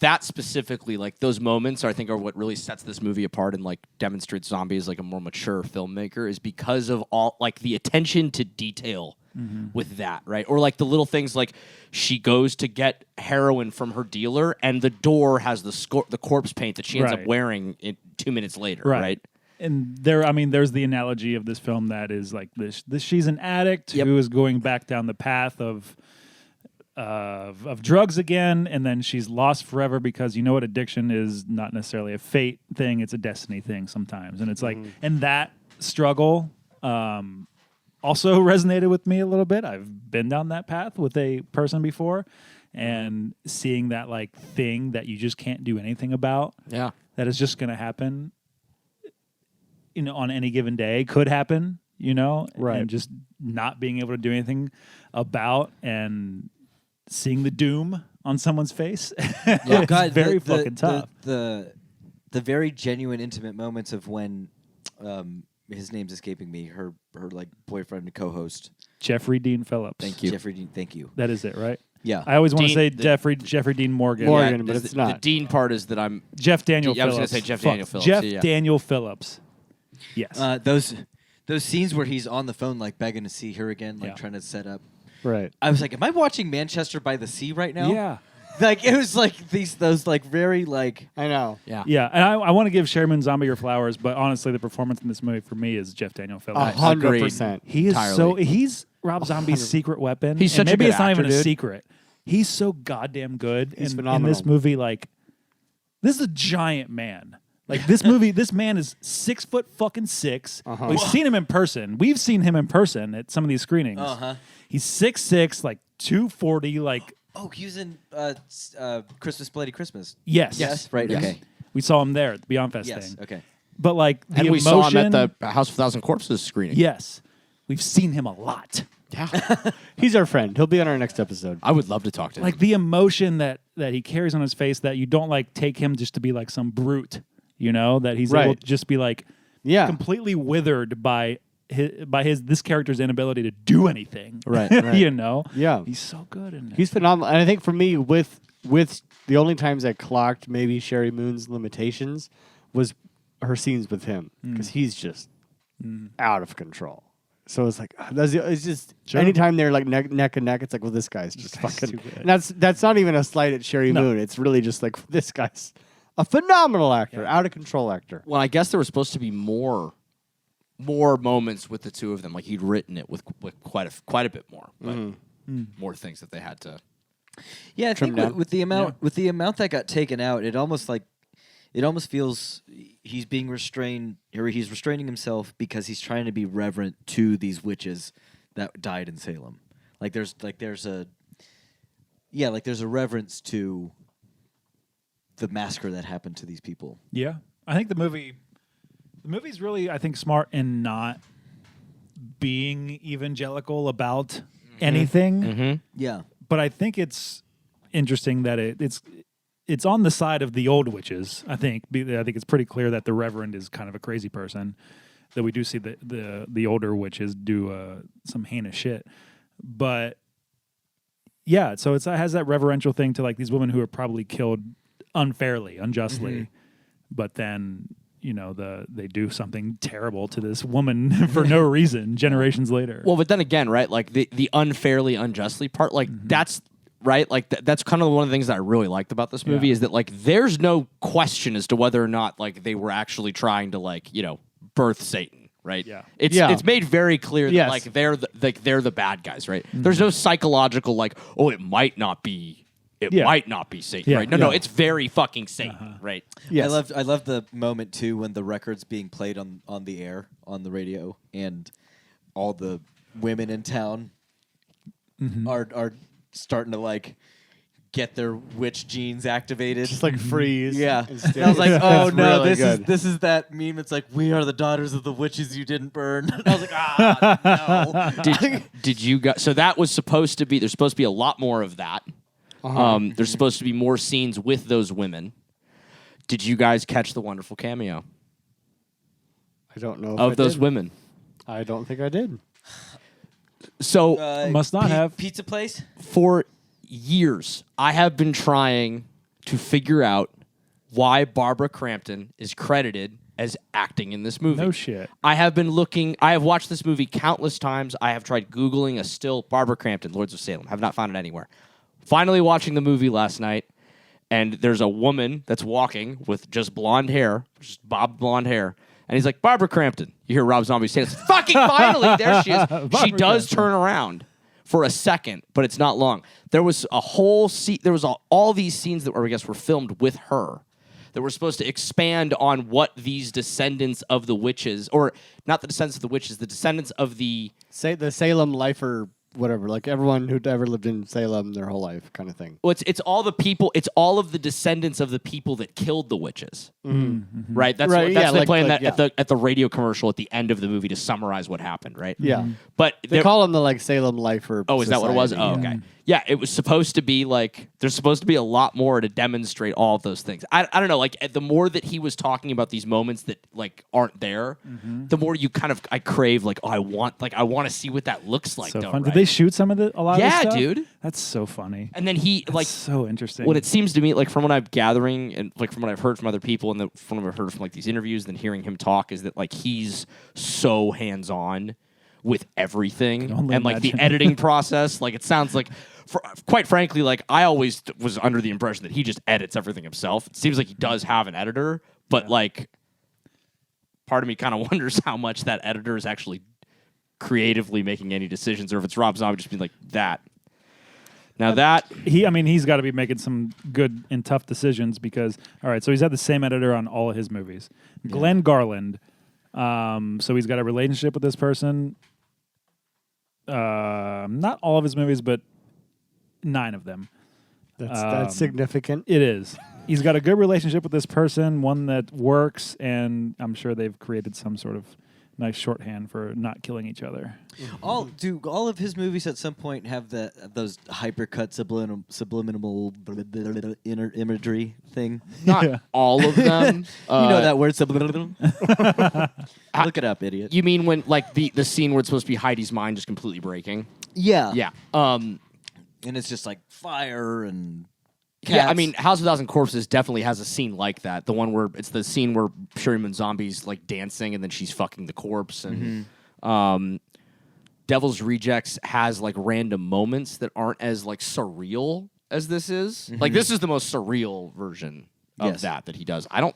that specifically, like those moments, I think are what really sets this movie apart and like demonstrates Zombie as like a more mature filmmaker, is because of all like the attention to detail with that, right? Or like the little things like she goes to get heroin from her dealer and the door has the corpse paint that she ends up Right. wearing 2 minutes later, right? And there's the analogy of this film that is like this she's an addict Yep. who is going back down the path of drugs again, and then she's lost forever because you know what, addiction is not necessarily a fate thing, it's a destiny thing sometimes. And it's like, and that struggle also resonated with me a little bit. I've been down that path with a person before, and seeing that like thing that you just can't do anything about, Yeah. that is just going to happen, you know, on any given day, could happen, you know, Right. and just not being able to do anything about, and seeing the doom on someone's face. Oh, God, it's very fucking tough. The very genuine, intimate moments of when his name's escaping me. Her like boyfriend and co-host. Jeffrey Dean Phillips. Thank you. Jeffrey Dean. Thank you. That is it, right? Yeah. I always want to Dean- say Jeffrey Dean Morgan. Morgan, but the- it's not. The Dean part is that I'm Jeff Daniel I was Phillips. gonna say Jeff Fuck. Daniel Phillips, Jeff yeah. Daniel Phillips. Yes. Those scenes where he's on the phone like begging to see her again, like Yeah. trying to set up. Right. I was like, am I watching Manchester by the Sea right now? yeah. Like it was like those like very like I know. yeah. Yeah, and I want to give Sherry Moon Zombie her flowers, but honestly, the performance in this movie for me is Jeff Daniel Phillips. 100%. He is entirely. he's Rob Zombie's secret weapon. He's and such a maybe good it's not even actor, a dude. secret. He's so goddamn good. He's in phenomenal. this movie. Like, this is a giant man. Like this movie, this man is 6'6". We've seen him in person. We've seen him in person at some of these screenings. He's 6'6", like 240, like. oh, he was in Christmas Bloody Christmas. Yes. Right. Yes. Okay. We saw him there at the Beyond Fest Yes. thing. Okay. But like the And we emotion, saw him at the House of 1,000 Corpses screening. yes, we've seen him a lot. Yeah. He's our friend. He'll be on our next episode. I would love to talk to him. Like the emotion that he carries on his face, that you don't like take him just to be like some brute, you know, that he's able Right. to just be like Yeah. completely withered by this character's inability to do anything. Right, right. You know? Yeah. He's so good in it. He's phenomenal. And I think for me, with the only times I clocked maybe Sherry Moon's limitations was her scenes with him, because he's just out of control. So it's like it's just Sure. anytime they're like neck and neck, it's like, well, this guy's just guy's fucking. too good. And that's not even a slight at Sherry No. Moon. It's really just like, this guy's a phenomenal actor, out of control actor. well, I guess there was supposed to be more moments with the two of them. Like he'd written it with quite a bit more, but more things that they had to. Yeah, I think down. with the amount that got taken out, it almost feels he's being restrained, or he's restraining himself because he's trying to be reverent to these witches that died in Salem. There's a reverence to the massacre that happened to these people. Yeah. I think the movie's really, I think, smart in not being evangelical about anything. Yeah. But I think it's interesting that it's on the side of the old witches. I think it's pretty clear that the Reverend is kind of a crazy person. That we do see the older witches do some heinous shit, but yeah. So it has that reverential thing to like these women who are probably killed unfairly, unjustly, but then you know they do something terrible to this woman for no reason generations later. Well, but then again, right? Like the unfairly, unjustly part, like that's right. Like that's kind of one of the things that I really liked about this movie is that like there's no question as to whether or not like they were actually trying to like birth Satan, right? Yeah. It's made very clear that Yes. like they're the bad guys, right? There's no psychological like, oh, it might not be Satan, Yeah. right? No, Yeah. it's very fucking Satan, right? Yes. I loved the moment too when the record's being played on the air on the radio, and all the women in town are starting to like get their witch genes activated. Just like freeze. Yeah. instead. And I was like, oh It's no, really this good. is this is that meme. It's like, we are the daughters of the witches you didn't burn. And I was like, ah, no. Did you guys? So that was supposed to be. There's supposed to be a lot more of that. There's supposed to be more scenes with those women. Did you guys catch the wonderful cameo I don't know if of I those did. women? I don't think I did. So Must not have. Pizza place. for years, I have been trying to figure out why Barbara Crampton is credited as acting in this movie. No shit. I have been looking. I have watched this movie countless times. I have tried Googling a still Barbara Crampton, Lords of Salem. Have not found it anywhere. Finally watching the movie last night, and there's a woman that's walking with just blonde hair, just bobbed blonde hair. And he's like, Barbara Crampton. You hear Rob Zombie say, fucking finally, there she is. She does turn around for a second, but it's not long. There was a whole all these scenes that were, I guess, were filmed with her that were supposed to expand on what these descendants of the witches, or not the descendants of the witches, the descendants of the... Say the Salem lifer, whatever, like everyone who'd ever lived in Salem their whole life, kind of thing. Well, it's all the people. It's all of the descendants of the people that killed the witches, right? That's Right, what, yeah, they like- playing like, that at the radio commercial at the end of the movie to summarize what happened, right? Yeah. But They there- call them the like Salem lifer. oh, is that what it was? Society. Oh, okay. Yeah, it was supposed to be like there's supposed to be a lot more to demonstrate all of those things. I don't know. Like the more that he was talking about these moments that like aren't there, the more you kind of I crave like I want to see what that looks like. So though, fun. right? Did they shoot some of a lot of this Yeah, stuff? dude. That's so funny. And then he That's like so interesting. what it seems to me, like from what I'm gathering and like from what I've heard from other people and from what I've heard from like these interviews and hearing him talk is that like he's so hands-on with everything only and like imagine. the editing process. Like it sounds like, quite frankly, like I always was under the impression that he just edits everything himself. It seems like he does have an editor, but like part of me kind of wonders how much that editor is actually creatively making any decisions, or if it's Rob Zombie just being like that. Now that he's got to be making some good and tough decisions because, all right, so he's had the same editor on all of his movies. Glenn Garland. So he's got a relationship with this person. Not all of his movies, but 9 of them. That's significant. It is. He's got a good relationship with this person, one that works, and I'm sure they've created some sort of nice shorthand for not killing each other. All of his movies at some point have those hypercut subliminal imagery thing. not all of them. You know that word subliminal? Look it up, idiot. You mean when like the scene where it's supposed to be Heidi's mind just completely breaking? Yeah. Yeah. And it's just like fire and cats. Yeah, I mean, House of a Thousand Corpses definitely has a scene like that. The one where it's the scene where Sherry Zombie's like dancing and then she's fucking the corpse. And Devil's Rejects has like random moments that aren't as like surreal as this is. Like this is the most surreal version of that he does. I don't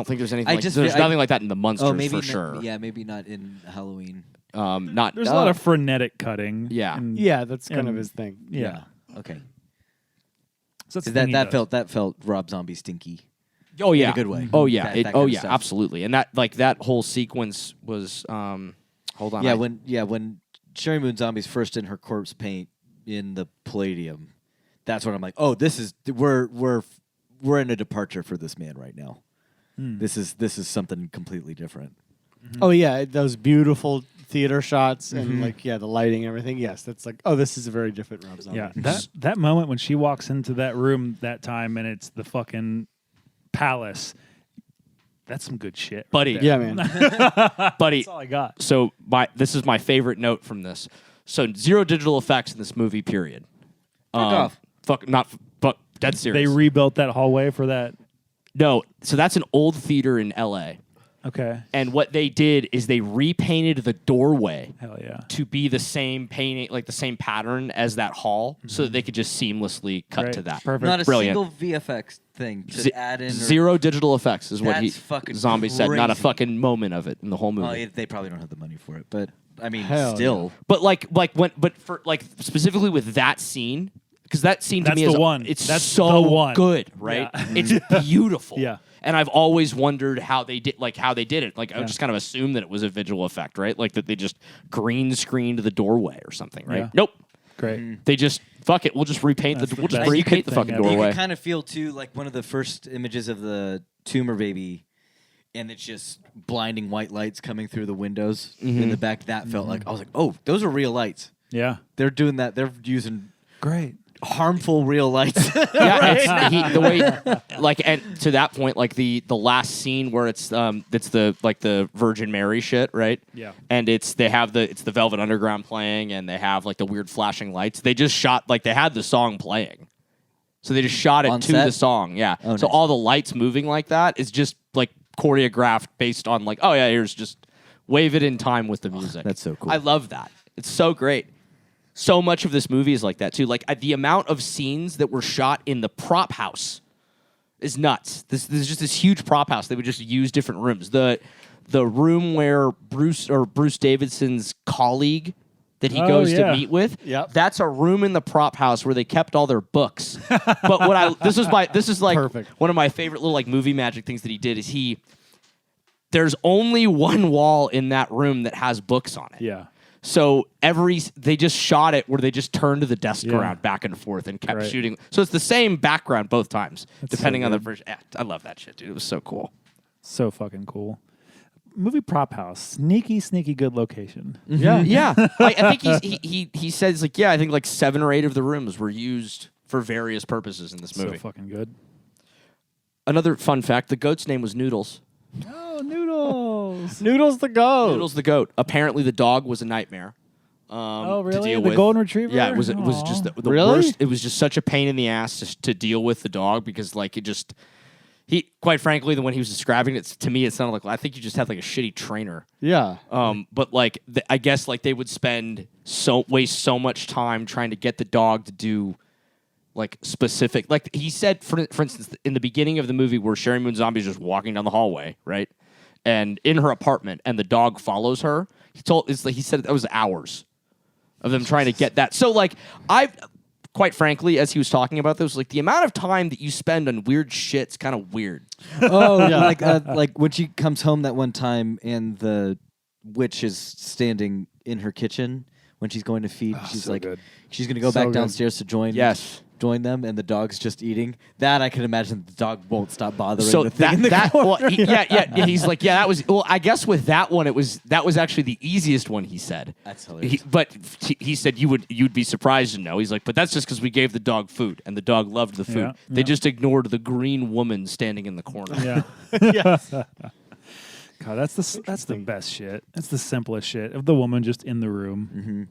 think there's anything. There's nothing like that in the Monsters maybe for sure. Yeah, maybe not in Halloween. Not There's a lot of frenetic cutting. Yeah. and- Yeah, that's kind of and- his thing. Yeah. Okay. So that's the thing he does. That felt Rob Zombie stinky. Oh yeah, in a good way. Oh yeah, That kind of stuff. absolutely. And that whole sequence was. Hold on. When Sherry Moon Zombie's first in her corpse paint in the Palladium, that's when I'm like, oh, this is we're in a departure for this man right now. This is something completely different. Oh yeah, those beautiful theater shots and like the lighting and everything. Yes, that's like this is a very different Rob Zombie. Yeah, that moment when she walks into that room that time and it's the fucking palace. That's some good shit, buddy. Yeah, man. Buddy. That's all I got. So this is my favorite note from this. So 0 digital effects in this movie. Period. off. But dead serious. They rebuilt that hallway for that. No, so that's an old theater in L.A. Okay. And what they did is they repainted the doorway Hell yeah. to be the same painting, like the same pattern as that hall, so that they could just seamlessly cut Great. to that. Perfect. Not a Brilliant. single VFX thing to add in. 0 digital effects is what That's fucking Zombie said. Not a crazy. fucking moment of it in the whole movie. Well, they probably don't have the money for it, but I mean, Hell still. But for specifically with that scene, because that scene to That's me the is one. It's That's so the one. good, right? Yeah. It's beautiful. Yeah. And I've always wondered how they did it. Like I just kind of assumed that it was a visual effect, right? Like that they just green screened the doorway or something, right? Yeah. Nope. Great. They just fuck it. We'll just repaint That's the. the We'll just best repaint the thing fucking ever. You doorway. can kind of feel too like one of the first images of the tumor baby, and it's just blinding white lights coming through the windows in the back. That felt like I was like, oh, those are real lights. Yeah. They're doing that. They're using Great. harmful real lights. Yeah, the way, like, and to that point, like the last scene where it's the Virgin Mary shit, right? Yeah. And it's the Velvet Underground playing, and they have like the weird flashing lights. They just shot like they had the song playing, so they just shot it On to set? the song. Yeah. Oh, so nice. all the lights moving like that is just like choreographed based on like, oh yeah, here's just wave it in time with the music. That's so cool. I love that. It's so great. So much of this movie is like that too. Like the amount of scenes that were shot in the prop house is nuts. There's just this huge prop house. They would just use different rooms. The room where Bruce Davidson's colleague that he goes to meet with. Yep. That's a room in the prop house where they kept all their books. But this is like Perfect. one of my favorite little like movie magic things that he did is there's only one wall in that room that has books on it. Yeah. So they just shot it where they just turned the desk Yeah. around back and forth and kept Right. shooting. So it's the same background both times, depending so on the good. version. Yeah, I love that shit, dude. It was so cool. So fucking cool. Movie prop house. Sneaky good location. Yeah. Yeah, I think he says like I think like 7 or 8 of the rooms were used for various purposes in this movie. So fucking good. Another fun fact: the goat's name was Noodles. Oh, noodles. Noodles the goat. Noodles the goat. Apparently, the dog was a nightmare. Oh, To really? deal The with. golden retriever? Yeah, it was just the Really? worst. It was just such a pain in the ass to deal with the dog because like he quite frankly when he was describing it to me it sounded like I think you just had like a shitty trainer. Yeah. But like I guess like they would waste so much time trying to get the dog to do like specific like he said for instance in the beginning of the movie where Sherry Moon Zombie is just walking down the hallway, right? And in her apartment and the dog follows her. He said that was hours of them trying to get that. So like quite frankly, as he was talking about this, like the amount of time that you spend on weird shit's kind of weird. Oh, yeah. Like when she comes home that one time and the witch is standing in her kitchen when she's going to feed. She's so like, good. she's going to go So back good. downstairs to join them, and the dog's just eating. That I can imagine the dog won't stop bothering So the thing in the corner. He's like, yeah, that was. Well, I guess with that one, that was actually the easiest one. He said. That's hilarious. He said you'd be surprised to know. He's like, but that's just because we gave the dog food, and the dog loved the food. Yeah, They yeah. just ignored the green woman standing in the corner. Yeah. Yes. God, that's the best shit. That's the simplest shit of the woman just in the room. Mm-hmm.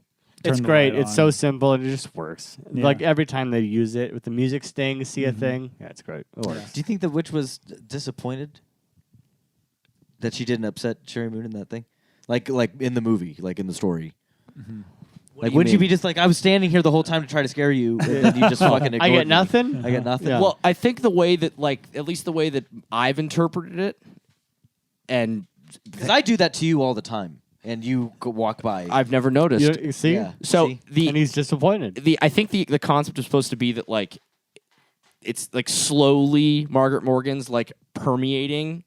It's Turn the great. light It's on. so simple and it just works. Yeah. Like every time they use it with the music staying to see a thing. Yeah, it's great. It works. Do you think the witch was disappointed that she didn't upset Sherry Moon in that thing? Like in the movie, like in the story. Like, wouldn't you be just like, I was standing here the whole time to try to scare you, and then you just fucking ignored I get me. nothing. I got nothing. Yeah. Well, I think the way that at least the way that I've interpreted it, and Because I do that to you all the time, and you walk by. I've never noticed. You see? Yeah. So See? And he's disappointed. I think the concept is supposed to be that like it's like slowly Margaret Morgan's like permeating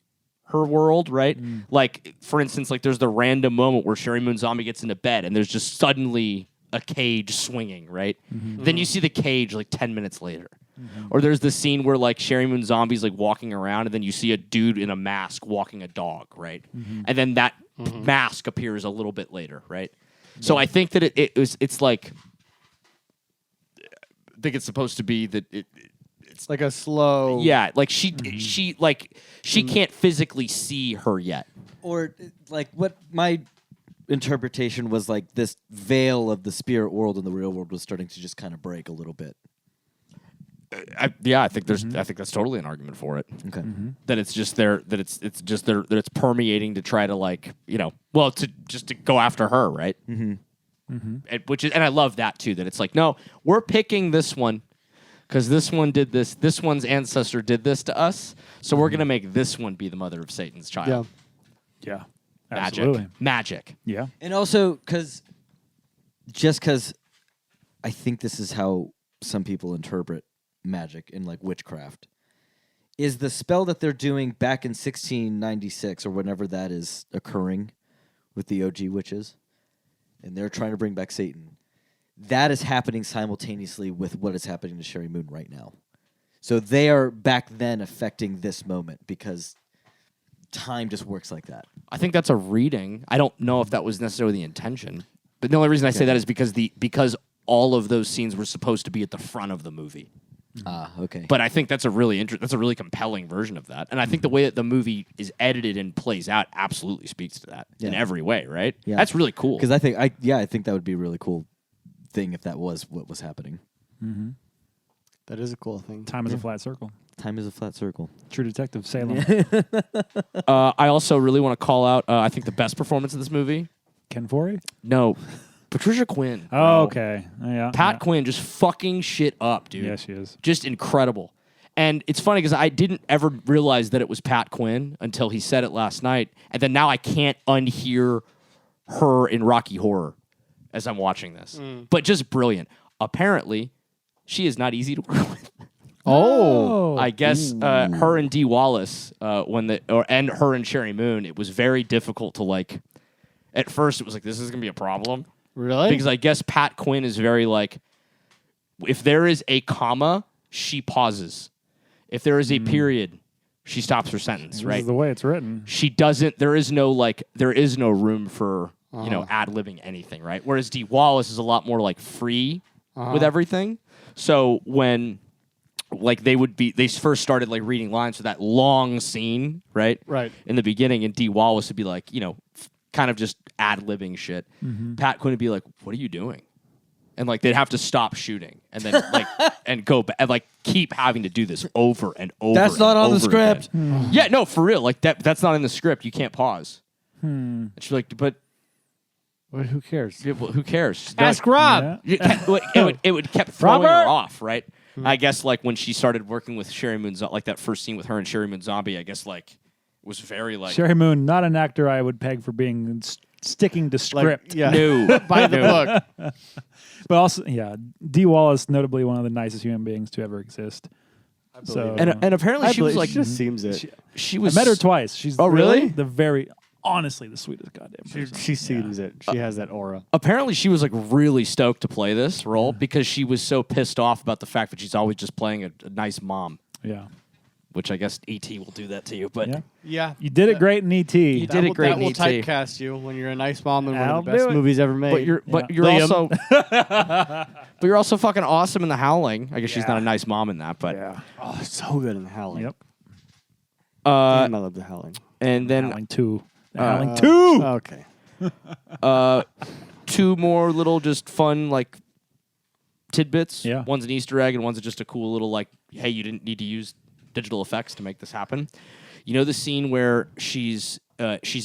her world, right? Like for instance, like there's the random moment where Sherry Moon Zombie gets into bed and there's just suddenly a cage swinging, right? Then you see the cage like 10 minutes later. Or there's the scene where like Sherry Moon Zombie's like walking around and then you see a dude in a mask walking a dog, right? And then that mask appears a little bit later, right? So I think that it's like I think it's supposed to be that It's like a slow. yeah, like she can't physically see her yet. Or like what my interpretation was like this veil of the spirit world and the real world was starting to just kind of break a little bit. I think I think that's totally an argument for it. Okay. That it's just there. That it's permeating to try to like to go after her, right? And I love that too. That it's like no, we're picking this one because this one did this. This one's ancestor did this to us, so we're gonna make this one be the mother of Satan's child. Yeah. Yeah. Absolutely. Magic. Yeah. And also because I think this is how some people interpret magic and like witchcraft is the spell that they're doing back in 1696 or whenever that is occurring with the OG witches and they're trying to bring back Satan. that is happening simultaneously with what is happening to Sherry Moon right now. So they are back then affecting this moment because time just works like that. I think that's a reading. I don't know if that was necessarily the intention, but the only reason I say that is because all of those scenes were supposed to be at the front of the movie. Okay. But I think that's a really compelling version of that, and I think the way that the movie is edited and plays out absolutely speaks to that in every way. Right? Yeah. That's really cool. Because I think that would be a really cool thing if that was what was happening. Mm-hmm. That is a cool thing. Time is a flat circle. Time is a flat circle. True Detective Salem. I also really want to call out. I think the best performance in this movie. Ken Foree? No, Patricia Quinn. Oh, okay. Yeah. Pat Quinn just fucking shit up, dude. Yeah, she is. Just incredible. And it's funny because I didn't ever realize that it was Pat Quinn until he said it last night. And then now I can't unhear her in Rocky Horror as I'm watching this. But just brilliant. Apparently, she is not easy to work with. Oh. I guess her and Dee Wallace, and her and Sherry Moon, it was very difficult to like. At first, it was like, this is going to be a problem. Really? Because I guess Pat Quinn is very like, if there is a comma, she pauses. If there is a period, she stops her sentence, This right? is the way it's written. She doesn't, there is no room for, ad-libbing anything, right? Whereas Dee Wallace is a lot more like free with everything. So when like they first started like reading lines for that long scene, right? Right. In the beginning, and Dee Wallace would be like, kind of just ad-libbing shit. Pat Quinn would be like, what are you doing? And like they'd have to stop shooting and then like and go back and like keep having to do this over and over. That's not on the script. Yeah, no, for real. Like that's not in the script. You can't pause. And she's like, but Who cares? yeah, well, who cares? Ask Like, Rob. it would kept throwing her Robert? off, right? I guess like when she started working with Sherry Moon, like that first scene with her and Sherry Moon Zombie, I guess like was very like Sherry Moon, not an actor I would peg for being sticking to script. yeah. no By the book. But also, Dee Wallace, notably one of the nicest human beings to ever exist. So, And apparently she was like she just seems it. she I was met her twice. She's really? honestly the sweetest goddamn person. She seems it. She has that aura. Apparently she was like really stoked to play this role because she was so pissed off about the fact that she's always just playing a nice mom, Yeah. which I guess E.T. will do that to you. But Yeah. Yeah. You did it great in E.T. You did it great That in will E.T. typecast you when you're a nice mom and one I'll of the best do it. movies ever made. but you're Liam. also fucking awesome in The Howling. I guess she's not a nice mom in that, but Yeah. Oh, so good in The Howling. Yep. Damn, I love The Howling. and then Howling 2. Howling 2! Okay. two more little just fun like tidbits. Yeah. One's an Easter egg and one's just a cool little like, hey, you didn't need to use digital effects to make this happen. You know the scene where she's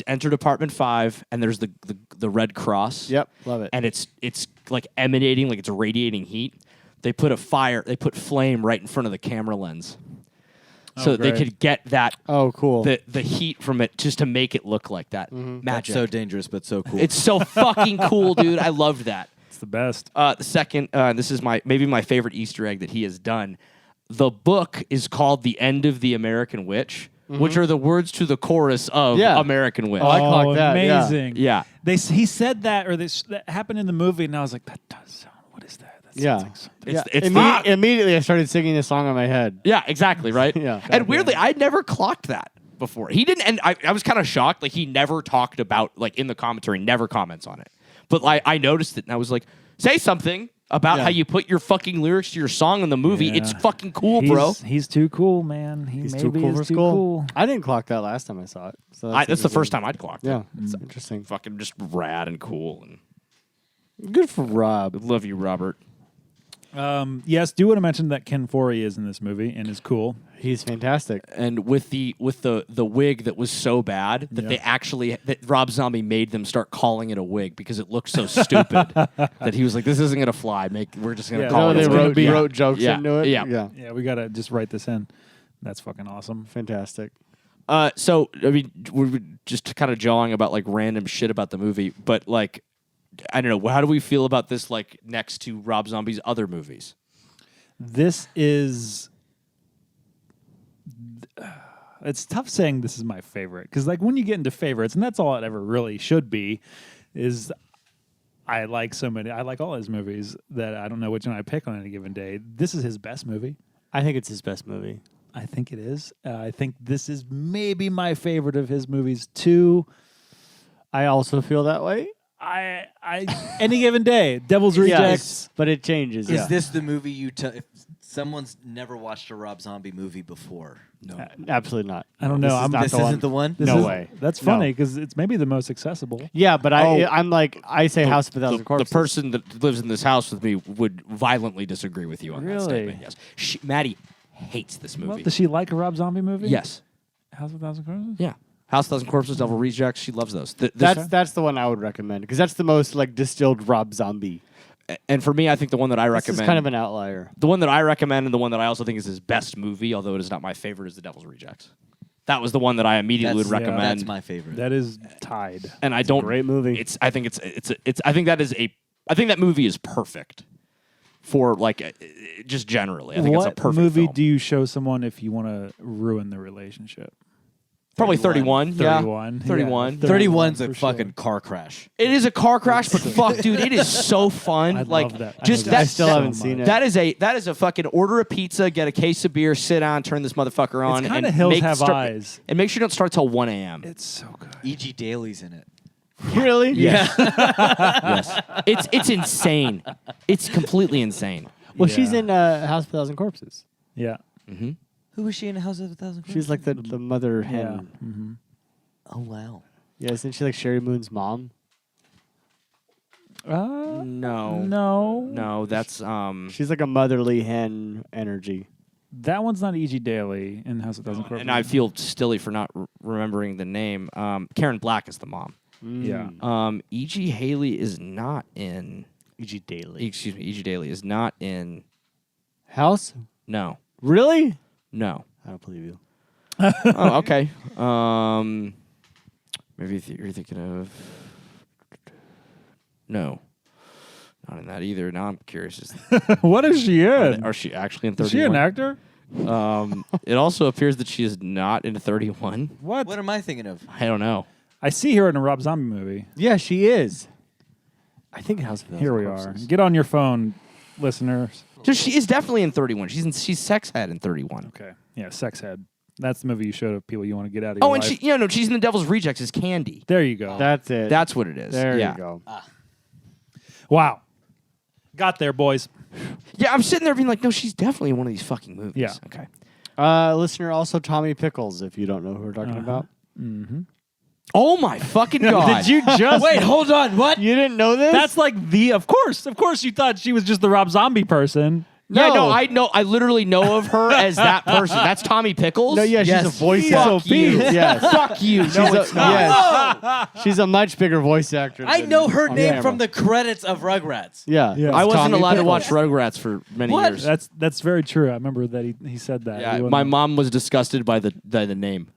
entered apartment 5 and there's the red cross. Yep. Love it. And it's like emanating, like it's radiating heat. They put flame right in front of the camera lens. So that they great. could get that Oh, cool. the heat from it just to make it look like that. That's Magic. so dangerous, but so cool. It's so fucking cool, dude. I loved that. It's the best. The second, this is maybe my favorite Easter egg that he has done. The book is called The End of the American Witch, which are the words to the chorus of Yeah. American Witch. Oh, I clocked that, yeah. Amazing. Yeah. He said that, or that happened in the movie, and I was like, that does sound. What is that? That sounds Yeah. like something. It's Immediately, I started singing this song in my head. Yeah, exactly, right? Yeah. And weirdly, I'd never clocked that before. He didn't, and I was kind of shocked. Like, he never talked about, like, in the commentary, never comments on it. But I noticed it, and I was like, say something about how you put your fucking lyrics to your song in the movie. Yeah. It's fucking cool, bro. He's too cool, man. He's Maybe too cool for is too school. cool. I didn't clock that last time I saw it. So That's the interesting. first time I'd clocked it. Yeah. It's interesting. Fucking just rad and cool. And Good for Rob. love you, Robert. Yes, do want to mention that Ken Foree is in this movie and is cool. He's fantastic. And with the wig that was so bad that that Rob Zombie made them start calling it a wig because it looked so stupid that he was like, this isn't gonna fly. We're just gonna Yeah, call Oh, it. they a wig. wrote jokes Yeah. into it. Yeah. Yeah. Yeah, we gotta just write this in. That's fucking awesome. Fantastic. So I mean, we're just kind of jawing about like random shit about the movie, but like, I don't know. How do we feel about this? Like next to Rob Zombie's other movies? This is. It's tough saying this is my favorite because, like, when you get into favorites, and that's all it ever really should be, is I like so many. I like all his movies that I don't know which one I pick on any given day. This is his best movie. I think it's his best movie. I think it is. I think this is maybe my favorite of his movies too. I also feel that way. I any given day, Devil's Rejects. Yes, but it changes. Is yeah. this the movie you tell if someone's never watched a Rob Zombie movie before? No. Absolutely not. I don't know. This is not This the one. isn't the one? This No is- way. That's No. funny because it's maybe the most accessible. Yeah, but I'm like I say House of a Thousand The Corpses. person that lives in this house with me would violently disagree with you on that Really? statement. Yes, Maddie hates this Well, movie. does she like a Rob Zombie movie? Yes. House of a Thousand Corpses? Yeah. House of Thousand Corpses, Devil Rejects. She loves those. That's the one I would recommend because that's the most like distilled Rob Zombie. And for me, I think the one that I This recommend, is kind of an outlier. the one that I recommend, and the one that I also think is his best movie, although it is not my favorite, is The Devil's Rejects. That was the one that I immediately would That's- recommend. That's my favorite. That is tied. And I don't. Great movie. I think I think that movie is perfect for like just generally. I think What it's a perfect movie film. do you show someone if you want to ruin the relationship? Probably 31. 31. Yeah. 31. 31's a for sure. fucking car crash. It is a car crash, but fuck, dude, it is so fun. I like love that. I just love I that. still so haven't much. seen it. That is a fucking order a pizza, get a case of beer, sit down, turn this motherfucker on, It's kind and of Hills make Have start- Eyes. and make sure you don't start till 1 a.m. It's so good. E.G. Daly's in it. Really? Yes. Yes. It's insane. It's completely insane. Well, she's Yeah. in House of a Thousand Corpses. Yeah. Who was she in House of a Thousand Corpses? She's like the mother hen. Yeah. Mm-hmm. Oh, wow. Yeah, isn't she like Sherry Moon's mom? No. No, that's She's like a motherly hen energy. That one's not E.G. Daly in House of Thousand Corpses. and I feel silly for not remembering the name. Karen Black is the mom. Yeah. E.G. Haley is not in. E.G. Daily. Excuse me. E.G. Daly is not in. House? No. Really? No. I don't believe you. Oh, okay. Maybe you're thinking of. No. Not in that either. Now I'm curious. What is she in? Are she actually in 31? Is she an actor? It also appears that she is not in 31. What? What am I thinking of? I don't know. I see her in a Rob Zombie movie. Yeah, she is. I think House of a Thousand Here we Corpses. are. Get on your phone, listeners. So she is definitely in 31. She's sex head in 31. Okay. Yeah, Sex Head. That's the movie you show to people you want to get out of your Oh, and life. she's in The Devil's Rejects as Candy. There you go. That's it. That's what it is. there yeah. you go. Wow. Got there, boys. Yeah, I'm sitting there being like, no, she's definitely in one of these fucking movies. Yeah. Okay. Listener, also Tommy Pickles, if you don't know who we're talking about. Oh my fucking god! Did you just Wait, hold on. What? You didn't know this? That's like of course you thought she was just the Rob Zombie person. Yeah, No. no, I know. I literally know of her as that person. That's Tommy Pickles. no, yeah, Yes. she's a voice Fuck actor. you. Yes. Fuck you. She's she's a much bigger voice actor. I than know her on name camera. from the credits of Rugrats. Yeah. Yeah. I wasn't Tommy allowed to watch Pickles. Rugrats for many What? years. That's very true. I remember that he said that. Yeah, He my wasn't- mom was disgusted by the name.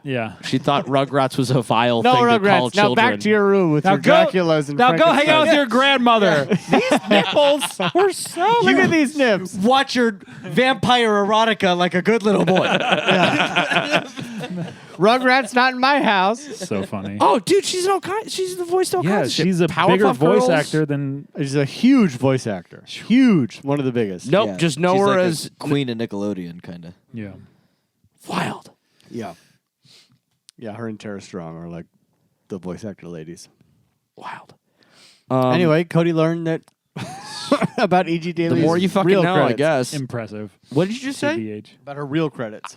Yeah. She thought Rugrats was a vile No, thing to call Rugrats. Now children. back to your room with Now your Draculas and Now go hang out with Frankensteins. your grandmother. These nipples were so Look at these nips. Watch your vampire erotica like a good little boy. Rugrats not in my house. so funny. Oh, dude, she's in all kinds. She's the voice to all yeah, kinds of shit. she's a Powerpuff bigger voice Girls. actor than She's a huge voice actor. Huge. One of the biggest. Nope, Yeah, just know she's her like a as Queen of Nickelodeon, kind of. yeah. wild. Yeah. Yeah, her and Tara Strong are like the voice actor ladies. Wild. Anyway, Cody learned that about E.G. the Daly's more you fucking real know, I credits. guess. Impressive. What did you just say? TBH. About her real credits.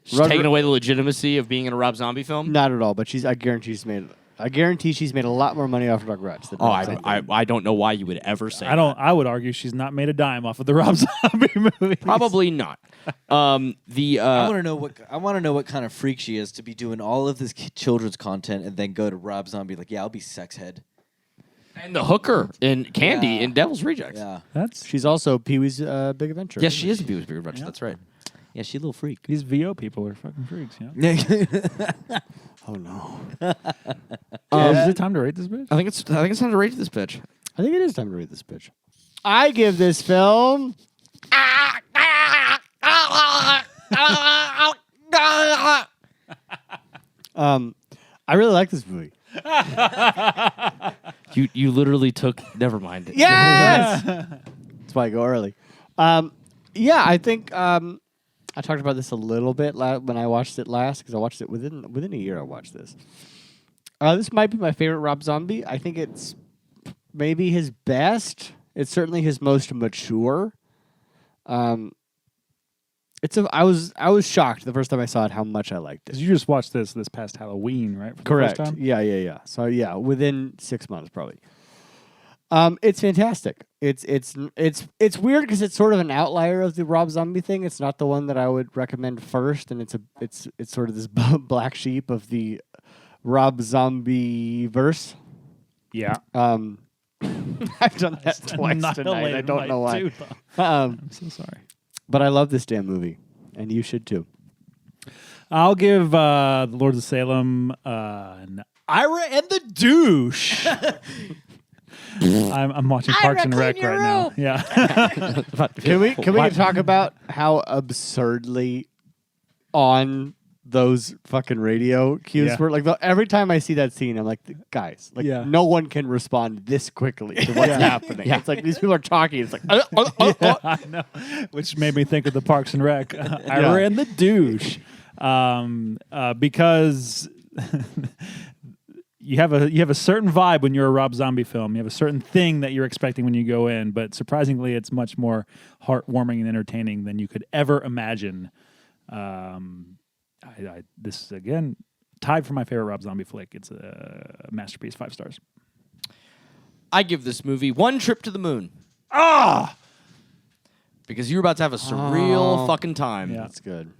She's Rugrat- taking away the legitimacy of being in a Rob Zombie film. Not at all, but I guarantee she's made a lot more money off of Rugrats than Oh, Rob Zombie. I don't know why you would ever say. I would argue she's not made a dime off of the Rob Zombie movie. Probably not. I want to know what kind of freak she is to be doing all of this children's content and then go to Rob Zombie like, yeah, I'll be sex head. and the hooker in Candy Yeah. in Devil's Rejects. Yeah, That's She's also Pee-wee's Big Adventure. Yes, she is in Beavis Big Adventure. That's right. yeah, she's a little freak. these VO people are fucking freaks. Yeah. Oh no. Is it time to rate this bitch? I think it's time to rate this bitch. I think it is time to read this bitch. I give this film. I really like this movie. You literally took. Never mind. Yes. That's why I go early. Yeah, I think I talked about this a little bit when I watched it last because I watched it within a year. I watched this. This might be my favorite Rob Zombie. I think it's maybe his best. It's certainly his most mature. I was shocked the first time I saw it how much I liked it. Because you just watched this past Halloween, right? For the Correct. First time? Yeah. So yeah, within 6 months probably. It's fantastic. It's weird because it's sort of an outlier of the Rob Zombie thing. It's not the one that I would recommend first, and it's sort of this black sheep of the Rob Zombie verse. Yeah. I've done that twice tonight. I don't know why. I'm so sorry. But I love this damn movie, and you should too. I'll give the Lords of Salem an Ira and the Douche. I'm watching Parks and Rec right now. Yeah. Can we talk about how absurdly on those fucking radio cues were? Like every time I see that scene, I'm like, guys, no one can respond this quickly to what's happening. It's like these people are talking. It's like, I know. Which made me think of the Parks and Rec. Ira and the Douche, because. You have a certain vibe when you're a Rob Zombie film. You have a certain thing that you're expecting when you go in, but surprisingly, it's much more heartwarming and entertaining than you could ever imagine. This is, again, tied for my favorite Rob Zombie flick. It's a masterpiece, 5 stars. I give this movie 1 trip to the moon. Because you're about to have a surreal fucking time. Yeah. that's good.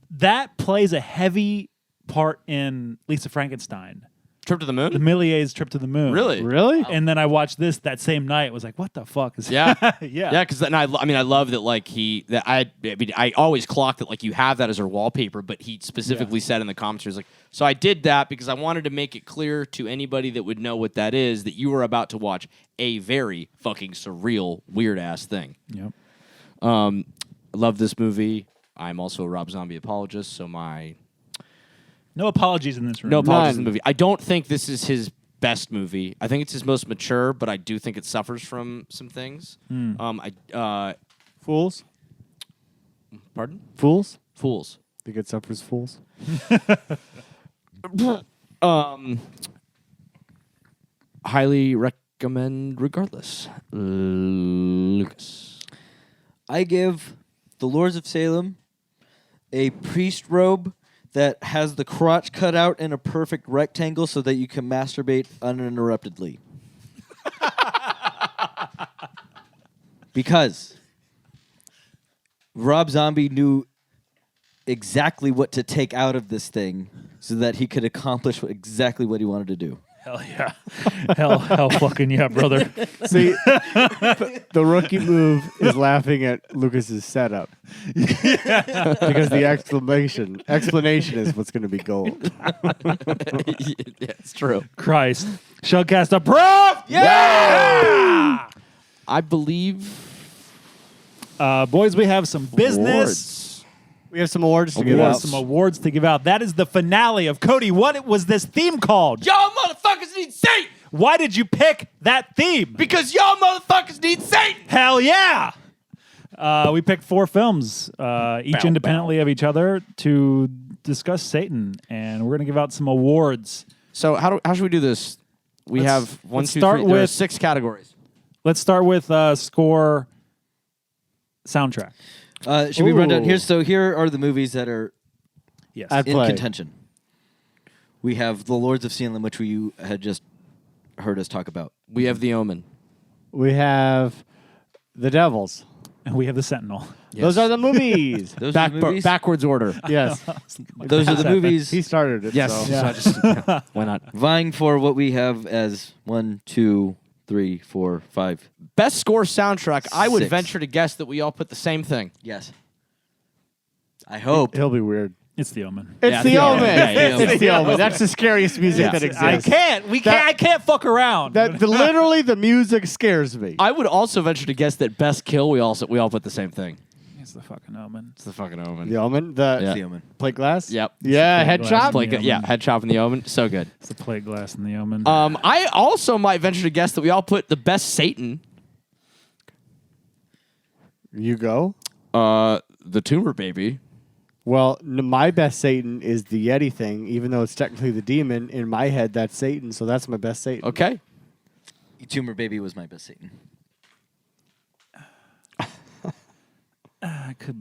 That plays a heavy part in Lisa Frankenstein. Trip to the The moon? Millier's Trip to the Moon. Really? Really? And then I watched this that same night. Was like, what the fuck is Yeah. yeah. Yeah, because I love that like I always clock that like you have that as our wallpaper, but he specifically said in the commentaries like, so I did that because I wanted to make it clear to anybody that would know what that is that you were about to watch a very fucking surreal, weird ass thing. Yep. I love this movie. I'm also a Rob Zombie apologist, so No apologies in this room. no apologies in the movie. I don't think this is his best movie. I think it's his most mature, but I do think it suffers from some things. Fools? Pardon? Fools? Fools. Think it suffers fools? Highly recommend regardless. Lucas. I give the Lords of Salem a priest robe that has the crotch cut out in a perfect rectangle so that you can masturbate uninterruptedly. Because Rob Zombie knew exactly what to take out of this thing so that he could accomplish exactly what he wanted to do. Hell yeah. hell fucking yeah, brother. See, the rookie move is laughing at Lucas's setup. Because the explanation is what's going to be gold. Yeah, it's true. Christ. SHUDcast approved! Yeah! I believe Boys, we have some business. awards. We have some awards to give We have out. some awards to give out. That is the finale of Cody. What was this theme called? Y'all motherfuckers need Satan! Why did you pick that theme? Because y'all motherfuckers need Satan! Hell yeah! We picked 4 films, each independently of each other, to discuss Satan, and we're going to give out some awards. So how should we do this? We have 1, let's 2, start 3. There are with- 6 categories. Let's start with score soundtrack. Should we run down Ooh. here? So here are the movies that are Yes. I'd in play. contention. We have The Lords of Salem, which you had just heard us talk about. We have The Omen. We have The Devils. And we have The Sentinel. Those are the movies. Those are the movies. Backwards order. Yes. Those are the movies He started it. Yes. So. So I just, why not? vying for what we have as 1, 2, 3, 4, 5. Best score soundtrack. I would 6. venture to guess that we all put the same thing. Yes. I hope. He'll be weird. It's The Omen. It's Yeah, the The Omen. Omen. Yeah, It's the Omen. That's the scariest music Yeah. that exists. I can't. I can't fuck around. Literally, the music scares me. I would also venture to guess that best kill we all put the same thing. It's the fucking Omen. It's the fucking Omen. The Omen, Yeah. The Omen. plate glass. Yep. Yeah, plate head glass. chop. Plate- Yeah, head chop in the Omen. So good. It's the plate glass in the Omen. I also might venture to guess that we all put the best Satan, You go. the tumor baby. Well, my best Satan is the Yeti thing, even though it's technically the demon. In my head, that's Satan, so that's my best Satan. Okay. Tumor Baby was my best Satan. I could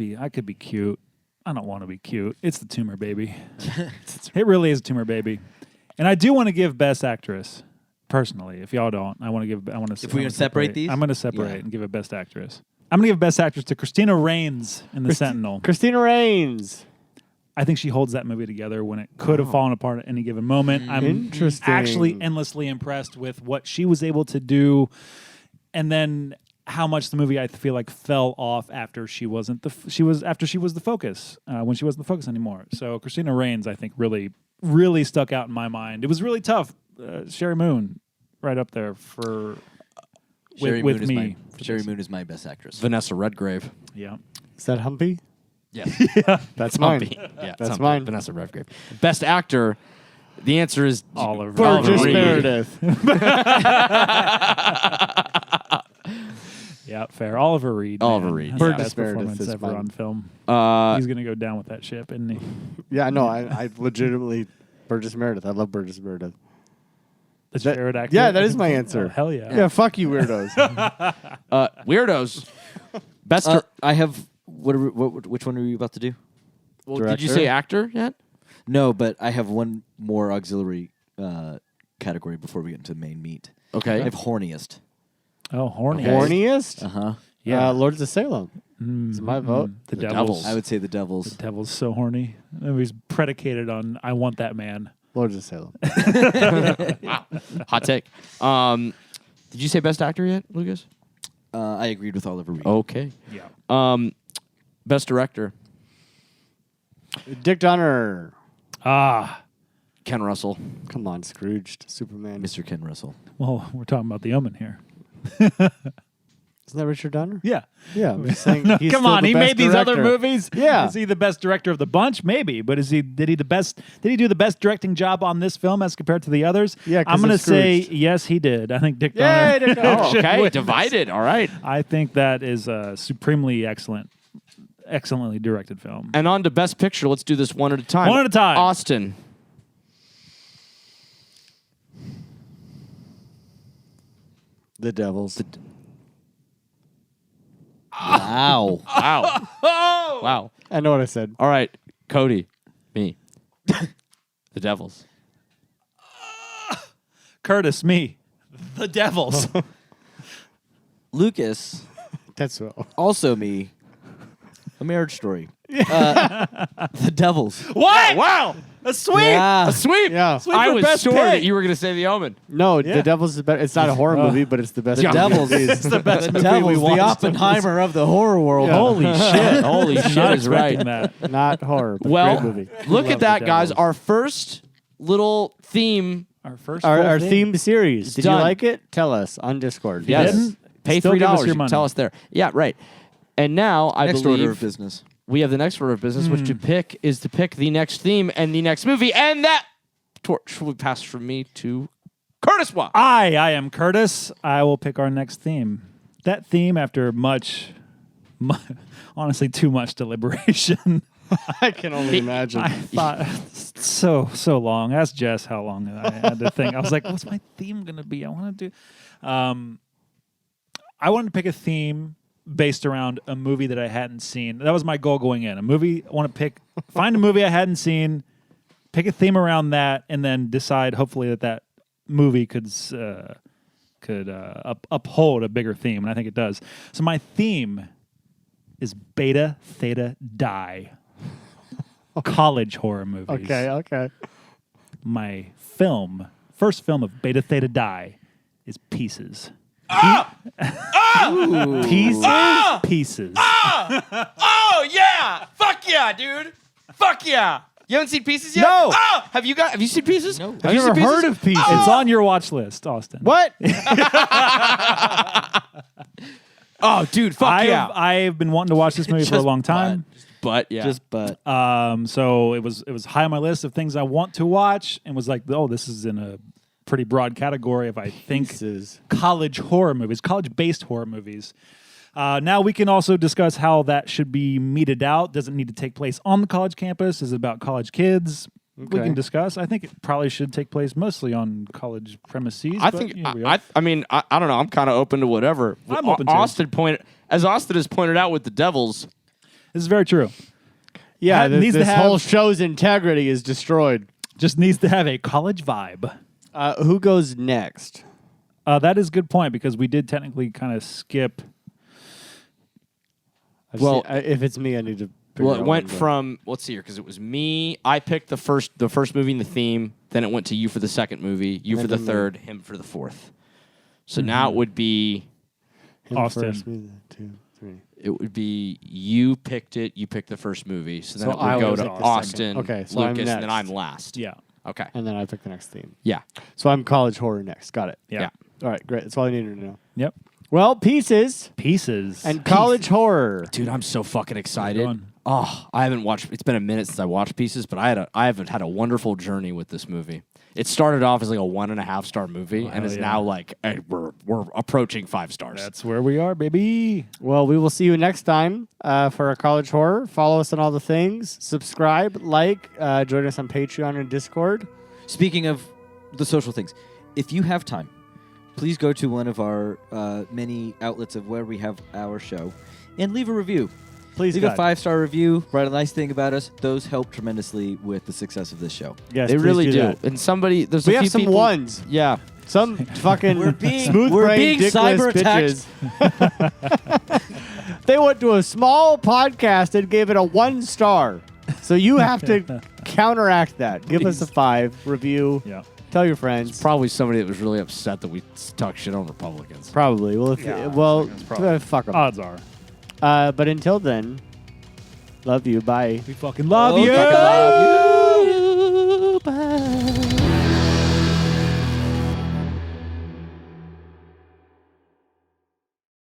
be cute. I don't want to be cute. It's the tumor baby. It really is a tumor baby. And I do want to give best actress. Personally, if y'all don't, I want to give. I want to. If we're gonna separate these? I'm going to separate Yeah. and give it best actress. I'm going to give best actress to Christina Rains in The Sentinel. Christina Rains. I think she holds that movie together when it could have fallen apart at any given moment. I'm Interesting. actually endlessly impressed with what she was able to do, and then how much the movie I feel like fell off after she wasn't the focus when she wasn't the focus anymore. So Christina Rains, I think, really stuck out in my mind. It was really tough. Sherry Moon, right up there for Sherry with Moon me. Sherry Moon is my best actress. Vanessa Redgrave. Yeah. Is that Humpy? Yeah. That's mine. Yeah, That's something. mine. Vanessa Redgrave. Best actor. The answer is Oliver Burgess Reed. Meredith. Yeah, fair. Oliver Reed. Oliver man. Reed. That's the Burgess best Meredith performance is ever fine. on film. Uh, He's gonna go down with that ship, isn't he? Yeah, no, I legitimately Burgess Meredith. I love Burgess Meredith. The That- Jared actor. yeah, that is my answer. Oh, hell yeah. Yeah, fuck you, weirdos. weirdos. Best. I have. Which one are you about to do? well, did you director? say actor yet? No, but I have one more auxiliary category before we get into main meat. Okay. I have horniest. Oh, horny. Horniest? Uh-huh. Yeah. Lords of Salem. It's my vote. The, The Devils. Devils. I would say the Devils. The Devil's so horny. It was predicated on I want that man. Lords of Salem. Hot take. Did you say best actor yet, Lucas? I agreed with Oliver Reed. Okay. Yeah. Best director. Dick Donner. Ken Russell. Come on, Scrooged. Superman. Mr. Ken Russell. Well, we're talking about the Omen here. Isn't that Richard Donner? Yeah. Yeah, I'm just saying. He's Come still on, the he best made these other director. movies. Yeah. Is he the best director of the bunch? Maybe, but did he do the best directing job on this film as compared to the others? Yeah, 'cause I'm going to of say Scrooged. yes, he did. I think Dick Yay, Donner. Dick Donner. Oh, should okay. win. Divided. All right. I think that is a supremely excellently directed film. And on to best picture. Let's do this one at a time. One at a time. Austin. The Devils. Wow. Wow. Wow. I know what I said. All right. Cody. Me. The Devils. Curtis, me, the Devils. Lucas, Tetsuo. also me. A Marriage Story. The Devils. What? Wow, a sweep. Yeah. A sweep. Yeah. I for was best sure pick. that you were going to say The Omen. No, Yeah. The Devils is better. It's not a horror movie, but it's the best. The movie. Devils. It's the best The movie Devils, we the watched. Oppenheimer of the horror world. Holy shit! Holy shit Not is right. expecting that. Not horror, but Well, great movie. look Love at that, The guys. Devils. Our first little theme. Our first, Our full theme series. Did done. you like it? Tell us on Discord. Yes. didn't? Pay Still give us $3. your You money. tell us there. Yeah, right. And now I Next order of believe business. we have the next order of business, which to pick is to pick the next theme and the next movie, and that torch will pass from me to Curtis Watt. I am Curtis. I will pick our next theme. That theme, after honestly, too much deliberation. I can only imagine. I thought so long. Ask Jess how long I had to think. I was like, what's my theme going to be? I want to do. I wanted to pick a theme based around a movie that I hadn't seen. That was my goal going in. A movie. I want to find a movie I hadn't seen, pick a theme around that, and then decide hopefully that movie could uphold a bigger theme, and I think it does. So my theme is Beta Theta Die. College horror movies. Okay. My first film of Beta Theta Die is Pieces. Pieces. Oh yeah! Fuck yeah, dude! Fuck yeah! You haven't seen Pieces yet? No. Oh! Have you seen Pieces? No. I've never heard of Pieces. It's on your watch list, Austin. What? Oh, dude, fuck yeah. I've been wanting to watch this movie for a long time. But yeah. So it was high on my list of things I want to watch, and was like, oh, this is in a pretty broad category of, I think, college horror movies, college-based horror movies. Now we can also discuss how that should be meted out. Does it need to take place on the college campus? Is it about college kids? We can discuss. I think it probably should take place mostly on college premises. I think. I mean, I don't know. I'm kind of open to whatever. I'm open to it. Austin has pointed out with the Devils. This is very true. Yeah, Needs to this have- whole show's integrity is destroyed. Just needs to have a college vibe. Who goes next? That is a good point, because we did technically kind of skip. If it's me, I need to. Well, it went from, let's see here, because it was me. I picked the first movie in the theme. Then it went to you for the second movie, you for the third, him for the fourth. So now it would be Austin. First, me, 2, 3. It would be you picked it. You picked the first movie. So then So it would I go would to pick the Austin, second. Okay, so I'm Lucas, and then next. I'm last. Yeah. Okay. And then I pick the next theme. Yeah. So I'm college horror next. Got it. Yeah. All right, great. That's all I needed to know. Yep. Well, pieces Pieces. and college horror. Dude, I'm so fucking excited. going? Oh, I haven't watched. It's been a minute since I watched Pieces, but I have had a wonderful journey with this movie. It started off as like a 1.5 star movie, and is now like we're approaching 5 stars. That's where we are, baby. Well, we will see you next time for a college horror. Follow us on all the things. Subscribe, like, join us on Patreon and Discord. Speaking of the social things, if you have time, please go to one of our many outlets of where we have our show and leave a review. Please, Leave a 5-star review. Write a nice thing about us. Those help tremendously with the success of this show. Yes, They please really do. that. And there's We a have few some people, ones. Yeah. Some fucking We're being smooth-brained, dickless cyber-attacked. bitches. They went to a small podcast and gave it a 1 star. So you have to counteract that. Give us a 5 review. Yeah. Tell your friends. Probably somebody that was really upset that we talk shit on Republicans. Probably. Well, fuck them. Odds are. But until then, love you. Bye. We fucking love Oh, you. fucking love you.